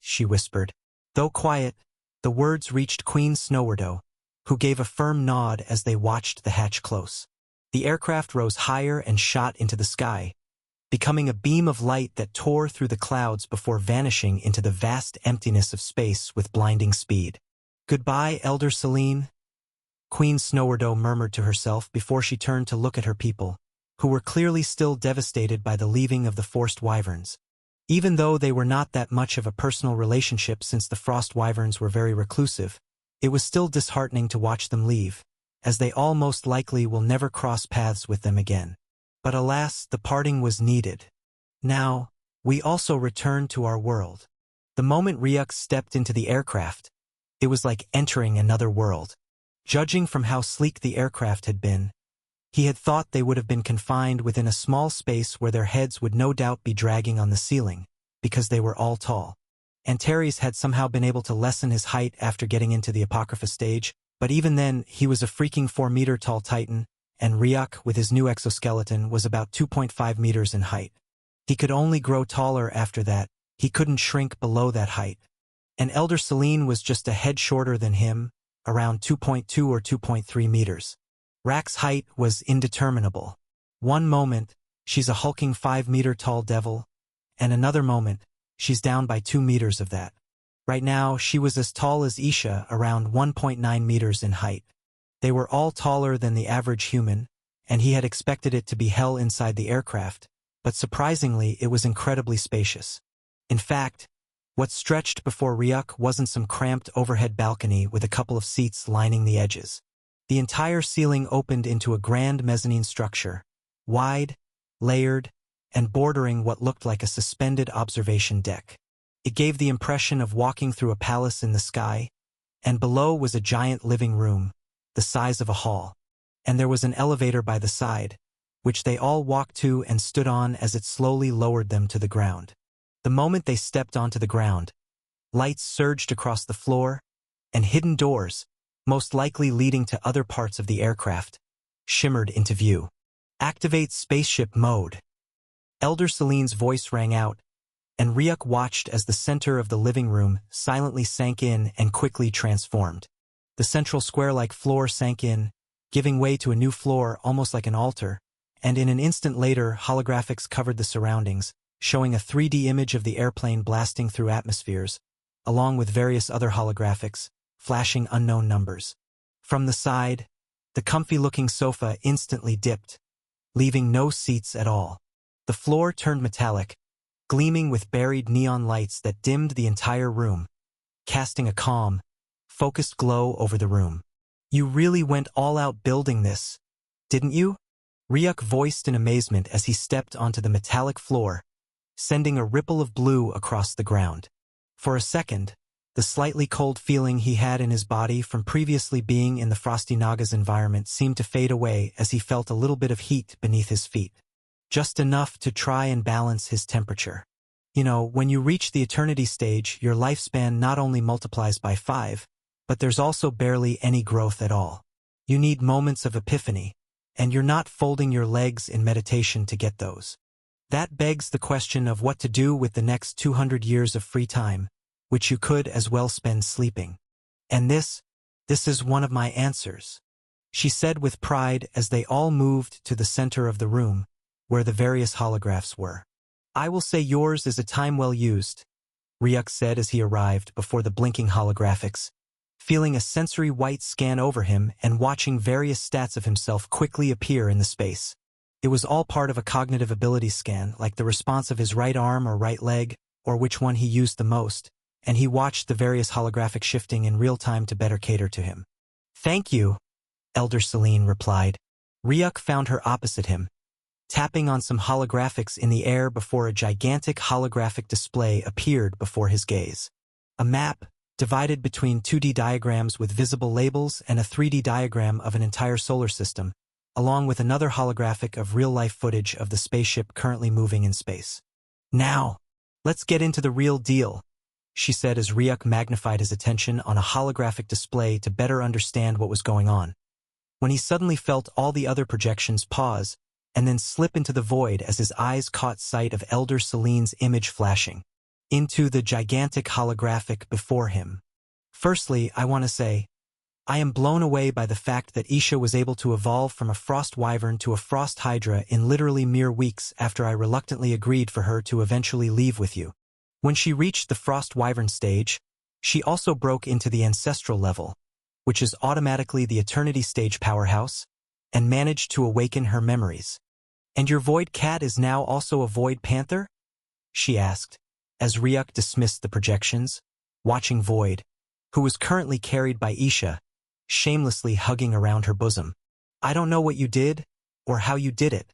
she whispered. Though quiet, the words reached Queen Snowardo, who gave a firm nod as they watched the hatch close. The aircraft rose higher and shot into the sky, becoming a beam of light that tore through the clouds before vanishing into the vast emptiness of space with blinding speed. "Goodbye, Elder Selene," Queen Snowardo murmured to herself before she turned to look at her people, who were clearly still devastated by the leaving of the forced wyverns. Even though they were not that much of a personal relationship since the frost wyverns were very reclusive, it was still disheartening to watch them leave, as they all most likely will never cross paths with them again. But alas, the parting was needed. Now, we also return to our world. The moment Ryuk stepped into the aircraft, it was like entering another world. Judging from how sleek the aircraft had been, he had thought they would have been confined within a small space where their heads would no doubt be dragging on the ceiling, because they were all tall. Antares had somehow been able to lessen his height after getting into the Apocrypha stage, but even then, he was a freaking 4-meter-tall Titan, and Ryuk, with his new exoskeleton, was about 2.5 meters in height. He could only grow taller after that. He couldn't shrink below that height. And Elder Selene was just a head shorter than him, around 2.2 or 2.3 meters. Rack's height was indeterminable. One moment, she's a hulking 5-meter-tall devil, and another moment, she's down by 2 meters of that. Right now, she was as tall as Isha, around 1.9 meters in height. They were all taller than the average human, and he had expected it to be hell inside the aircraft, but surprisingly, it was incredibly spacious. In fact, what stretched before Ryuk wasn't some cramped overhead balcony with a couple of seats lining the edges. The entire ceiling opened into a grand mezzanine structure, wide, layered, and bordering what looked like a suspended observation deck. It gave the impression of walking through a palace in the sky, and below was a giant living room, the size of a hall, and there was an elevator by the side, which they all walked to and stood on as it slowly lowered them to the ground. The moment they stepped onto the ground, lights surged across the floor, and hidden doors, most likely leading to other parts of the aircraft, shimmered into view. Activate spaceship mode. Elder Selene's voice rang out, and Ryuk watched as the center of the living room silently sank in and quickly transformed. The central square-like floor sank in, giving way to a new floor almost like an altar, and in an instant later holographics covered the surroundings, showing a 3D image of the airplane blasting through atmospheres, along with various other holographics, flashing unknown numbers. From the side, the comfy-looking sofa instantly dipped, leaving no seats at all. The floor turned metallic, gleaming with buried neon lights that dimmed the entire room, casting a calm, focused glow over the room. You really went all out building this, didn't you? Ryuk voiced in amazement as he stepped onto the metallic floor, sending a ripple of blue across the ground. For a second, the slightly cold feeling he had in his body from previously being in the Frosty Naga's environment seemed to fade away as he felt a little bit of heat beneath his feet. Just enough to try and balance his temperature. You know, when you reach the eternity stage, your lifespan not only multiplies by 5, but there's also barely any growth at all. You need moments of epiphany, and you're not folding your legs in meditation to get those. That begs the question of what to do with the next 200 years of free time, which you could as well spend sleeping. And this is one of my answers, she said with pride as they all moved to the center of the room, where the various holographs were. I will say yours is a time well used, Ryuk said as he arrived before the blinking holographics, feeling a sensory white scan over him and watching various stats of himself quickly appear in the space. It was all part of a cognitive ability scan, like the response of his right arm or right leg, or which one he used the most, and he watched the various holographic shifting in real time to better cater to him. Thank you, Elder Selene replied. Ryuk found her opposite him, tapping on some holographics in the air before a gigantic holographic display appeared before his gaze. A map, divided between 2D diagrams with visible labels and a 3D diagram of an entire solar system, along with another holographic of real-life footage of the spaceship currently moving in space. Now, let's get into the real deal, she said as Ryuk magnified his attention on a holographic display to better understand what was going on. When he suddenly felt all the other projections pause and then slip into the void as his eyes caught sight of Elder Selene's image flashing into the gigantic holographic before him. Firstly, I want to say, I am blown away by the fact that Isha was able to evolve from a frost wyvern to a frost hydra in literally mere weeks after I reluctantly agreed for her to eventually leave with you. When she reached the frost wyvern stage, she also broke into the ancestral level, which is automatically the eternity stage powerhouse, and managed to awaken her memories. And your void cat is now also a void panther? She asked, as Ryuk dismissed the projections, watching Void, who was currently carried by Isha, shamelessly hugging around her bosom. I don't know what you did, or how you did it.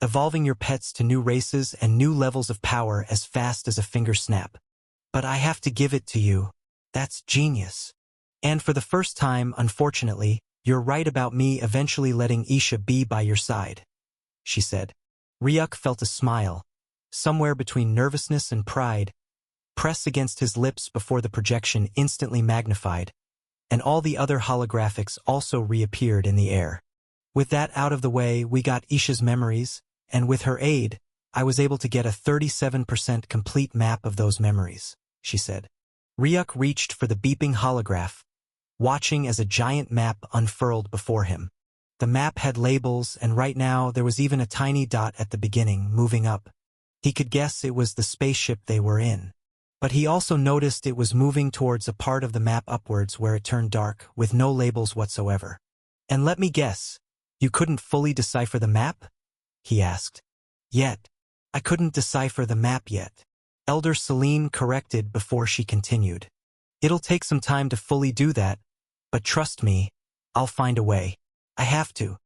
Evolving your pets to new races and new levels of power as fast as a finger snap. But I have to give it to you. That's genius. And for the first time, unfortunately, you're right about me eventually letting Isha be by your side, she said. Ryuk felt a smile, somewhere between nervousness and pride, press against his lips before the projection instantly magnified, and all the other holographics also reappeared in the air. With that out of the way, we got Isha's memories, and with her aid, I was able to get a 37% complete map of those memories, she said. Ryuk reached for the beeping holograph, watching as a giant map unfurled before him. The map had labels, and right now there was even a tiny dot at the beginning, moving up. He could guess it was the spaceship they were in. But he also noticed it was moving towards a part of the map upwards where it turned dark, with no labels whatsoever. And let me guess, you couldn't fully decipher the map? He asked. Yet. I couldn't decipher the map yet. Elder Selene corrected before she continued. It'll take some time to fully do that, but trust me, I'll find a way. I have to.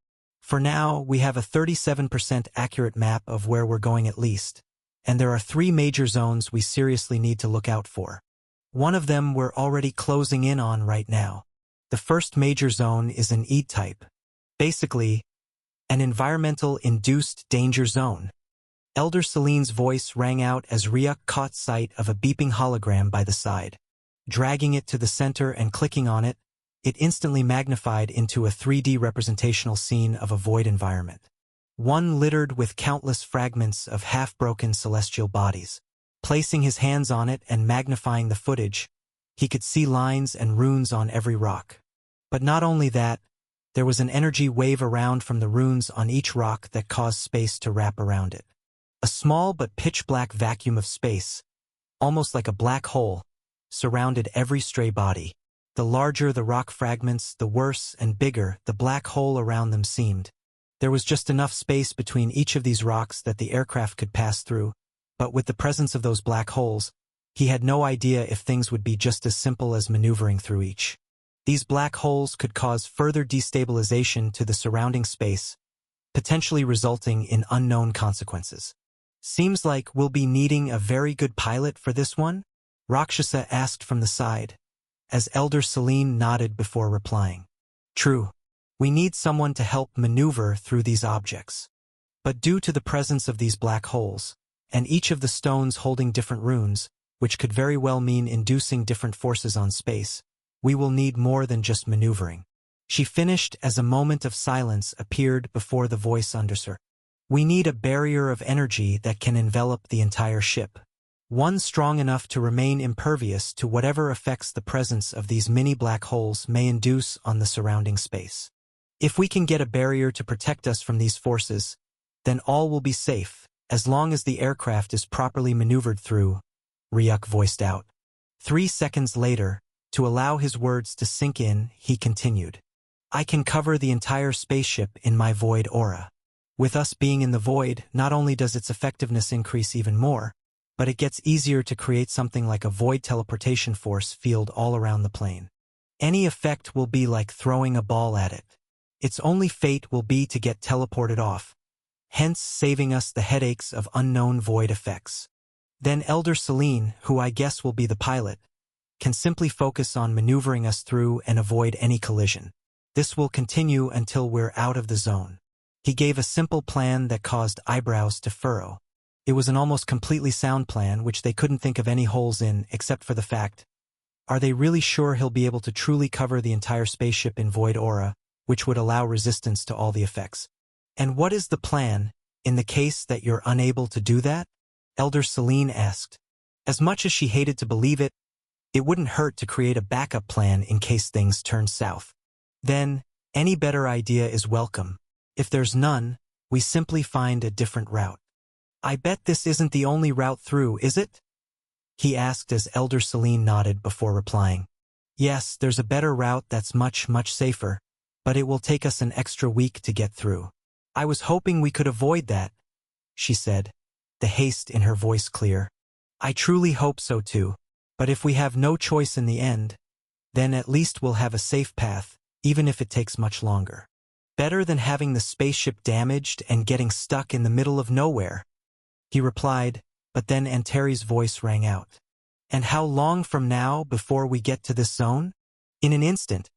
For now, we have a 37% accurate map of where we're going at least, and there are 3 major zones we seriously need to look out for. One of them we're already closing in on right now. The first major zone is an E-type. Basically, an environmental-induced danger zone. Elder Selene's voice rang out as Ryuk caught sight of a beeping hologram by the side. Dragging it to the center and clicking on it, it instantly magnified into a 3D representational scene of a void environment. One littered with countless fragments of half-broken celestial bodies. Placing his hands on it and magnifying the footage, he could see lines and runes on every rock. But not only that, there was an energy wave around from the runes on each rock that caused space to wrap around it. A small but pitch-black vacuum of space, almost like a black hole, surrounded every stray body. The larger the rock fragments, the worse and bigger the black hole around them seemed. There was just enough space between each of these rocks that the aircraft could pass through, but with the presence of those black holes, he had no idea if things would be just as simple as maneuvering through each. These black holes could cause further destabilization to the surrounding space, potentially resulting in unknown consequences. Seems like we'll be needing a very good pilot for this one? Rakshasa asked from the side, as Elder Selene nodded before replying. True. We need someone to help maneuver through these objects. But due to the presence of these black holes, and each of the stones holding different runes, which could very well mean inducing different forces on space, we will need more than just maneuvering. She finished as a moment of silence appeared before the voice under her. We need a barrier of energy that can envelop the entire ship. One strong enough to remain impervious to whatever effects the presence of these mini black holes may induce on the surrounding space. If we can get a barrier to protect us from these forces, then all will be safe, as long as the aircraft is properly maneuvered through, Ryuk voiced out. 3 seconds later, to allow his words to sink in, he continued. I can cover the entire spaceship in my void aura. With us being in the void, not only does its effectiveness increase even more, but it gets easier to create something like a void teleportation force field all around the plane. Any effect will be like throwing a ball at it. Its only fate will be to get teleported off, hence saving us the headaches of unknown void effects. Then Elder Selene, who I guess will be the pilot, can simply focus on maneuvering us through and avoid any collision. This will continue until we're out of the zone. He gave a simple plan that caused eyebrows to furrow. It was an almost completely sound plan which they couldn't think of any holes in except for the fact, are they really sure he'll be able to truly cover the entire spaceship in void aura, which would allow resistance to all the effects? And what is the plan, in the case that you're unable to do that? Elder Selene asked. As much as she hated to believe it, it wouldn't hurt to create a backup plan in case things turn south. Then, any better idea is welcome. If there's none, we simply find a different route. I bet this isn't the only route through, is it? He asked as Elder Selene nodded before replying. Yes, there's a better route that's much, much safer, but it will take us an extra week to get through. I was hoping we could avoid that, she said, the haste in her voice clear. I truly hope so too, but if we have no choice in the end, then at least we'll have a safe path, even if it takes much longer. Better than having the spaceship damaged and getting stuck in the middle of nowhere, he replied, but then Antares' voice rang out. And how long from now before we get to this zone? In an instant,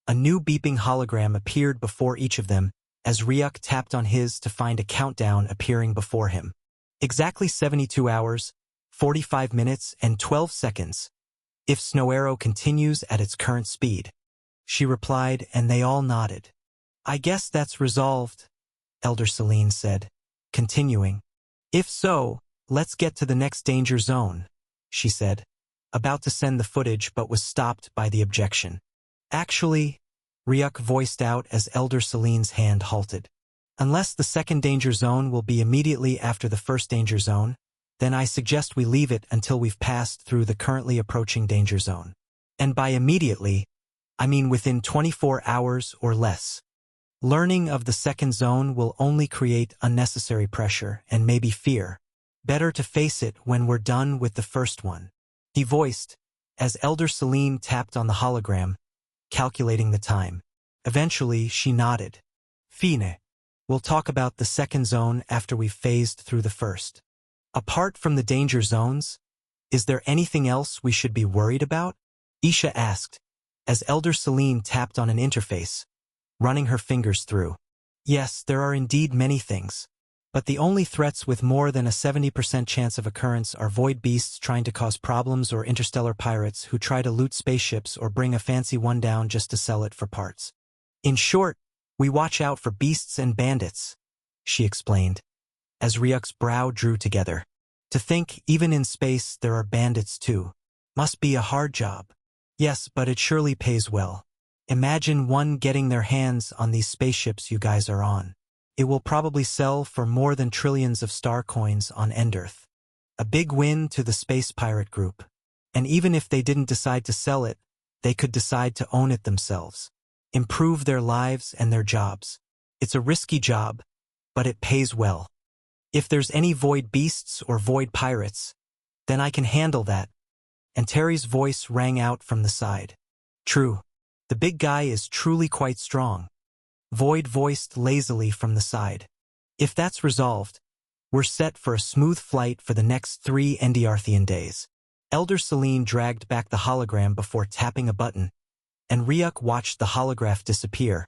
a new beeping hologram appeared before each of them as Ryuk tapped on his to find a countdown appearing before him. Exactly 72 hours, 45 minutes, and 12 seconds, if Snow Arrow continues at its current speed. She replied, and they all nodded. I guess that's resolved, Elder Selene said, continuing. If so, let's get to the next danger zone, she said, about to send the footage but was stopped by the objection. Actually, Ryuk voiced out as Elder Selene's hand halted. Unless the second danger zone will be immediately after the first danger zone, then I suggest we leave it until we've passed through the currently approaching danger zone. And by immediately, I mean within 24 hours or less. Learning of the second zone will only create unnecessary pressure and maybe fear. Better to face it when we're done with the first one, he voiced, as Elder Selene tapped on the hologram, calculating the time. Eventually, she nodded. Fine. We'll talk about the second zone after we've phased through the first. Apart from the danger zones, is there anything else we should be worried about? Isha asked, as Elder Selene tapped on an interface, running her fingers through. Yes, there are indeed many things. But the only threats with more than a 70% chance of occurrence are void beasts trying to cause problems or interstellar pirates who try to loot spaceships or bring a fancy one down just to sell it for parts. In short, we watch out for beasts and bandits, she explained, as Ryuk's brow drew together. To think, even in space, there are bandits too. Must be a hard job. Yes, but it surely pays well. Imagine one getting their hands on these spaceships you guys are on. It will probably sell for more than trillions of star coins on Endearth. A big win to the space pirate group. And even if they didn't decide to sell it, they could decide to own it themselves. Improve their lives and their jobs. It's a risky job, but it pays well. If there's any void beasts or void pirates, then I can handle that. And Terry's voice rang out from the side. True. The big guy is truly quite strong. Void voiced lazily from the side. If that's resolved, we're set for a smooth flight for the next 3 Endiarthian days. Elder Selene dragged back the hologram before tapping a button, and Ryuk watched the holograph disappear,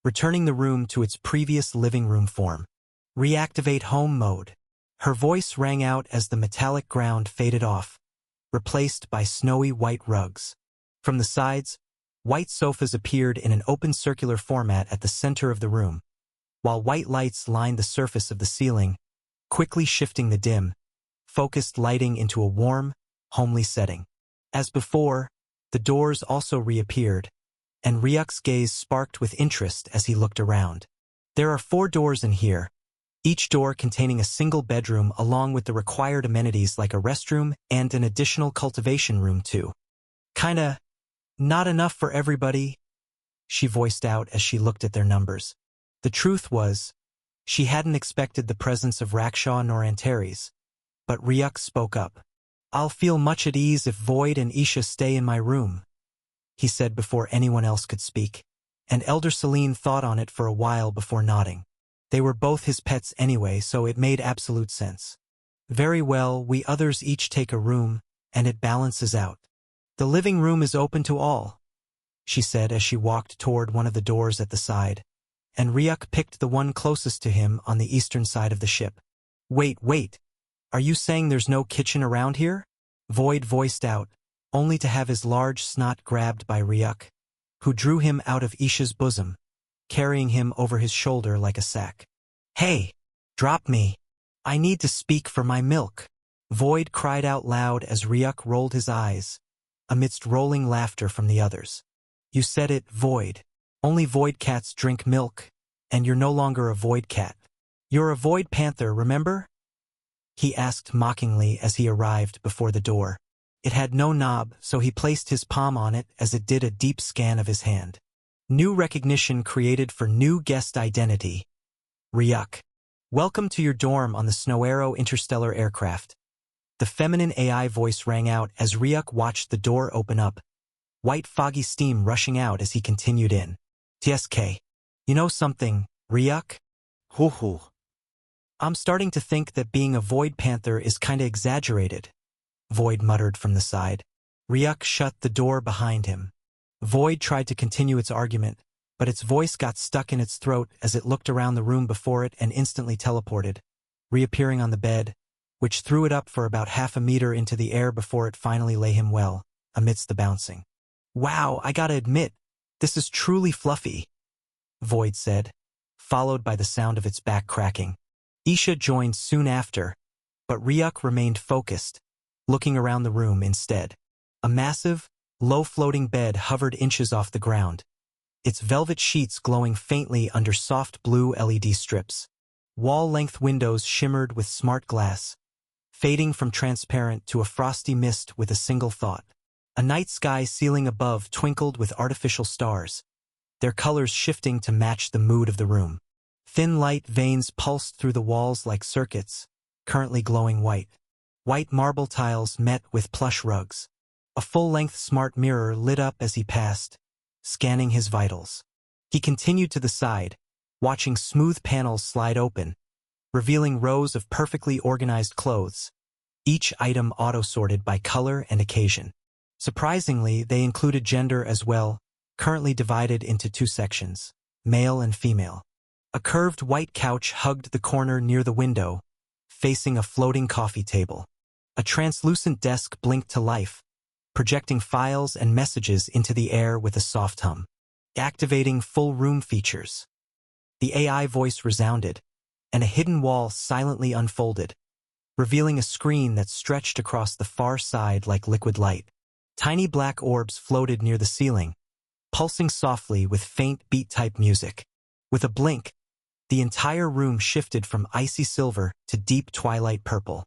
returning the room to its previous living room form. Reactivate home mode. Her voice rang out as the metallic ground faded off, replaced by snowy white rugs. From the sides, white sofas appeared in an open circular format at the center of the room, while white lights lined the surface of the ceiling, quickly shifting the dim, focused lighting into a warm, homely setting. As before, the doors also reappeared, and Ryuk's gaze sparked with interest as he looked around. There are 4 doors in here, each door containing a single bedroom along with the required amenities like a restroom and an additional cultivation room too. Kinda not enough for everybody, she voiced out as she looked at their numbers. The truth was, she hadn't expected the presence of Rakshaw nor Antares, but Ryuk spoke up. I'll feel much at ease if Void and Isha stay in my room, he said before anyone else could speak, and Elder Selene thought on it for a while before nodding. They were both his pets anyway, so it made absolute sense. Very well, we others each take a room, and it balances out. The living room is open to all, she said as she walked toward one of the doors at the side, and Ryuk picked the one closest to him on the eastern side of the ship. Wait, are you saying there's no kitchen around here? Void voiced out, only to have his large snot grabbed by Ryuk, who drew him out of Isha's bosom, carrying him over his shoulder like a sack. Hey, drop me. I need to speak for my milk. Void cried out loud as Ryuk rolled his eyes, amidst rolling laughter from the others. You said it, Void. Only Void cats drink milk, and you're no longer a Void cat. You're a Void panther, remember? He asked mockingly as he arrived before the door. It had no knob, so he placed his palm on it as it did a deep scan of his hand. New recognition created for new guest identity. Ryuk. Welcome to your dorm on the Snow Arrow interstellar aircraft. The feminine AI voice rang out as Ryuk watched the door open up, white foggy steam rushing out as he continued in. TSK. You know something, Ryuk? Hoo. I'm starting to think that being a Void Panther is kinda exaggerated, Void muttered from the side. Ryuk shut the door behind him. Void tried to continue its argument, but its voice got stuck in its throat as it looked around the room before it and instantly teleported, reappearing on the bed, which threw it up for about half a meter into the air before it finally lay him well, amidst the bouncing. "Wow, I gotta admit, this is truly fluffy," Void said, followed by the sound of its back cracking. Isha joined soon after, but Ryuk remained focused, looking around the room instead. A massive, low-floating bed hovered inches off the ground, its velvet sheets glowing faintly under soft blue LED strips. Wall-length windows shimmered with smart glass, fading from transparent to a frosty mist with a single thought. A night sky ceiling above twinkled with artificial stars, their colors shifting to match the mood of the room. Thin light veins pulsed through the walls like circuits, currently glowing white. White marble tiles met with plush rugs. A full-length smart mirror lit up as he passed, scanning his vitals. He continued to the side, watching smooth panels slide open, revealing rows of perfectly organized clothes, each item auto-sorted by color and occasion. Surprisingly, they included gender as well, currently divided into two sections, male and female. A curved white couch hugged the corner near the window, facing a floating coffee table. A translucent desk blinked to life, projecting files and messages into the air with a soft hum. Activating full room features. The AI voice resounded, and a hidden wall silently unfolded, revealing a screen that stretched across the far side like liquid light. Tiny black orbs floated near the ceiling, pulsing softly with faint beat-type music. With a blink, the entire room shifted from icy silver to deep twilight purple.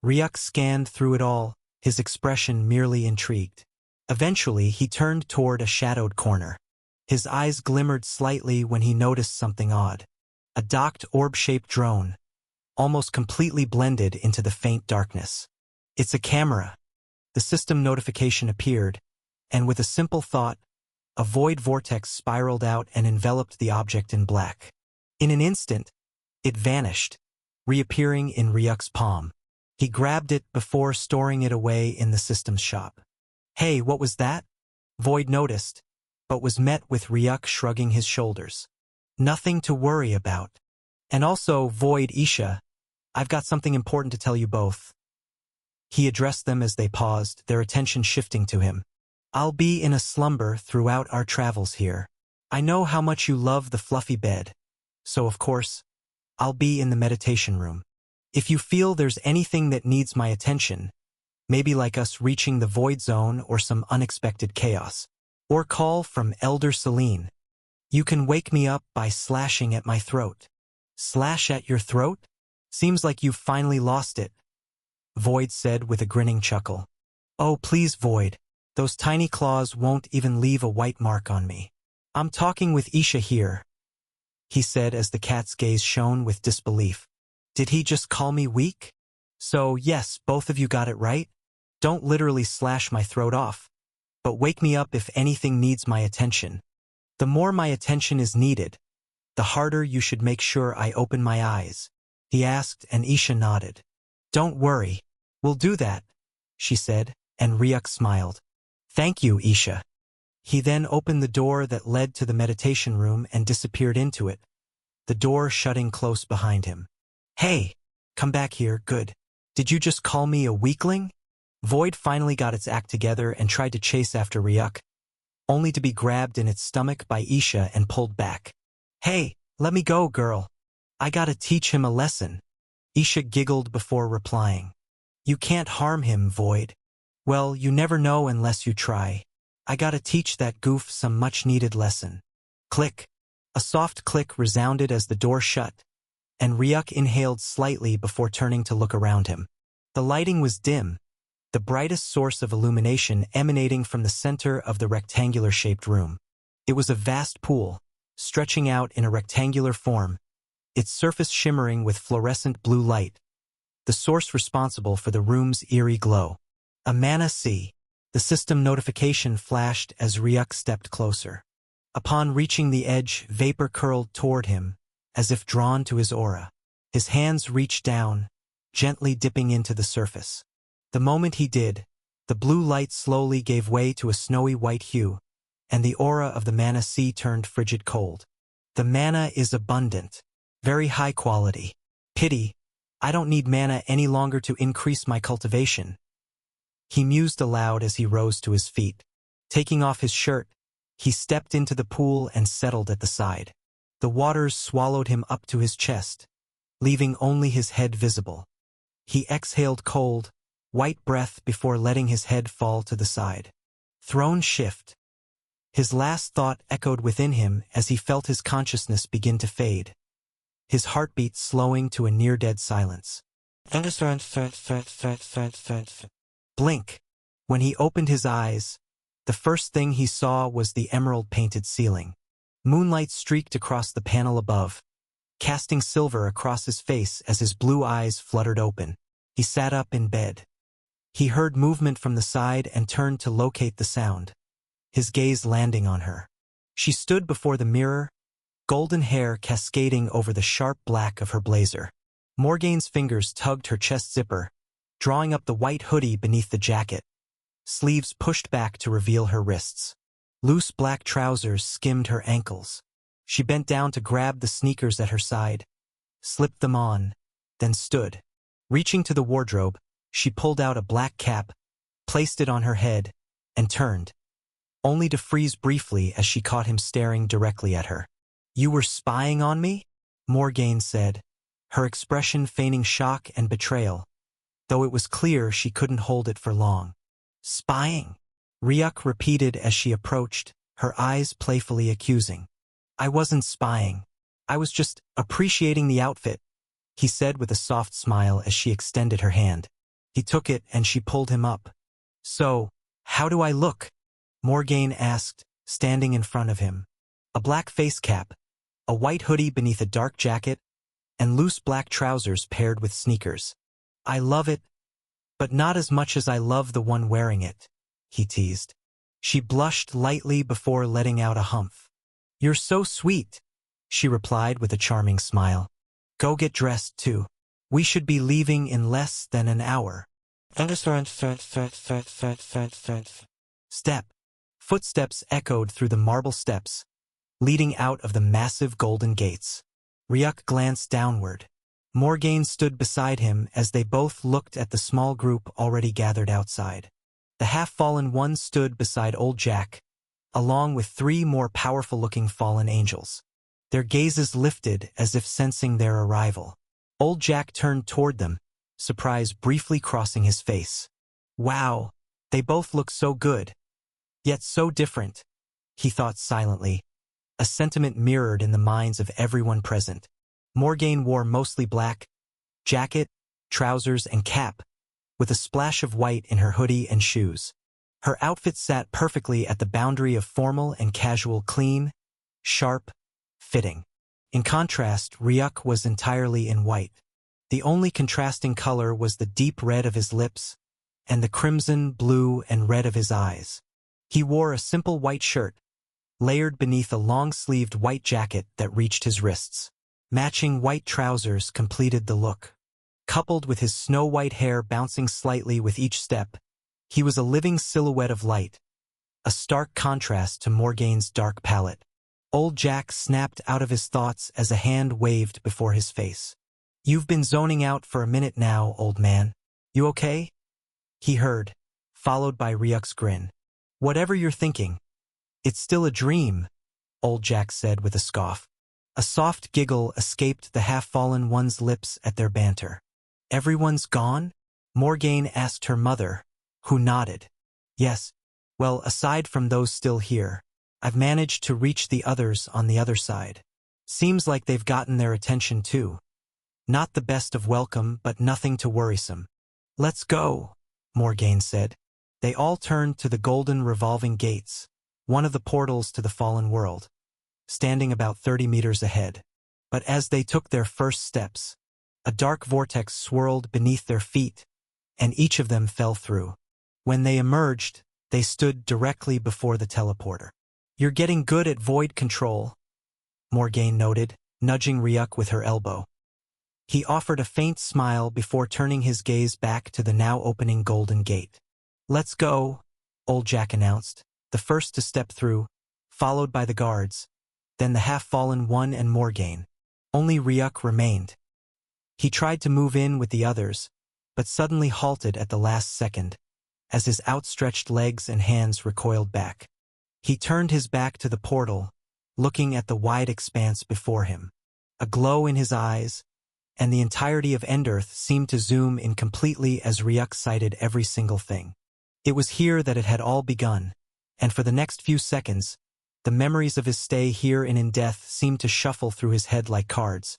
Ryuk scanned through it all, his expression merely intrigued. Eventually, he turned toward a shadowed corner. His eyes glimmered slightly when he noticed something odd. A docked orb-shaped drone, almost completely blended into the faint darkness. "It's a camera." The system notification appeared, and with a simple thought, a void vortex spiraled out and enveloped the object in black. In an instant, it vanished, reappearing in Ryuk's palm. He grabbed it before storing it away in the system's shop. "Hey, what was that?" Void noticed, but was met with Ryuk shrugging his shoulders. "Nothing to worry about. And also, Void, Isha, I've got something important to tell you both." He addressed them as they paused, their attention shifting to him. "I'll be in a slumber throughout our travels here. I know how much you love the fluffy bed, so of course, I'll be in the meditation room. If you feel there's anything that needs my attention, maybe like us reaching the void zone or some unexpected chaos, or call from Elder Selene, you can wake me up by slashing at my throat." "Slash at your throat? Seems like you've finally lost it," Void said with a grinning chuckle. "Oh, please, Void. Those tiny claws won't even leave a white mark on me. I'm talking with Isha here," he said as the cat's gaze shone with disbelief. "Did he just call me weak? So, yes, both of you got it right. Don't literally slash my throat off, but wake me up if anything needs my attention. The more my attention is needed, the harder you should make sure I open my eyes," he asked, and Isha nodded. "Don't worry, we'll do that," she said, and Ryuk smiled. "Thank you, Isha." He then opened the door that led to the meditation room and disappeared into it, the door shutting close behind him. "Hey, come back here, good. Did you just call me a weakling?" Void finally got its act together and tried to chase after Ryuk, only to be grabbed in its stomach by Isha and pulled back. "Hey, let me go, girl. I gotta teach him a lesson." Isha giggled before replying. "You can't harm him, Void." "Well, you never know unless you try. I gotta teach that goof some much-needed lesson." Click. A soft click resounded as the door shut, and Ryuk inhaled slightly before turning to look around him. The lighting was dim, the brightest source of illumination emanating from the center of the rectangular-shaped room. It was a vast pool, stretching out in a rectangular form, its surface shimmering with fluorescent blue light, the source responsible for the room's eerie glow. A mana sea. The system notification flashed as Ryuk stepped closer. Upon reaching the edge, vapor curled toward him, as if drawn to his aura. His hands reached down, gently dipping into the surface. The moment he did, the blue light slowly gave way to a snowy white hue, and the aura of the mana sea turned frigid cold. The mana is abundant, very high quality. Pity, I don't need mana any longer to increase my cultivation. He mused aloud as he rose to his feet. Taking off his shirt, he stepped into the pool and settled at the side. The waters swallowed him up to his chest, leaving only his head visible. He exhaled cold, white breath before letting his head fall to the side. Throne shift. His last thought echoed within him as he felt his consciousness begin to fade, his heartbeat slowing to a near-dead silence. Blink. When he opened his eyes, the first thing he saw was the emerald-painted ceiling. Moonlight streaked across the panel above, casting silver across his face as his blue eyes fluttered open. He sat up in bed. He heard movement from the side and turned to locate the sound, his gaze landing on her. She stood before the mirror, golden hair cascading over the sharp black of her blazer. Morgaine's fingers tugged her chest zipper, drawing up the white hoodie beneath the jacket, sleeves pushed back to reveal her wrists. Loose black trousers skimmed her ankles. She bent down to grab the sneakers at her side, slipped them on, then stood. Reaching to the wardrobe, she pulled out a black cap, placed it on her head, and turned, only to freeze briefly as she caught him staring directly at her. "You were spying on me?" Morgaine said, her expression feigning shock and betrayal, though it was clear she couldn't hold it for long. "Spying?" Ryuk repeated as she approached, her eyes playfully accusing. "I wasn't spying. I was just appreciating the outfit," he said with a soft smile as she extended her hand. He took it and she pulled him up. "So, how do I look?" Morgaine asked, standing in front of him. A black face cap, a white hoodie beneath a dark jacket, and loose black trousers paired with sneakers. "I love it, but not as much as I love the one wearing it," he teased. She blushed lightly before letting out a humph. "You're so sweet," she replied with a charming smile. "Go get dressed, too. We should be leaving in less than an hour." Step. Footsteps echoed through the marble steps, leading out of the massive golden gates. Ryuk glanced downward. Morgaine stood beside him as they both looked at the small group already gathered outside. The half-fallen one stood beside old Jack, along with 3 more powerful-looking fallen angels. Their gazes lifted as if sensing their arrival. Old Jack turned toward them, surprise briefly crossing his face. "Wow, they both look so good, yet so different," he thought silently, a sentiment mirrored in the minds of everyone present. Morgaine wore mostly black, jacket, trousers, and cap, with a splash of white in her hoodie and shoes. Her outfit sat perfectly at the boundary of formal and casual, clean, sharp, fitting. In contrast, Ryuk was entirely in white. The only contrasting color was the deep red of his lips and the crimson, blue, and red of his eyes. He wore a simple white shirt, layered beneath a long-sleeved white jacket that reached his wrists. Matching white trousers completed the look. Coupled with his snow-white hair bouncing slightly with each step, he was a living silhouette of light, a stark contrast to Morgaine's dark palette. Old Jack snapped out of his thoughts as a hand waved before his face. "You've been zoning out for a minute now, old man. You okay?" he heard, followed by Ryuk's grin. "Whatever you're thinking, it's still a dream," old Jack said with a scoff. A soft giggle escaped the half-fallen one's lips at their banter. "Everyone's gone?" Morgaine asked her mother, who nodded. "Yes. Well, aside from those still here, I've managed to reach the others on the other side. Seems like they've gotten their attention too. Not the best of welcome, but nothing too worrisome." "Let's go," Morgaine said. They all turned to the golden revolving gates, one of the portals to the fallen world, standing about 30 meters ahead. But as they took their first steps, a dark vortex swirled beneath their feet, and each of them fell through. When they emerged, they stood directly before the teleporter. "You're getting good at void control," Morgaine noted, nudging Ryuk with her elbow. He offered a faint smile before turning his gaze back to the now opening golden gate. "Let's go," old Jack announced, the first to step through, followed by the guards, then the half-fallen one and Morgaine. Only Ryuk remained. He tried to move in with the others, but suddenly halted at the last second, as his outstretched legs and hands recoiled back. He turned his back to the portal, looking at the wide expanse before him. A glow in his eyes, and the entirety of Endearth seemed to zoom in completely as Ryuk sighted every single thing. It was here that it had all begun, and for the next few seconds, the memories of his stay here and in death seemed to shuffle through his head like cards,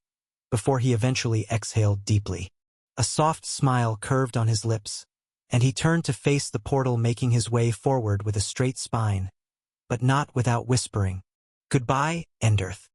before he eventually exhaled deeply. A soft smile curved on his lips, and he turned to face the portal, making his way forward with a straight spine, but not without whispering, "Goodbye, Endearth."